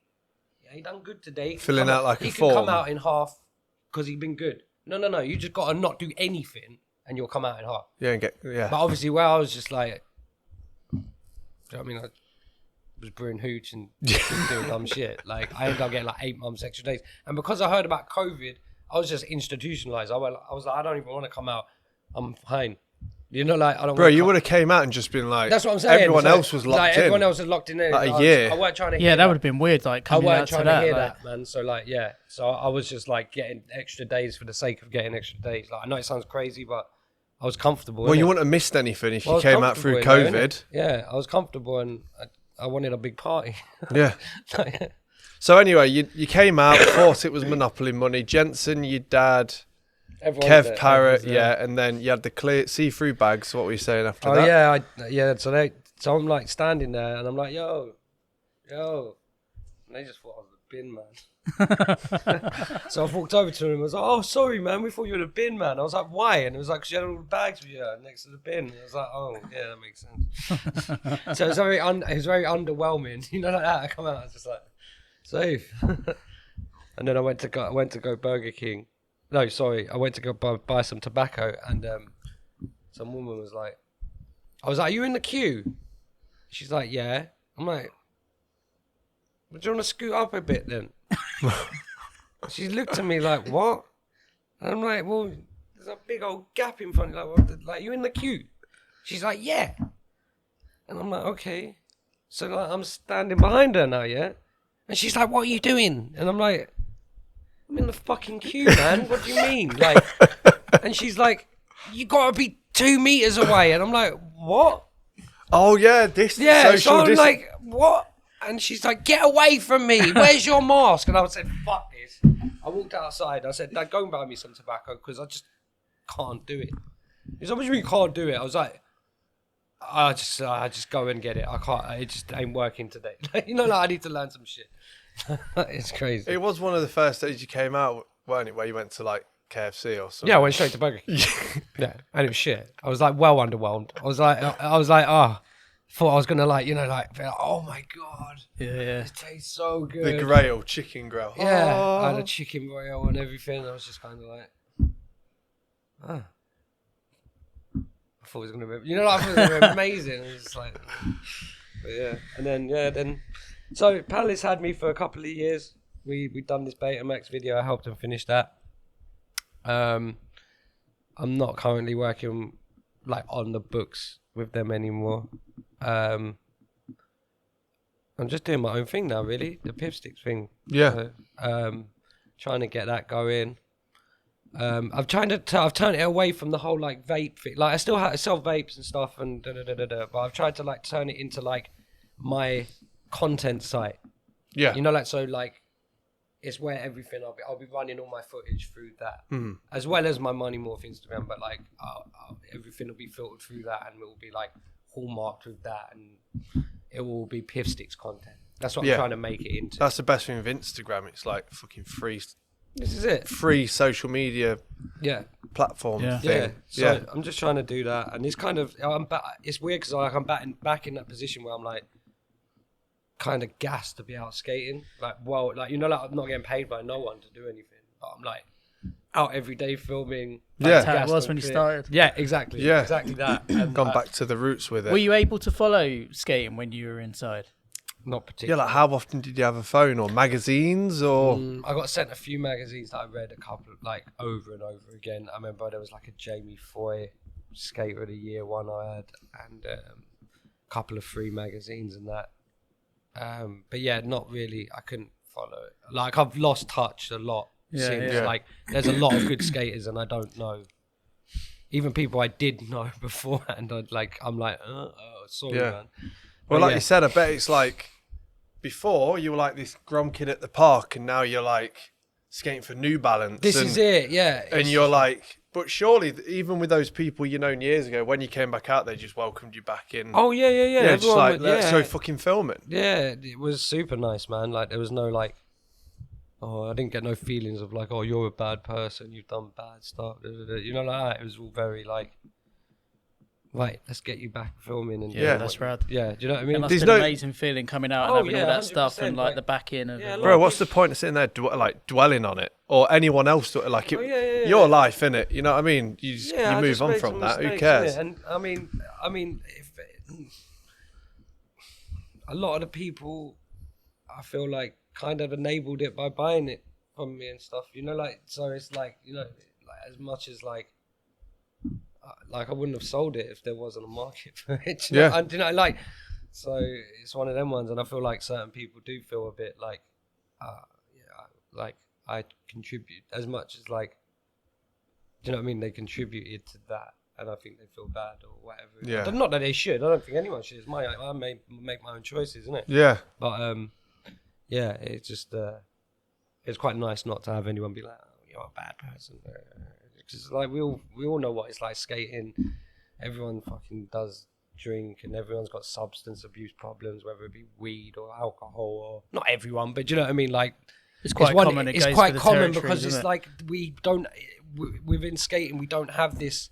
Speaker 3: Yeah, he done good today."
Speaker 1: Filling out like a form.
Speaker 3: He can come out in half because he's been good. No. You just got to not do anything, and you'll come out in half.
Speaker 1: Yeah,
Speaker 3: But obviously, where I was just like, do you know what I mean? I was brewing hooch and doing dumb shit. Like I ended up getting like 8 months extra days, and because I heard about COVID, I was just institutionalized. I was like, I don't even want to come out. I'm fine. You know, like I don't.
Speaker 1: Bro, you would have came out and just been like.
Speaker 3: That's what I'm saying.
Speaker 1: Everyone else was locked in.
Speaker 3: Everyone else was locked in there.
Speaker 1: Like a year.
Speaker 3: I weren't trying to.
Speaker 2: Yeah, that would have been weird. Like coming out to that. I weren't trying to hear that,
Speaker 3: man. So like, yeah. So I was just like getting extra days for the sake of getting extra days. Like I know it sounds crazy, but I was comfortable.
Speaker 1: Well,
Speaker 3: innit?
Speaker 1: you wouldn't have missed anything if
Speaker 3: Well, I
Speaker 1: you
Speaker 3: was
Speaker 1: came out
Speaker 3: comfortable
Speaker 1: through
Speaker 3: in there,
Speaker 1: COVID.
Speaker 3: innit? Yeah, I was comfortable and I wanted a big party.
Speaker 1: Yeah. So anyway, you came out, thought it was Monopoly money. Jensen, your dad,
Speaker 3: Everyone's
Speaker 1: Kev
Speaker 3: there,
Speaker 1: Parrott,
Speaker 3: everyone's there.
Speaker 1: and then you had the clear see-through bags. What were you saying after that?
Speaker 3: Yeah. So I'm like standing there and I'm like, yo. And they just thought I was a bin man. So I walked over to him and was like, oh, sorry, man. We thought you were a bin man. I was like, why? And it was like, because you had all the bags with you next to the bin. And I was like, oh, yeah, that makes sense. So it was very underwhelming. You know, like that. I come out, I was just like, safe. And then I went to go Burger King. No, sorry. I went to go buy some tobacco. And some woman was like, I was like, are you in the queue? She's like, yeah. I'm like, well, do you want to scoot up a bit then? She looked at me like, what? And I'm like, well, there's a big old gap in front. Like, you in the queue? She's like, yeah. And I'm like, okay. So like, I'm standing behind her now, yeah? And she's like, what are you doing? And I'm like, I'm in the fucking queue, man. What do you mean? Like, and she's like, you got to be 2 meters away. And I'm like, what?
Speaker 1: Oh yeah,
Speaker 3: Yeah, so I'm like, what? And she's like, get away from me. Where's your mask? And I said, fuck this. I walked outside. I said, Dad, go and buy me some tobacco because I just can't do it. He's like, what do you mean you can't do it? I was like, I just go and get it. I can't. It just ain't working today. You know, like I need to learn some shit. It's crazy.
Speaker 1: It was one of the first days you came out, weren't it? Where you went to like KFC or something.
Speaker 3: Yeah, I went straight to Burger King. Yeah, and it was shit. I was like, well underwhelmed. I was like, thought I was gonna like, you know, like, be like, oh my god,
Speaker 2: Yeah.
Speaker 3: it tastes so good.
Speaker 1: The grail, chicken grail.
Speaker 3: Yeah,
Speaker 1: Oh.
Speaker 3: I had a chicken royale and everything. I was just kind of like, I thought it was gonna be, you know, like, I thought it was gonna be amazing. It was just like, but yeah, and then so Palace had me for a couple of years. We'd done this Beta Max video. I helped them finish that. I'm not currently working like on the books with them anymore. I'm just doing my own thing now, really, the Piff Sticks thing.
Speaker 1: Yeah.
Speaker 3: Trying to get that going. I've turned it away from the whole like vape thing. Like I still sell vapes and stuff and but I've tried to like turn it into like my content site.
Speaker 1: Yeah.
Speaker 3: You know, like so like it's where everything I'll be running all my footage through that, as well as my Money Morph Instagram. But like everything will be filtered through that, and it will be like hallmarked with that, and it will be Piff Sticks content. That's what I'm trying to make it into.
Speaker 1: That's the best thing with Instagram. It's like fucking free.
Speaker 3: This is it.
Speaker 1: Free social media.
Speaker 3: Yeah.
Speaker 1: Platform.
Speaker 2: Yeah.
Speaker 1: Thing.
Speaker 3: Yeah. So I'm just trying to do that, and it's kind of it's weird because like I'm back in that position where I'm like kind of gassed to be out skating. Like, well, like, you know, like I'm not getting paid by no one to do anything, but I'm like out every day filming.
Speaker 1: Yeah.
Speaker 2: That's how it was when you started.
Speaker 3: Yeah, exactly.
Speaker 1: Yeah.
Speaker 3: Exactly that. And
Speaker 1: Gone back to the roots with it.
Speaker 2: Were you able to follow skating when you were inside?
Speaker 3: Not
Speaker 1: Yeah,
Speaker 3: particularly.
Speaker 1: like how often did you have a phone or magazines or?
Speaker 3: I got sent a few magazines that I read a couple of, like over and over again. I remember there was like a Jamie Foy Skater of the Year one I had, and a couple of free magazines and that. But yeah, not really. I couldn't follow it. Like I've lost touch a lot since.
Speaker 1: Yeah.
Speaker 3: Like there's a lot of good skaters, and I don't know. Even people I did know beforehand, I'm like, sorry,
Speaker 1: Yeah.
Speaker 3: man.
Speaker 1: Well,
Speaker 3: But
Speaker 1: like
Speaker 3: yeah.
Speaker 1: you said, I bet it's like before you were like this grom kid at the park, and now you're like skating for New Balance.
Speaker 3: This is it, yeah.
Speaker 1: And you're like, but surely even with those people you known years ago, when you came back out, they just welcomed you back in.
Speaker 3: Oh yeah.
Speaker 1: Yeah, just
Speaker 3: Everyone
Speaker 1: like
Speaker 3: would-
Speaker 1: let's
Speaker 3: yeah.
Speaker 1: go fucking film it.
Speaker 3: Yeah, it was super nice, man. Like there was no like, I didn't get no feelings of like, you're a bad person, you've done bad stuff. You know, like that. It was all very like, right, let's get you back filming and
Speaker 1: Yeah,
Speaker 2: that's rad.
Speaker 3: Yeah, do you know what I
Speaker 2: It
Speaker 3: mean?
Speaker 2: must
Speaker 1: There's
Speaker 2: have been
Speaker 1: no-
Speaker 2: an amazing feeling coming out
Speaker 3: Oh,
Speaker 2: and having
Speaker 3: yeah,
Speaker 2: all that stuff
Speaker 3: 100%,
Speaker 2: and like
Speaker 3: like-
Speaker 2: the back in of
Speaker 3: Yeah,
Speaker 2: it.
Speaker 1: Bro, what's the point of sitting there dwelling on it, or anyone else? Like it,
Speaker 3: yeah.
Speaker 1: your life, innit? You know what I mean? You just,
Speaker 3: Yeah,
Speaker 1: you
Speaker 3: I
Speaker 1: move
Speaker 3: just
Speaker 1: on
Speaker 3: made
Speaker 1: from
Speaker 3: some
Speaker 1: that. Who
Speaker 3: mistakes,
Speaker 1: cares?
Speaker 3: innit? And I mean, if a lot of the people, I feel like kind of enabled it by buying it from me and stuff. You know, like so it's like, you know, like as much as like I wouldn't have sold it if there wasn't a market for it. You know?
Speaker 1: Yeah.
Speaker 3: And you know, like, so it's one of them ones, and I feel like certain people do feel a bit like, like I contribute as much as like, do you know what I mean? They contributed to that. and I think they feel bad or whatever.
Speaker 1: Yeah.
Speaker 3: Not that they should. I don't think anyone should. I may make my own choices, isn't it?
Speaker 1: Yeah.
Speaker 3: But yeah, it's just it's quite nice not to have anyone be like, oh, you're a bad person. Because like we all know what it's like skating. Everyone fucking does drink, and everyone's got substance abuse problems, whether it be weed or alcohol, or not everyone, but you know what I mean. Like
Speaker 2: it's quite common.
Speaker 3: It's quite common because it's like we don't within skating we don't have this.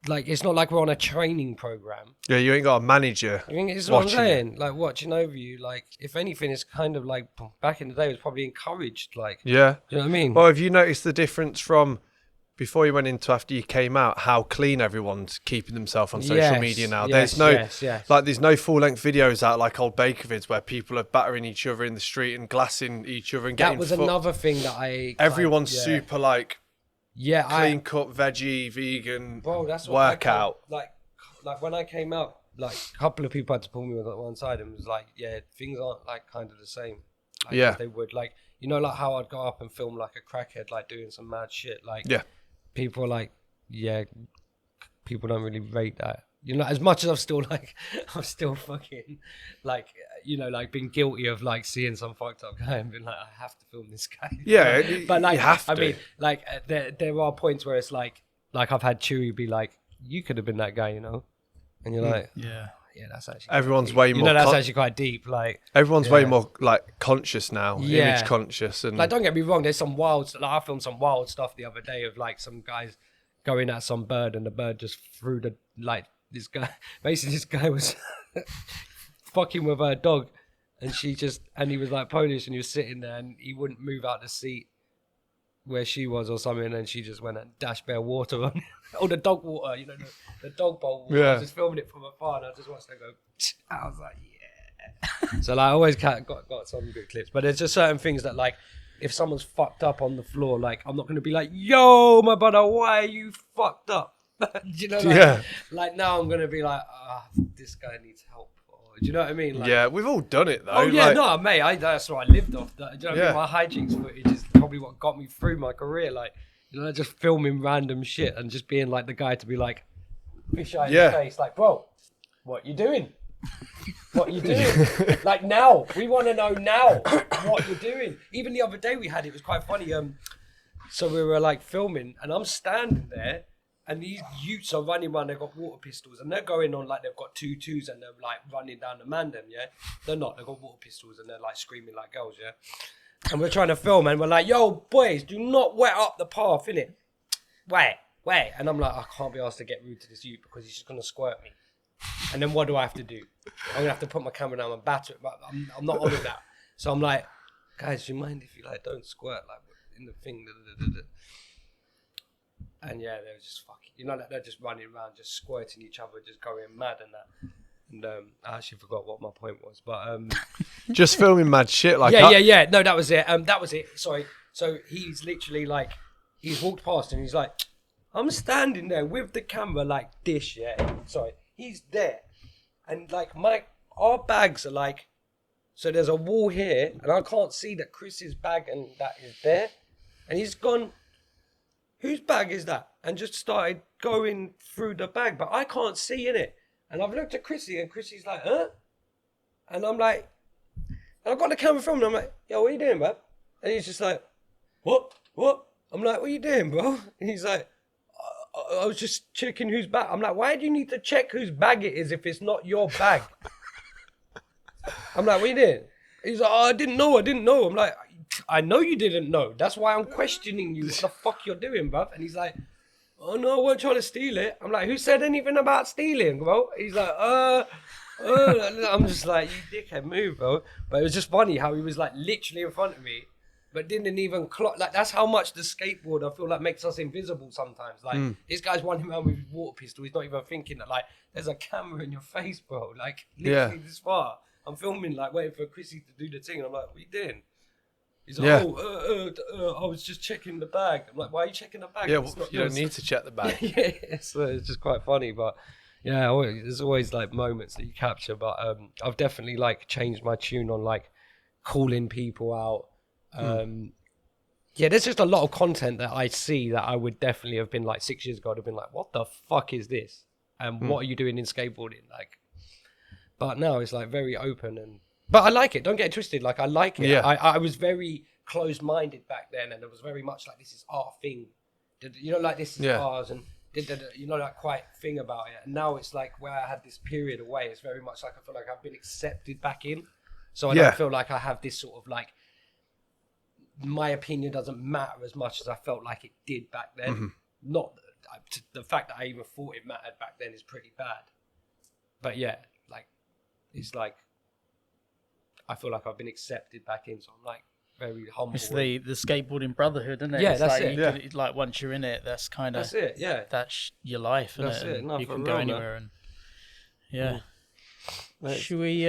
Speaker 3: Like it's not like we're on a training program.
Speaker 1: Yeah, you ain't got a manager.
Speaker 3: I mean, it's what I'm saying. Like watching over you. Like if anything, it's kind of like back in the day, it was probably encouraged. Like
Speaker 1: yeah,
Speaker 3: do you know what I mean?
Speaker 1: Well, have you noticed the difference from before you went into after you came out? How clean everyone's keeping themselves on social media now. There's no like there's no full length videos out like old Baker vids where people are battering each other in the street and glassing each other and getting.
Speaker 3: That was another thing that
Speaker 1: everyone's super like.
Speaker 3: Yeah,
Speaker 1: clean cut, veggie, vegan,
Speaker 3: bro, that's what
Speaker 1: workout.
Speaker 3: Like when I came out, like a couple of people had to pull me on one side and was like, yeah, things aren't like kind of the same. Like, as they would like, you know, like how I'd go up and film like a crackhead, like doing some mad shit. Like, people are like, yeah, people don't really rate that. You know, as much as I'm still fucking like, you know, like being guilty of like seeing some fucked up guy and being like, I have to film this guy.
Speaker 1: Yeah,
Speaker 3: but like,
Speaker 1: you have to.
Speaker 3: I mean, like there are points where it's like I've had Chewy be like, you could have been that guy, you know, and you're like, yeah, that's actually
Speaker 1: everyone's way more.
Speaker 3: You know, that's actually quite deep. Like
Speaker 1: everyone's way more like conscious now, image conscious, and
Speaker 3: like don't get me wrong, there's some wild. Like I filmed some wild stuff the other day of like some guys going at some bird and the bird just threw the like. This guy was fucking with her dog, and he was like Polish, and he was sitting there, and he wouldn't move out the seat where she was or something, and she just went and dashed bare water on, or the dog water, you know, the dog bowl water. I was just filming it from afar, and I just watched her go. I was like, yeah. So like, I always got some good clips, but there's just certain things that like, if someone's fucked up on the floor, like I'm not gonna be like, yo, my brother, why are you fucked up? Do you know, like now I'm gonna be like, this guy needs help. Or, do you know what I mean? Like,
Speaker 1: yeah, we've all done it though.
Speaker 3: Oh yeah,
Speaker 1: like,
Speaker 3: no, mate, that's what I lived off. Do you know what I mean? My hyjinx footage is probably what got me through my career. Like, you know, just filming random shit and just being like the guy to be like, fisheye in the face, like, bro, what you doing? What you doing? Like now, we want to know now what you're doing. Even the other day it was quite funny. So we were like filming, and I'm standing there. And these youths are running around, they've got water pistols, and they're going on like they've got 2-2s and they're like running down the mandem, yeah? They're not, they've got water pistols and they're like screaming like girls, yeah? And we're trying to film and we're like, yo, boys, do not wet up the path, innit? Wait. And I'm like, I can't be asked to get rude to this youth because he's just going to squirt me. And then what do I have to do? I'm going to have to put my camera down and batter it, but I'm not on with that. So I'm like, guys, do you mind if you like don't squirt like in the thing? And yeah, they were just fucking, you know, like they're just running around, just squirting each other, just going mad and that. And I actually forgot what my point was, but
Speaker 1: just filming mad shit like
Speaker 3: yeah. No, that was it. Sorry. So he's literally like, he's walked past and he's like, I'm standing there with the camera like this, yeah. Sorry, he's there, and like our bags are like, so there's a wall here, and I can't see that Chris's bag and that is there, and he's gone. Whose bag is that? And just started going through the bag, but I can't see in it. And I've looked at Chrissy, and Chrissy's like, huh? And I'm like, and I've got the camera from him, and I'm like, yo, what are you doing, bro? And he's just like, what? I'm like, what are you doing, bro? And he's like, I was just checking whose bag. I'm like, why do you need to check whose bag it is if it's not your bag? I'm like, what are you doing? He's like, I didn't know. I'm like, I know you didn't know. That's why I'm questioning you. What the fuck you're doing, bruv? And he's like, oh no, I wasn't trying to steal it. I'm like, who said anything about stealing, bro? He's like, I'm just like, you dickhead, move, bro. But it was just funny how he was like literally in front of me, but didn't even clock. Like that's how much the skateboard I feel like makes us invisible sometimes. Like this guy's running around with his water pistol. He's not even thinking that like there's a camera in your face, bro. Like literally this far. I'm filming like waiting for Chrissy to do the thing. And I'm like, what are you doing? He's like, I was just checking the bag. I'm like, why are you checking the bag?
Speaker 1: Yeah, well, you don't need to check the bag.
Speaker 3: Yeah, so it's just quite funny. But yeah, there's always like moments that you capture. But I've definitely like changed my tune on like calling people out. yeah, there's just a lot of content that I see that I would definitely have been like 6 years ago. I'd have been like, what the fuck is this? And what are you doing in skateboarding? Like, but now it's like very open but I like it. Don't get it twisted. Like, I like it.
Speaker 1: Yeah.
Speaker 3: I was very closed-minded back then, and it was very much like, this is our thing. You know, like, this is ours, and you know, that quiet thing about it. And now it's like, where I had this period away, it's very much like I feel like I've been accepted back in. So I don't feel like I have this sort of like, my opinion doesn't matter as much as I felt like it did back then. Not the fact that I even thought it mattered back then is pretty bad. But yeah, like, it's like, I feel like I've been accepted back in, so I'm like very humble.
Speaker 2: It's the skateboarding brotherhood, isn't it?
Speaker 3: Yeah,
Speaker 2: it's
Speaker 3: that's
Speaker 2: like,
Speaker 3: it.
Speaker 2: Like, once you're in it, that's kind of...
Speaker 3: That's it, yeah.
Speaker 2: That's your life, isn't
Speaker 3: That's
Speaker 2: it?
Speaker 3: it. No,
Speaker 2: you
Speaker 3: for
Speaker 2: can
Speaker 3: real,
Speaker 2: go anywhere and... Yeah. Should we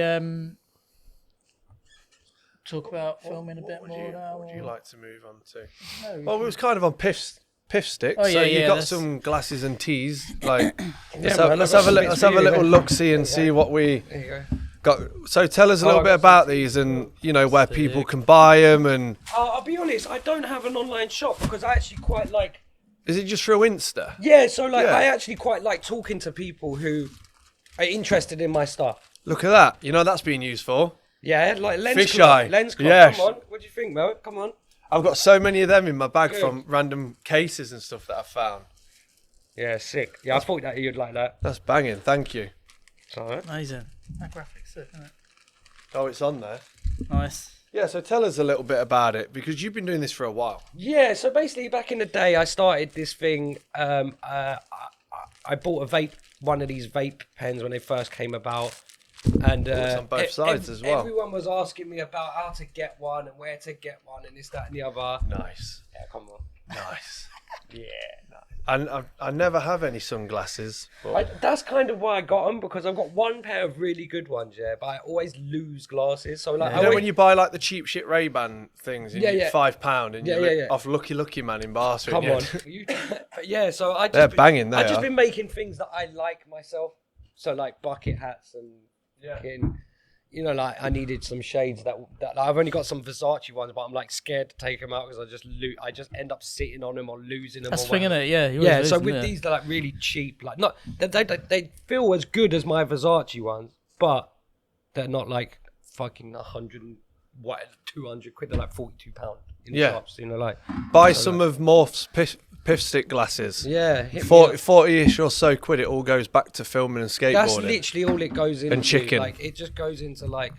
Speaker 2: talk about filming a bit more now?
Speaker 1: What would you like to move on to?
Speaker 2: No,
Speaker 1: Well, it was kind of on Piff Sticks.
Speaker 2: Oh,
Speaker 1: so
Speaker 2: yeah,
Speaker 1: you
Speaker 2: yeah,
Speaker 1: got
Speaker 2: that's-
Speaker 1: some glasses and tees. Like,
Speaker 3: Yeah,
Speaker 1: let's have a little look see and see what we
Speaker 3: There you go.
Speaker 1: got. So tell us a little
Speaker 3: I
Speaker 1: bit
Speaker 3: got
Speaker 1: about these, and you know where people can buy them. And
Speaker 3: I'll be honest, I don't have an online shop because I actually quite like...
Speaker 1: is it just through Insta?
Speaker 3: Yeah, so like,
Speaker 1: Yeah.
Speaker 3: I actually quite like talking to people who are interested in my stuff.
Speaker 1: Look at that. You know that's being used for.
Speaker 3: Yeah, like lens
Speaker 1: Fisheye.
Speaker 3: cloth. Lens cloth,
Speaker 1: Yes.
Speaker 3: come on. What do you think, Mel? Come on.
Speaker 1: I've got so many of them in my bag
Speaker 3: Good.
Speaker 1: from random cases and stuff that I've found.
Speaker 3: Yeah, sick. Yeah, I thought that you'd like that.
Speaker 1: That's banging. Thank you.
Speaker 3: It's alright.
Speaker 2: Amazing. That graphic's sick, isn't it?
Speaker 1: Oh, it's on there.
Speaker 2: Nice.
Speaker 1: Yeah, so tell us a little bit about it, because you've been doing this for a while.
Speaker 3: Yeah, so basically back in the day, I started this thing. I bought a vape, one of these vape pens when they first came about. And
Speaker 1: it's on both sides as well.
Speaker 3: Everyone was asking me about how to get one and where to get one and this, that, and the other.
Speaker 1: Nice.
Speaker 3: Yeah, come on.
Speaker 1: Nice.
Speaker 3: Yeah.
Speaker 1: And I never have any sunglasses. But
Speaker 3: That's kind of why I got them, because I've got one pair of really good ones, yeah, but I always lose glasses. So like,
Speaker 1: you know when you buy like the cheap shit Ray-Ban things, and
Speaker 3: Yeah.
Speaker 1: £5, and you're
Speaker 3: Yeah.
Speaker 1: off Lucky Man in Barcelona.
Speaker 3: come on. But yeah, so
Speaker 1: They're banging, they
Speaker 3: I've just
Speaker 1: are.
Speaker 3: been making things that I like myself. So like bucket hats and you know, like I needed some shades that I've only got some Versace ones, but I'm like scared to take them out because I just end up sitting on them or losing them.
Speaker 2: That's
Speaker 3: or
Speaker 2: the thing,
Speaker 3: whatever.
Speaker 2: innit? Yeah. you
Speaker 3: Yeah,
Speaker 2: always
Speaker 3: so
Speaker 2: lose
Speaker 3: with
Speaker 2: them,
Speaker 3: these, they're like really cheap. Like not they feel as good as my Versace ones, but they're not like fucking 200 quid. They're like £42 in the
Speaker 1: Yeah.
Speaker 3: shops. You know, like
Speaker 1: Buy some of Morph's Piff Stick glasses.
Speaker 3: yeah, hit me
Speaker 1: 40-ish or so quid. It all goes back to filming and skateboarding.
Speaker 3: That's literally all it goes into.
Speaker 1: chicken.
Speaker 3: Like it just goes into like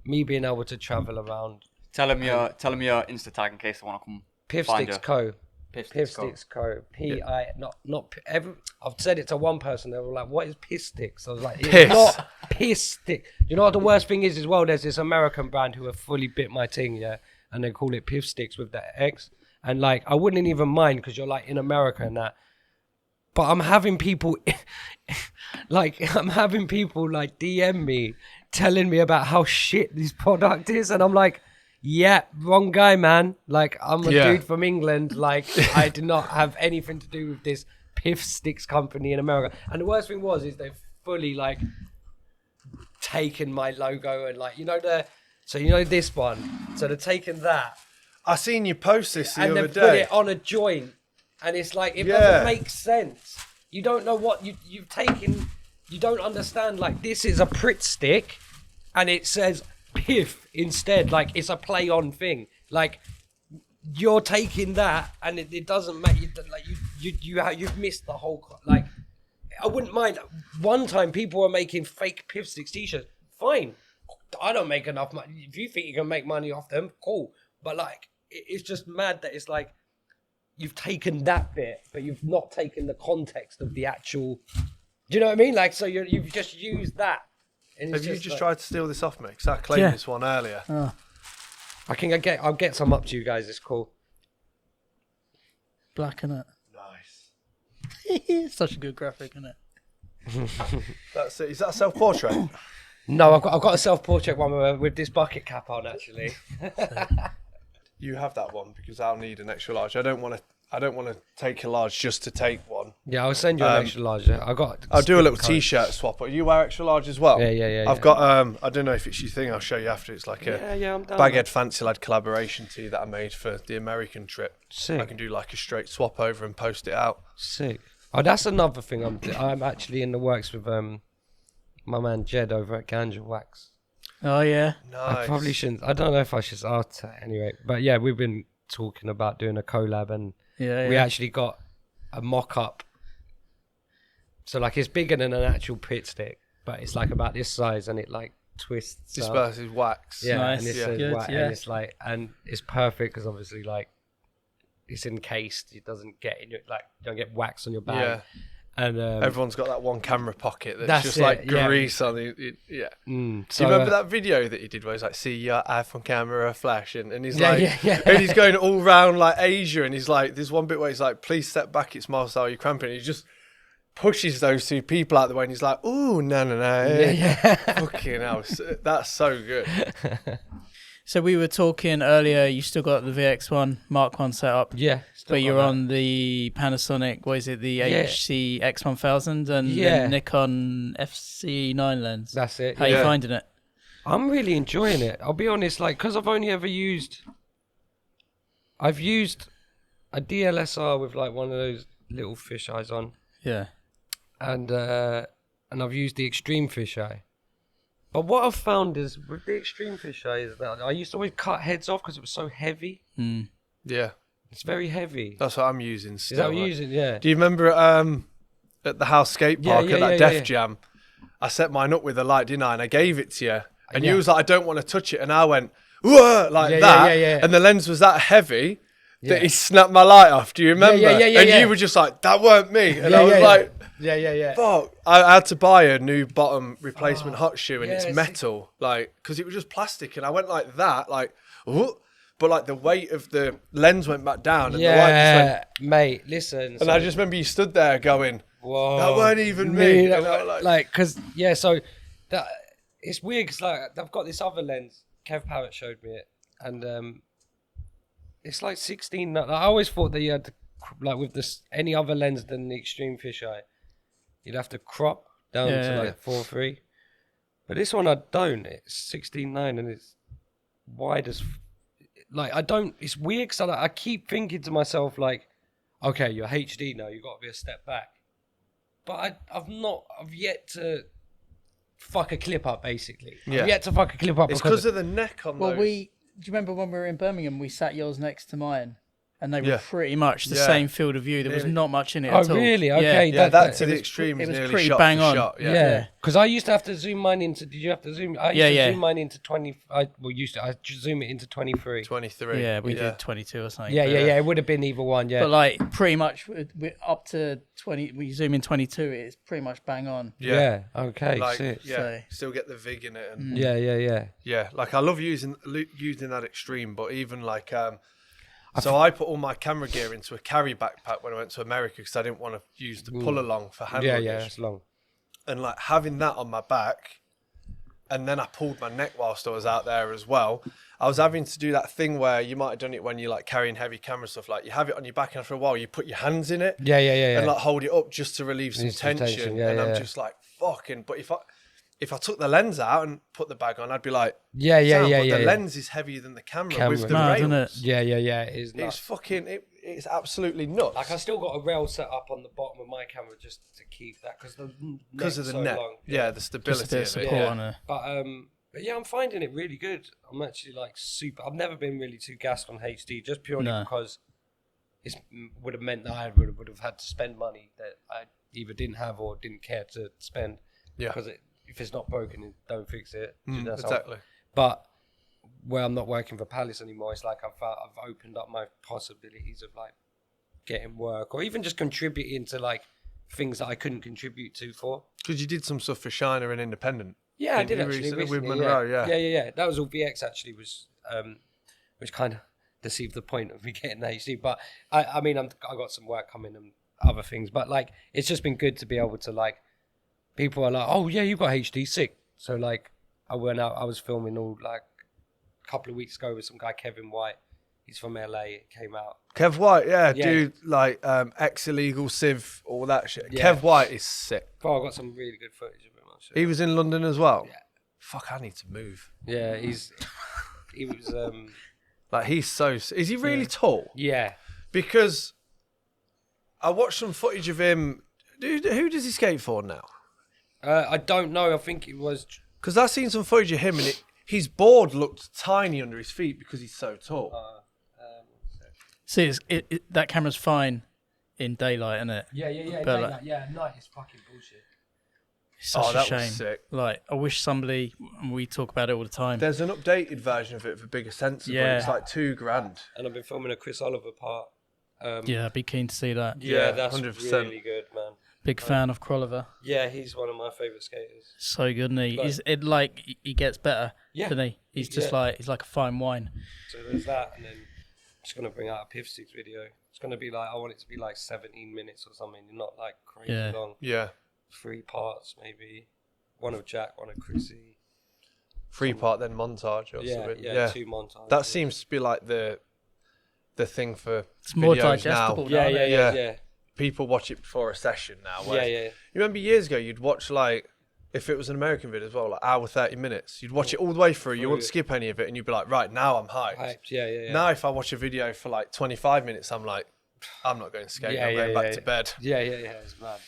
Speaker 3: me being able to travel around.
Speaker 4: Tell them your Insta tag in case they want to come
Speaker 3: Piff
Speaker 4: find
Speaker 3: Sticks
Speaker 4: you.
Speaker 3: Co.
Speaker 4: Piff
Speaker 3: Piff
Speaker 4: Co.
Speaker 3: Sticks Co. P-I, not every. I've said it to one person. They were like, "What is Piss Sticks?" I was like, "It's
Speaker 1: Piss.
Speaker 3: not Piss Stick." You know what the worst thing is as well? There's this American brand who have fully bit my thing, yeah, and they call it Piff Sticks with the X. And like, I wouldn't even mind because you're like in America and that. But I'm having people, like DM me, telling me about how shit this product is, and I'm like, yeah, wrong guy, man. Like, I'm a dude from England. Like, I do not have anything to do with this Piff Sticks company in America. And the worst thing is they've fully like taken my logo and like, you know this one. So they're taking that.
Speaker 1: I seen you post this the
Speaker 3: And
Speaker 1: other
Speaker 3: then put
Speaker 1: day.
Speaker 3: it on a joint, and it's like it
Speaker 1: Yeah.
Speaker 3: doesn't make sense. You don't know what you've taken. You don't understand. Like, this is a Pritt stick, and it says Piff instead. Like, it's a play on thing. Like, you're taking that, and it doesn't make you like you've missed the whole. Like, I wouldn't mind. One time, people were making fake Piff Sticks t-shirts. Fine, I don't make enough money. If you think you can make money off them, cool. But like, it's just mad that it's like you've taken that bit, but you've not taken the context of the actual. Do you know what I mean? Like, so you've just used that. And it's
Speaker 1: Have you just
Speaker 3: like,
Speaker 1: tried to steal this off me? Because I claimed this one earlier.
Speaker 3: I'll get some up to you guys. It's cool.
Speaker 2: Black, innit?
Speaker 1: Nice.
Speaker 2: Such a good graphic, isn't it?
Speaker 1: That's it. Is that a self-portrait?
Speaker 3: No, I've got a self-portrait one with this bucket cap on actually.
Speaker 1: You have that one because I'll need an extra large. I don't want to I don't want to take a large just to take one.
Speaker 3: Yeah, I'll send you an extra large.
Speaker 1: I'll do a little t-shirt swap. You wear extra large as well?
Speaker 3: Yeah.
Speaker 1: I've got, I don't know if it's your thing, I'll show you after. It's like a
Speaker 3: I'm down.
Speaker 1: Baghead Fancylad collaboration tee that I made for the American trip.
Speaker 3: Sick.
Speaker 1: I can do like a straight swap over and post it out.
Speaker 3: Sick. Oh, that's another thing. I'm actually in the works with my man Jed over at Ganja Wax.
Speaker 2: Oh yeah.
Speaker 1: Nice.
Speaker 3: I probably shouldn't. I don't know if I should start anyway. But yeah, we've been talking about doing a collab, and we actually got a mock-up. So like it's bigger than an actual pit stick, but it's like about this size, and it like twists.
Speaker 1: Disperses wax.
Speaker 3: Yeah,
Speaker 2: Nice.
Speaker 3: and it says wax, and it's like, and it's perfect because obviously like it's encased. It doesn't get in your you don't get wax on your bag.
Speaker 1: Yeah.
Speaker 3: And
Speaker 1: everyone's got that one camera pocket that's just
Speaker 3: it,
Speaker 1: like grease on the. Yeah.
Speaker 3: so,
Speaker 1: Do you remember that video that he did where he's like, "See your iPhone camera flash," and he's like, and he's going all round like Asia, and he's like, there's one bit where he's like, "Please step back, it's Marcel, you're cramping." And he just pushes those two people out the way, and he's like, "Ooh, no, fucking hell, that's so good."
Speaker 2: So we were talking earlier. You still got the VX1 Mark 1 set up.
Speaker 3: Yeah.
Speaker 2: But you're on the Panasonic, what is it, the HC X1000 and the Nikon FC9 lens.
Speaker 3: That's it.
Speaker 2: How are you finding it?
Speaker 3: I'm really enjoying it. I'll be honest, like, because I've only ever used a DLSR with like one of those little fisheyes on.
Speaker 2: Yeah.
Speaker 3: And I've used the extreme fisheye. But what I've found is with the extreme fisheye is that I used to always cut heads off because it was so heavy.
Speaker 1: Yeah.
Speaker 3: It's very heavy.
Speaker 1: That's what I'm using still.
Speaker 3: Is that what you're using? Yeah.
Speaker 1: Do you remember at the house skate park at that Def Jam? I set mine up with a light, didn't I? And I gave it to you. And you was like, "I don't want to touch it." And I went, "Whoa," like that. And the lens was that heavy that he snapped my light off. Do you remember? And you were just like, "That weren't me." And I was like, fuck. I had to buy a new bottom replacement hot shoe, and it's metal, like, because it was just plastic. And I went like that, like, ooh. But like the weight of the lens went back down, and the light just went.
Speaker 3: Mate, listen.
Speaker 1: And I just remember you stood there going,
Speaker 3: "Whoa,
Speaker 1: that weren't even me."
Speaker 3: Because so that it's weird because like I've got this other lens. Kev Parrott showed me it, and it's like 16. I always thought that you had to, like with this any other lens than the extreme fisheye, you'd have to crop down to like 4.3. But this one I don't. It's 16.9 and it's wide as. Like I don't. It's weird because I keep thinking to myself like, okay, you're HD now. You've got to be a step back. But I've yet to fuck a clip up. Basically, I've yet to fuck a clip up.
Speaker 1: It's because of the neck on those.
Speaker 2: Do you remember when we were in Birmingham? We sat yours next to mine, and they were pretty much the same field of view. There was not much in it at all.
Speaker 3: Oh, really? Okay.
Speaker 1: Yeah, that to the extreme is nearly
Speaker 2: pretty
Speaker 1: shot
Speaker 2: bang
Speaker 1: for
Speaker 2: on.
Speaker 1: shot.
Speaker 3: Yeah. Because I used to have to zoom mine into. Did you have to zoom? I used to zoom mine into 20. I just zoom it into 23.
Speaker 1: 23.
Speaker 2: Yeah, we did 22 or something.
Speaker 3: Yeah. It would have been either one. Yeah.
Speaker 2: But like pretty much we're up to 20. We zoom in 22. It's pretty much bang on.
Speaker 3: Yeah. Okay.
Speaker 1: Like,
Speaker 3: sick.
Speaker 1: still get the vig in it. And
Speaker 3: Yeah.
Speaker 1: Like I love using that extreme, but even like so I put all my camera gear into a carry backpack when I went to America because I didn't want to use the pull along for hand luggage.
Speaker 3: Yeah, it's long.
Speaker 1: And like having that on my back, and then I pulled my neck whilst I was out there as well. I was having to do that thing where you might have done it when you're like carrying heavy camera stuff. Like you have it on your back, and after a while you put your hands in it.
Speaker 3: Yeah.
Speaker 1: And like hold it up just to relieve some tension. I'm just like fucking. But if I took the lens out and put the bag on, I'd be like,
Speaker 3: yeah.
Speaker 1: The lens is heavier than the camera with the rails.
Speaker 3: Yeah. It is nuts.
Speaker 1: It's fucking. It's absolutely nuts.
Speaker 3: Like I still got a rail set up on the bottom of my camera just to keep that because
Speaker 1: of the neck.
Speaker 3: Long.
Speaker 1: Yeah, the stability
Speaker 2: of support on it.
Speaker 3: But yeah, I'm finding it really good. I'm actually like super. I've never been really too gassed on HD just purely because it would have meant that I would have had to spend money that I either didn't have or didn't care to spend.
Speaker 1: Yeah.
Speaker 3: Because if it's not broken, don't fix it.
Speaker 1: Exactly.
Speaker 3: But where I'm not working for Palace anymore, it's like I've opened up my possibilities of like getting work or even just contributing to like things that I couldn't contribute to for.
Speaker 1: Because you did some stuff for Shiner and Independent.
Speaker 3: Yeah, I did actually recently,
Speaker 1: with Monroe.
Speaker 3: Yeah. That was all VX actually was, which kind of deceived the point of me getting the HD. But I mean, I got some work coming and other things. But like, it's just been good to be able to like. People are like, oh yeah, you got HD, sick. So like, I went out. I was filming all like a couple of weeks ago with some guy Kevin White. He's from LA. It came out.
Speaker 1: Kev White, yeah,
Speaker 3: Yeah.
Speaker 1: dude, like ex-illegal civ, all that shit.
Speaker 3: Yeah.
Speaker 1: Kev White is sick.
Speaker 3: Bro, I got some really good footage of him. Actually.
Speaker 1: He was in London as well.
Speaker 3: Yeah.
Speaker 1: Fuck, I need to move.
Speaker 3: Yeah, he was.
Speaker 1: Like he's so. Is he really tall?
Speaker 3: Yeah.
Speaker 1: Because I watched some footage of him. Dude, who does he skate for now?
Speaker 3: I don't know. I think it was.
Speaker 1: Because I've seen some footage of him and his board looked tiny under his feet because he's so tall.
Speaker 2: See, that camera's fine in daylight, isn't it?
Speaker 3: Yeah.
Speaker 2: But like-
Speaker 3: yeah, night is fucking bullshit.
Speaker 2: It's such a
Speaker 1: that
Speaker 2: shame.
Speaker 1: was sick.
Speaker 2: Like, I wish somebody, and we talk about it all the time.
Speaker 1: There's an updated version of it for bigger sensor,
Speaker 2: Yeah.
Speaker 1: but it's like $2,000.
Speaker 3: And I've been filming a Chris Oliver part.
Speaker 2: Yeah, I'd be keen to see that.
Speaker 1: Yeah,
Speaker 3: that's
Speaker 1: 100%.
Speaker 3: really good, man.
Speaker 2: Big fan of Croliver.
Speaker 3: Yeah, he's one of my favourite skaters.
Speaker 2: So good, isn't he?
Speaker 3: Like-
Speaker 2: He gets better,
Speaker 3: Yeah.
Speaker 2: doesn't he? He's just
Speaker 3: Yeah.
Speaker 2: he's like a fine wine.
Speaker 3: So there's that, and then I'm just gonna bring out a Piff Sticks video. It's gonna be like, I want it to be like 17 minutes or something, not like crazy
Speaker 2: Yeah.
Speaker 3: long.
Speaker 1: Yeah.
Speaker 3: 3 parts maybe. One of Jak, one of Chrissy.
Speaker 1: 3-part, then montage or
Speaker 3: Yeah,
Speaker 1: something.
Speaker 3: yeah, 2 montages.
Speaker 1: That seems to be like the thing for
Speaker 2: It's more
Speaker 1: videos
Speaker 2: digestible
Speaker 1: now.
Speaker 2: now.
Speaker 3: Yeah,
Speaker 2: isn't it?
Speaker 3: yeah,
Speaker 1: Yeah.
Speaker 3: yeah.
Speaker 1: People watch it before a session now.
Speaker 3: Yeah,
Speaker 1: whereas-
Speaker 3: yeah.
Speaker 1: You remember years ago, you'd watch like, if it was an American video as well, like hour 30 minutes. You'd watch it all the way through. You wouldn't skip any of it, and you'd be like, right, now I'm hyped.
Speaker 3: Hyped, yeah.
Speaker 1: Now, if I watch a video for like 25 minutes, I'm like, I'm not going to skate.
Speaker 3: Yeah,
Speaker 1: I'm
Speaker 3: yeah,
Speaker 1: going back
Speaker 3: yeah,
Speaker 1: to
Speaker 3: yeah.
Speaker 1: bed.
Speaker 3: Yeah, it's mad.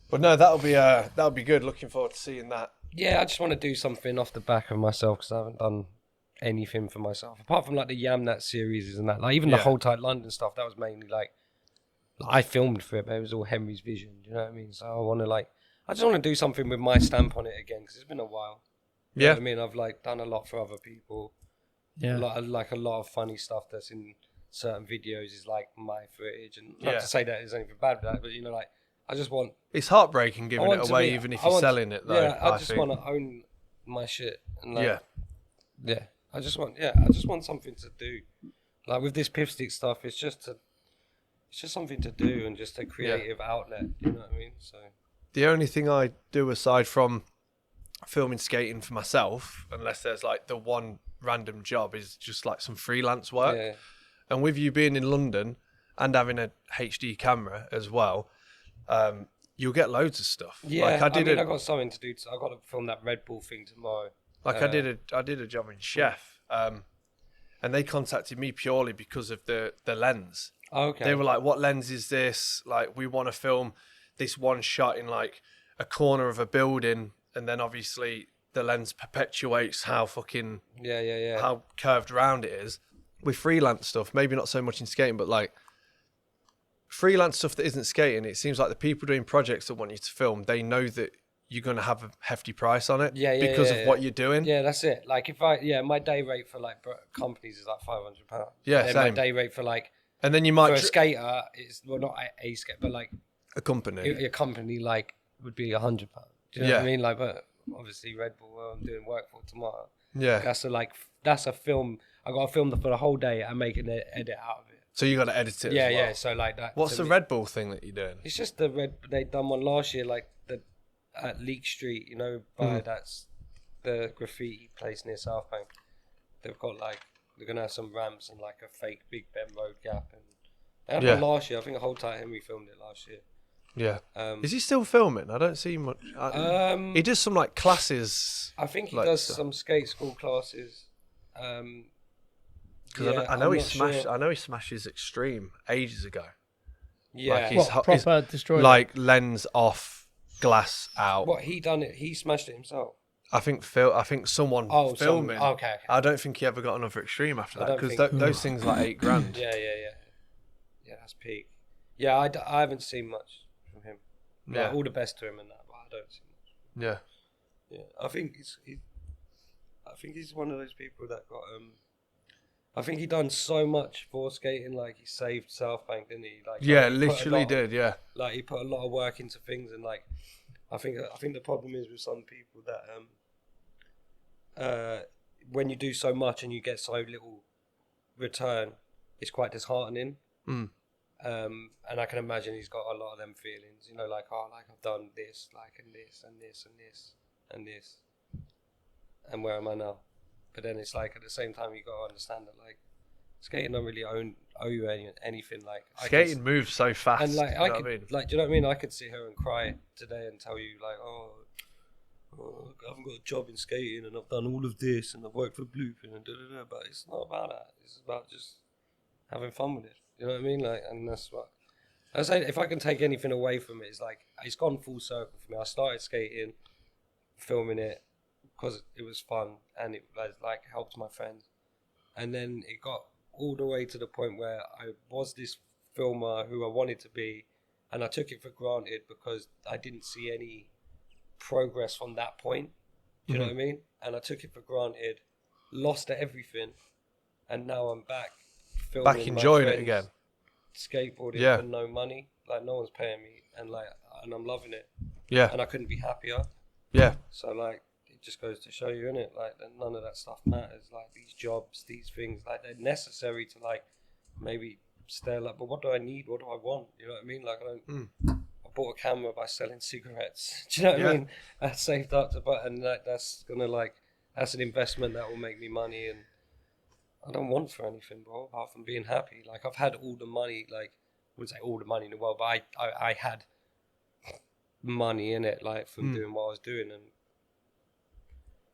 Speaker 1: But no, that'll be good. Looking forward to seeing that.
Speaker 3: Yeah, I just want to do something off the back of myself because I haven't done anything for myself apart from like the Yamnat series and that. Like even the
Speaker 1: Yeah.
Speaker 3: Hold Tight London stuff, that was mainly like I filmed for it, but it was all Henry's vision. Do you know what I mean? So I want to I just want to do something with my stamp on it again because it's been a while. You know
Speaker 1: Yeah.
Speaker 3: what I mean, I've like done a lot for other people.
Speaker 2: Yeah.
Speaker 3: Like a lot of funny stuff that's in certain videos is like my footage, and not
Speaker 1: Yeah.
Speaker 3: to say that there's anything bad with that, but you know, like I just want.
Speaker 1: It's heartbreaking giving
Speaker 3: I want
Speaker 1: it
Speaker 3: to
Speaker 1: away,
Speaker 3: be-
Speaker 1: even if
Speaker 3: I
Speaker 1: you're
Speaker 3: want to-
Speaker 1: selling it, though.
Speaker 3: Yeah, I just
Speaker 1: think.
Speaker 3: want to own my shit. And like,
Speaker 1: Yeah.
Speaker 3: I just want something to do. Like with this Piff Stick stuff, it's just something to do and just a creative outlet. You know what I mean? So
Speaker 1: The only thing I do aside from filming skating for myself, unless there's like the one random job, is just like some freelance work.
Speaker 3: yeah,
Speaker 1: And with you being in London and having a HD camera as well, you'll get loads of stuff.
Speaker 3: yeah.
Speaker 1: Like I
Speaker 3: I got something to do. I got to film that Red Bull thing tomorrow.
Speaker 1: I did a job in Chef, and they contacted me purely because of the lens.
Speaker 3: Okay.
Speaker 1: They were like, "What lens is this? Like, we want to film this one shot in like a corner of a building, and then obviously the lens perpetuates how fucking
Speaker 3: yeah.
Speaker 1: how curved round it is." With freelance stuff, maybe not so much in skating, but like freelance stuff that isn't skating, it seems like the people doing projects that want you to film, they know that you're going to have a hefty price on it because of what you're doing.
Speaker 3: Yeah, that's it. Like if my day rate for like companies is like £500.
Speaker 1: Yeah,
Speaker 3: then
Speaker 1: same.
Speaker 3: my day rate for like
Speaker 1: And then you
Speaker 3: for
Speaker 1: might
Speaker 3: a skater is not a skater, but like
Speaker 1: a company.
Speaker 3: a company like would be £100. Do you know what I mean? Like, but obviously Red Bull, I'm doing work for tomorrow.
Speaker 1: Yeah.
Speaker 3: That's a film. I got to film for the whole day and make an edit out of it.
Speaker 1: So you got to edit it.
Speaker 3: Yeah,
Speaker 1: as well.
Speaker 3: yeah. So like that.
Speaker 1: What's
Speaker 3: so
Speaker 1: the Red Bull thing that you're doing?
Speaker 3: It's just the red. They done one last year, like the at Leek Street. You know, by that's the graffiti place near South Bank. They've got like they're gonna have some ramps and like a fake Big Ben road gap, and they had one last year. I think Hold Tight Henry filmed it last year.
Speaker 1: Yeah. Is he still filming? I don't see much. He does some like classes.
Speaker 3: I think he
Speaker 1: like
Speaker 3: does
Speaker 1: stuff.
Speaker 3: some skate school classes.
Speaker 1: Because I know he smashed. I know he smashed his Extreme ages ago.
Speaker 3: Yeah.
Speaker 1: Like he's
Speaker 2: Proper destroyer.
Speaker 1: like lens off, glass out.
Speaker 3: What he done it? He smashed it himself.
Speaker 1: I think someone filming.
Speaker 3: Okay.
Speaker 1: I don't think he ever got another Extreme after
Speaker 3: I
Speaker 1: that
Speaker 3: don't
Speaker 1: because
Speaker 3: think-
Speaker 1: those things are like $8,000.
Speaker 3: Yeah, that's peak. Yeah, I haven't seen much from him. Like,
Speaker 1: Yeah.
Speaker 3: all the best to him and that, but I don't see much.
Speaker 1: Yeah.
Speaker 3: Yeah, I think he's one of those people that got I think he done so much for skating, like he saved South Bank, didn't he? Like
Speaker 1: Yeah,
Speaker 3: he put a
Speaker 1: literally
Speaker 3: lot-
Speaker 1: did. Yeah.
Speaker 3: Like he put a lot of work into things, and like I think the problem is with some people that when you do so much and you get so little return, it's quite disheartening.
Speaker 1: Mm.
Speaker 3: And I can imagine he's got a lot of them feelings, you know, like, oh, like I've done this, like, and this, and this, and this, and this, and where am I now? But then it's like, at the same time, you got to understand that, like, Skating don't really owe you anything. Like
Speaker 1: Skating moves so fast.
Speaker 3: and like
Speaker 1: you know
Speaker 3: I
Speaker 1: what
Speaker 3: could,
Speaker 1: I mean?
Speaker 3: like, do you know what I mean? I could sit here and cry today and tell you like, oh, I haven't got a job in skating and I've done all of this and I've worked for Blueprint and da. But it's not about that. It's about just having fun with it. You know what I mean? Like, and that's what I say. If I can take anything away from it, it's like it's gone full circle for me. I started skating, filming it because it was fun and it like helped my friends, and then it got all the way to the point where I was this filmer who I wanted to be, and I took it for granted because I didn't see any progress from that point. Do you know what I mean? And I took it for granted, lost everything, and now I'm back filming.
Speaker 1: Back enjoying it again.
Speaker 3: Skateboarding for no money, like no one's paying me, and I'm loving it.
Speaker 1: Yeah.
Speaker 3: And I couldn't be happier.
Speaker 1: Yeah.
Speaker 3: So like, it just goes to show you, innit? Like, that none of that stuff matters. Like, these jobs, these things, like, they're necessary to like maybe stay like. But what do I need? What do I want? You know what I mean? Like, I bought a camera by selling cigarettes. Do you know what I mean? I saved up to buy, and like, that's an investment that will make me money, and I don't want for anything, bro, apart from being happy. Like, I've had all the money, like, I wouldn't say all the money in the world, but I had money in it, like, from doing what I was doing, and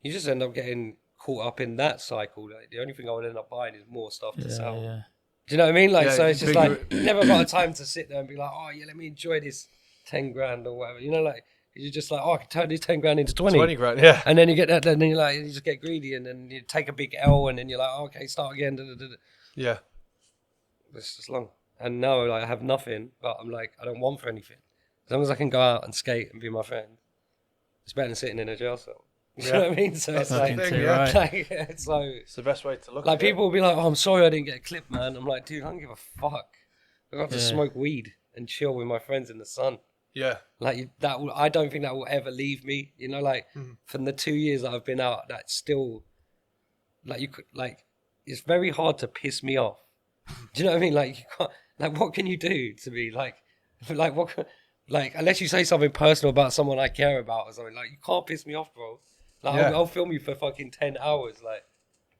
Speaker 3: you just end up getting caught up in that cycle. Like, the only thing I would end up buying is more stuff to sell.
Speaker 2: Yeah.
Speaker 3: Do you know what I mean? Like,
Speaker 1: Yeah,
Speaker 3: so it's just like, never got a time to sit there and be like, oh yeah, let me enjoy this 10 grand or whatever. You know, like, you're just like, oh, I can turn this 10 grand into 20.
Speaker 1: 20 grand, yeah.
Speaker 3: And then you get that, and then you're like, you just get greedy, and then you take a big L, and then you're like, oh, okay, start again.
Speaker 1: Yeah.
Speaker 3: It's just long. And now, like, I have nothing, but I'm like, I don't want for anything. As long as I can go out and skate and be my friend, it's better than sitting in a jail cell. You know what I mean? So
Speaker 1: That's
Speaker 3: it's
Speaker 1: the
Speaker 3: like,
Speaker 1: thing, yeah.
Speaker 3: like, it's like,
Speaker 1: It's the best way to look
Speaker 3: like,
Speaker 1: at it.
Speaker 3: people will be like, oh, I'm sorry I didn't get a clip, man. I'm like, dude, I don't give a fuck. I got to smoke weed and chill with my friends in the sun.
Speaker 1: Yeah.
Speaker 3: Like, I don't think that will ever leave me. You know, like, from the 2 years that I've been out, that's still, like, you could, like, it's very hard to piss me off. Do you know what I mean? Like, you can't, like, what can you do to me? Like, what, like, unless you say something personal about someone I care about or something, like, you can't piss me off, bro. Like, I'll film you for fucking 10 hours. Like,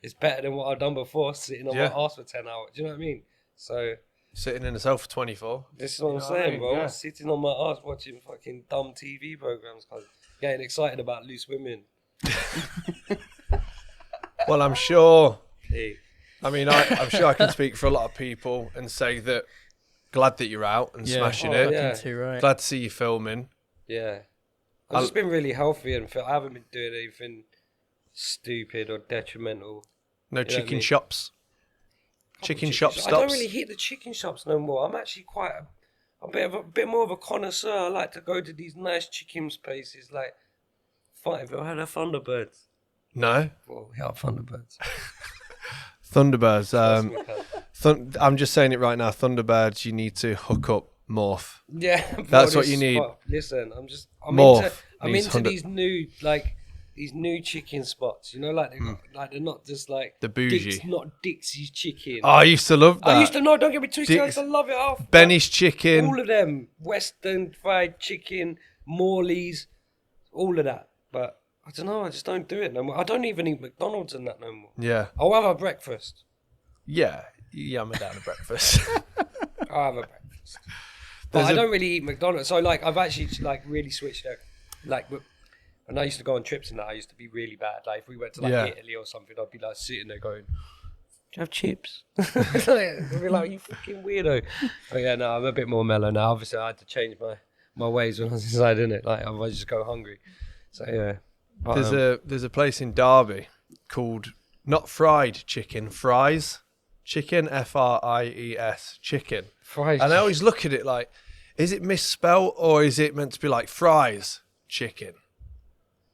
Speaker 3: it's better than what I've done before, sitting on my ass for 10 hours. Do you know what I mean? So,
Speaker 1: Sitting in a cell for 24.
Speaker 3: this is what I'm saying, bro. Yeah. Sitting on my ass watching fucking dumb TV programs, cause getting excited about loose women.
Speaker 1: Well, I'm sure.
Speaker 3: Hey.
Speaker 1: I mean, I'm sure I can speak for a lot of people and say that glad that you're out and smashing it.
Speaker 3: Yeah.
Speaker 2: Too right.
Speaker 1: Glad to see you filming.
Speaker 3: Yeah. I've just been really healthy and I haven't been doing anything stupid or detrimental.
Speaker 1: No chicken shops. Chicken shop stops.
Speaker 3: I don't really hit the chicken shops no more. I'm actually quite a bit more of a connoisseur. I like to go to these nice chicken places. Like, have you ever had a Thunderbirds?
Speaker 1: No.
Speaker 3: Well, yeah, Thunderbirds.
Speaker 1: Thunderbirds. I'm just saying it right now. Thunderbirds, you need to hook up Morph.
Speaker 3: Yeah,
Speaker 1: that's what you need.
Speaker 3: Listen, I'm
Speaker 1: Morph
Speaker 3: into these new chicken spots. You know, like they're not just like
Speaker 1: the bougie,
Speaker 3: not Dixie's chicken.
Speaker 1: Oh, I used to love that.
Speaker 3: I used to know. Don't get me twisted. I used to love it. Off
Speaker 1: Benny's chicken.
Speaker 3: All of them, Western fried chicken, Morley's, all of that. But I don't know. I just don't do it no more. I don't even eat McDonald's and that no more.
Speaker 1: Yeah.
Speaker 3: I'll have a breakfast.
Speaker 1: Yeah, I'm down to breakfast.
Speaker 3: I'll have a breakfast. But I don't really eat McDonald's. So like, I've actually like really switched out. Like, when I used to go on trips and that, I used to be really bad. Like, if we went to like Italy or something, I'd be like sitting there going, "Do you have chips?" I'd be like, "You fucking weirdo." But yeah, no, I'm a bit more mellow now. Obviously, I had to change my ways when I was inside, innit? Like, otherwise, I just go hungry. So yeah. But,
Speaker 1: there's a place in Derby called not fried chicken, fries chicken, Fries chicken.
Speaker 3: Fries.
Speaker 1: And I always look at it like, is it misspelled or is it meant to be like fries chicken?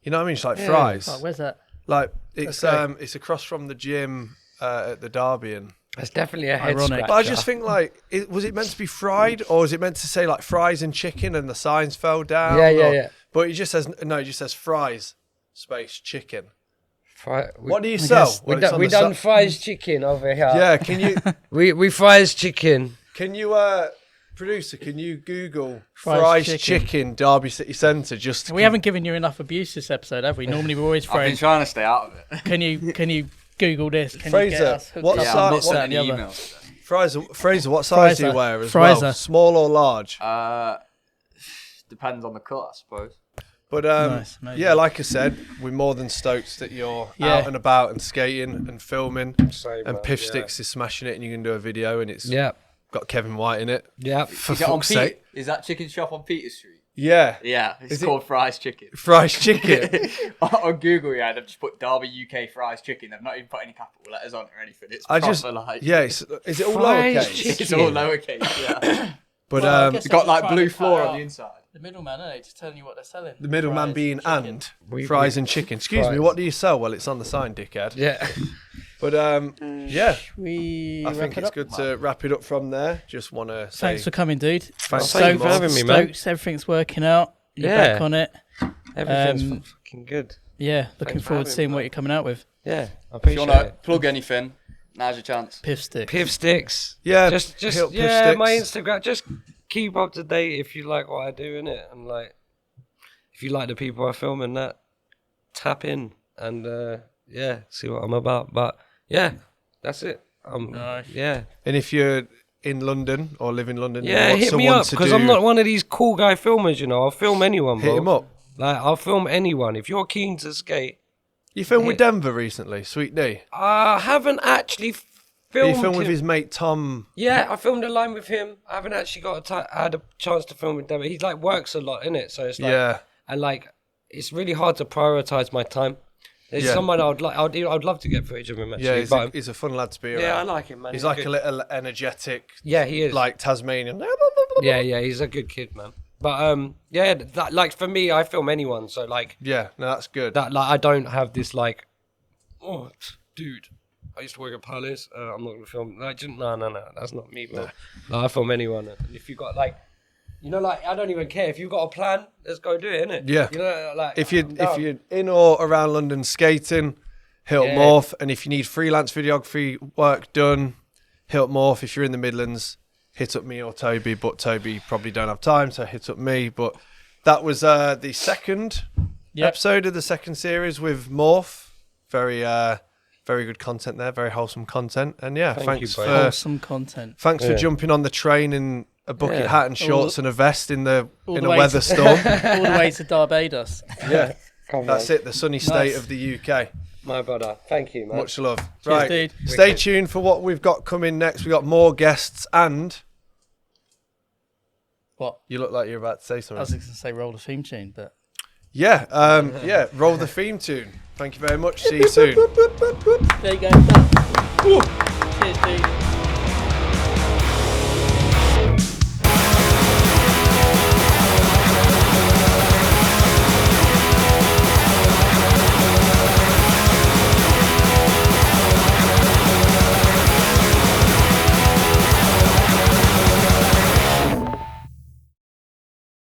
Speaker 1: You know what I mean? It's like fries.
Speaker 2: Oh, where's that?
Speaker 1: Like it's across from the gym at the Derby, and
Speaker 3: it's definitely a head
Speaker 2: ironic.
Speaker 3: scratcher.
Speaker 1: But I just think like, was it meant to be fried or is it meant to say like fries and chicken and the signs fell down?
Speaker 3: Yeah.
Speaker 1: But it just says fries space chicken. What do you
Speaker 2: I
Speaker 1: sell?
Speaker 2: guess
Speaker 3: We done fries chicken over here.
Speaker 1: Yeah, can you?
Speaker 3: we fries chicken.
Speaker 1: Can you, producer? Can you Google fries chicken Derby City Centre? Just
Speaker 2: We haven't given you enough abuse this episode, have we? Normally we're always
Speaker 4: I've been
Speaker 2: throwing.
Speaker 4: trying to stay out of it.
Speaker 2: Can you Google this. Can you
Speaker 1: Fraser,
Speaker 2: get us hooked
Speaker 1: what
Speaker 2: up
Speaker 1: size-
Speaker 2: on
Speaker 4: I'm not
Speaker 2: this, that,
Speaker 4: sending
Speaker 2: and the other?
Speaker 4: emails.
Speaker 1: Fraser, what size do you
Speaker 2: Fraser.
Speaker 1: wear as
Speaker 2: Fraser.
Speaker 1: well? Small or large?
Speaker 4: Depends on the cut, I suppose.
Speaker 1: But
Speaker 2: Nice, amazing.
Speaker 1: yeah, like I said, we're more than stoked that you're
Speaker 2: Yeah.
Speaker 1: out and about and skating and filming.
Speaker 3: Same,
Speaker 1: And
Speaker 3: man,
Speaker 1: Piff
Speaker 3: yeah.
Speaker 1: Sticks is smashing it, and you can do a video, and it's
Speaker 5: Yeah.
Speaker 1: got Kevin White in it.
Speaker 5: Yeah.
Speaker 1: For
Speaker 4: Is it on
Speaker 1: fuck's sake.
Speaker 4: Is that chicken shop on Peter Street?
Speaker 1: Yeah.
Speaker 4: Yeah, it's
Speaker 1: Is it-
Speaker 4: called Fry's Chicken.
Speaker 1: Fried chicken.
Speaker 4: On Google, yeah, they've just put Derby UK Fry's Chicken. They've not even put any capital letters on it or anything. It's
Speaker 1: I
Speaker 4: proper
Speaker 1: just,
Speaker 4: like...
Speaker 1: yeah, is it all
Speaker 5: Fried
Speaker 1: lowercase?
Speaker 5: chicken.
Speaker 4: It's all lowercase, yeah.
Speaker 1: But
Speaker 2: Well, I guess
Speaker 4: It's got
Speaker 2: they're
Speaker 4: like
Speaker 2: just
Speaker 4: blue
Speaker 2: trying to
Speaker 4: floor
Speaker 2: cut
Speaker 4: on the
Speaker 2: out
Speaker 4: inside.
Speaker 2: The middleman, aren't they? Just telling you what they're selling.
Speaker 1: the middleman
Speaker 2: Fries
Speaker 1: being
Speaker 2: chicken.
Speaker 1: and fries and chicken. Excuse me,
Speaker 5: Fries.
Speaker 1: what do you sell? Well, it's on the sign, dickhead.
Speaker 5: Yeah.
Speaker 1: But yeah,
Speaker 2: We
Speaker 1: I think
Speaker 2: wrap it
Speaker 1: it's
Speaker 2: up?
Speaker 1: good to wrap it up from there. Just want to say
Speaker 2: Thanks for coming, dude.
Speaker 1: thanks
Speaker 5: thank you for having me, man.
Speaker 2: Stoked, everything's working out. You're
Speaker 5: Yeah.
Speaker 2: back on it.
Speaker 5: Everything's fucking good.
Speaker 2: Yeah, looking
Speaker 5: Thanks for
Speaker 2: forward to
Speaker 5: having
Speaker 2: seeing
Speaker 5: me,
Speaker 2: what
Speaker 5: man.
Speaker 2: you're coming out with.
Speaker 5: Yeah. I
Speaker 4: If you
Speaker 5: appreciate
Speaker 4: want to
Speaker 5: it.
Speaker 4: plug anything, now's your chance.
Speaker 2: Piff Sticks.
Speaker 5: Piff Sticks.
Speaker 1: Yeah,
Speaker 5: Just
Speaker 1: hit up Piff
Speaker 5: yeah,
Speaker 1: Sticks.
Speaker 5: my Instagram. Just keep up to date if you like what I do in it, and like if you like the people I film and that, tap in and yeah, see what I'm about. But yeah, that's it.
Speaker 2: Nice.
Speaker 5: Yeah,
Speaker 1: And if you're in London or live in London, and
Speaker 5: yeah.
Speaker 1: want
Speaker 5: Hit me
Speaker 1: someone
Speaker 5: up
Speaker 1: to
Speaker 5: because
Speaker 1: do-
Speaker 5: I'm not one of these cool guy filmers. You know, I'll film anyone.
Speaker 1: hit
Speaker 5: Bro.
Speaker 1: him up.
Speaker 5: Like I'll film anyone if you're keen to skate.
Speaker 1: You filmed with
Speaker 5: Hit-
Speaker 1: Denver recently, Sweet D.
Speaker 5: I haven't actually filmed.
Speaker 1: You filmed with
Speaker 5: him.
Speaker 1: his mate Tom.
Speaker 5: Yeah, I filmed a line with him. I haven't actually had a chance to film with him. He like works a lot in it, so it's like
Speaker 1: Yeah,
Speaker 5: and like it's really hard to prioritize my time. There's
Speaker 1: Yeah.
Speaker 5: someone I'd love to get footage of him actually.
Speaker 1: yeah,
Speaker 5: but
Speaker 1: he's a fun lad to be around.
Speaker 5: yeah, I like him, man.
Speaker 1: He's like
Speaker 5: good.
Speaker 1: a little energetic,
Speaker 5: Yeah, he is.
Speaker 1: like Tasmanian.
Speaker 5: yeah, he's a good kid, man. But yeah, that like for me, I film anyone, so like
Speaker 1: Yeah, no, that's good.
Speaker 5: that, like I don't have this like, oh, dude, I used to work at Palace. I'm not gonna film. Like, just, no, that's not me, bro. Like, I film anyone. And if you got like, you know, like I don't even care if you got a plan. Let's go do it, innit?
Speaker 1: Yeah.
Speaker 5: You know, like
Speaker 1: If
Speaker 5: I'm down.
Speaker 1: you're in or around London skating, hit up
Speaker 5: Yeah.
Speaker 1: Morph. And if you need freelance videography work done, hit up Morph. If you're in the Midlands, hit up me or Toby. But Toby probably don't have time, so hit up me. But that was the second
Speaker 2: Yep.
Speaker 1: episode of the second series with Morph. Very good content there. Very wholesome content. And yeah,
Speaker 5: Thank
Speaker 1: thanks
Speaker 5: you,
Speaker 1: for
Speaker 5: bro.
Speaker 2: Wholesome content.
Speaker 1: thanks for
Speaker 5: Yeah.
Speaker 1: jumping on the train in a bucket
Speaker 5: Yeah.
Speaker 1: hat and shorts and a vest in
Speaker 2: all
Speaker 1: a
Speaker 2: the way
Speaker 1: weather
Speaker 2: to-
Speaker 1: storm.
Speaker 2: All the way to Barbados.
Speaker 1: Yeah,
Speaker 5: Come
Speaker 1: that's
Speaker 5: on,
Speaker 1: it. The sunny state
Speaker 2: Nice.
Speaker 1: of the UK.
Speaker 5: my brother. Thank you, man.
Speaker 1: Much love. Right,
Speaker 2: dude.
Speaker 1: stay
Speaker 5: Wicked.
Speaker 1: tuned for what we've got coming next. We got more guests, and
Speaker 2: What?
Speaker 1: you look like you're about to say
Speaker 2: I was
Speaker 1: something.
Speaker 2: just going to say roll the theme tune, but
Speaker 1: Yeah, yeah. Roll the theme tune. Thank you very much. See you soon.
Speaker 2: there you go. Done. Cheers, dude.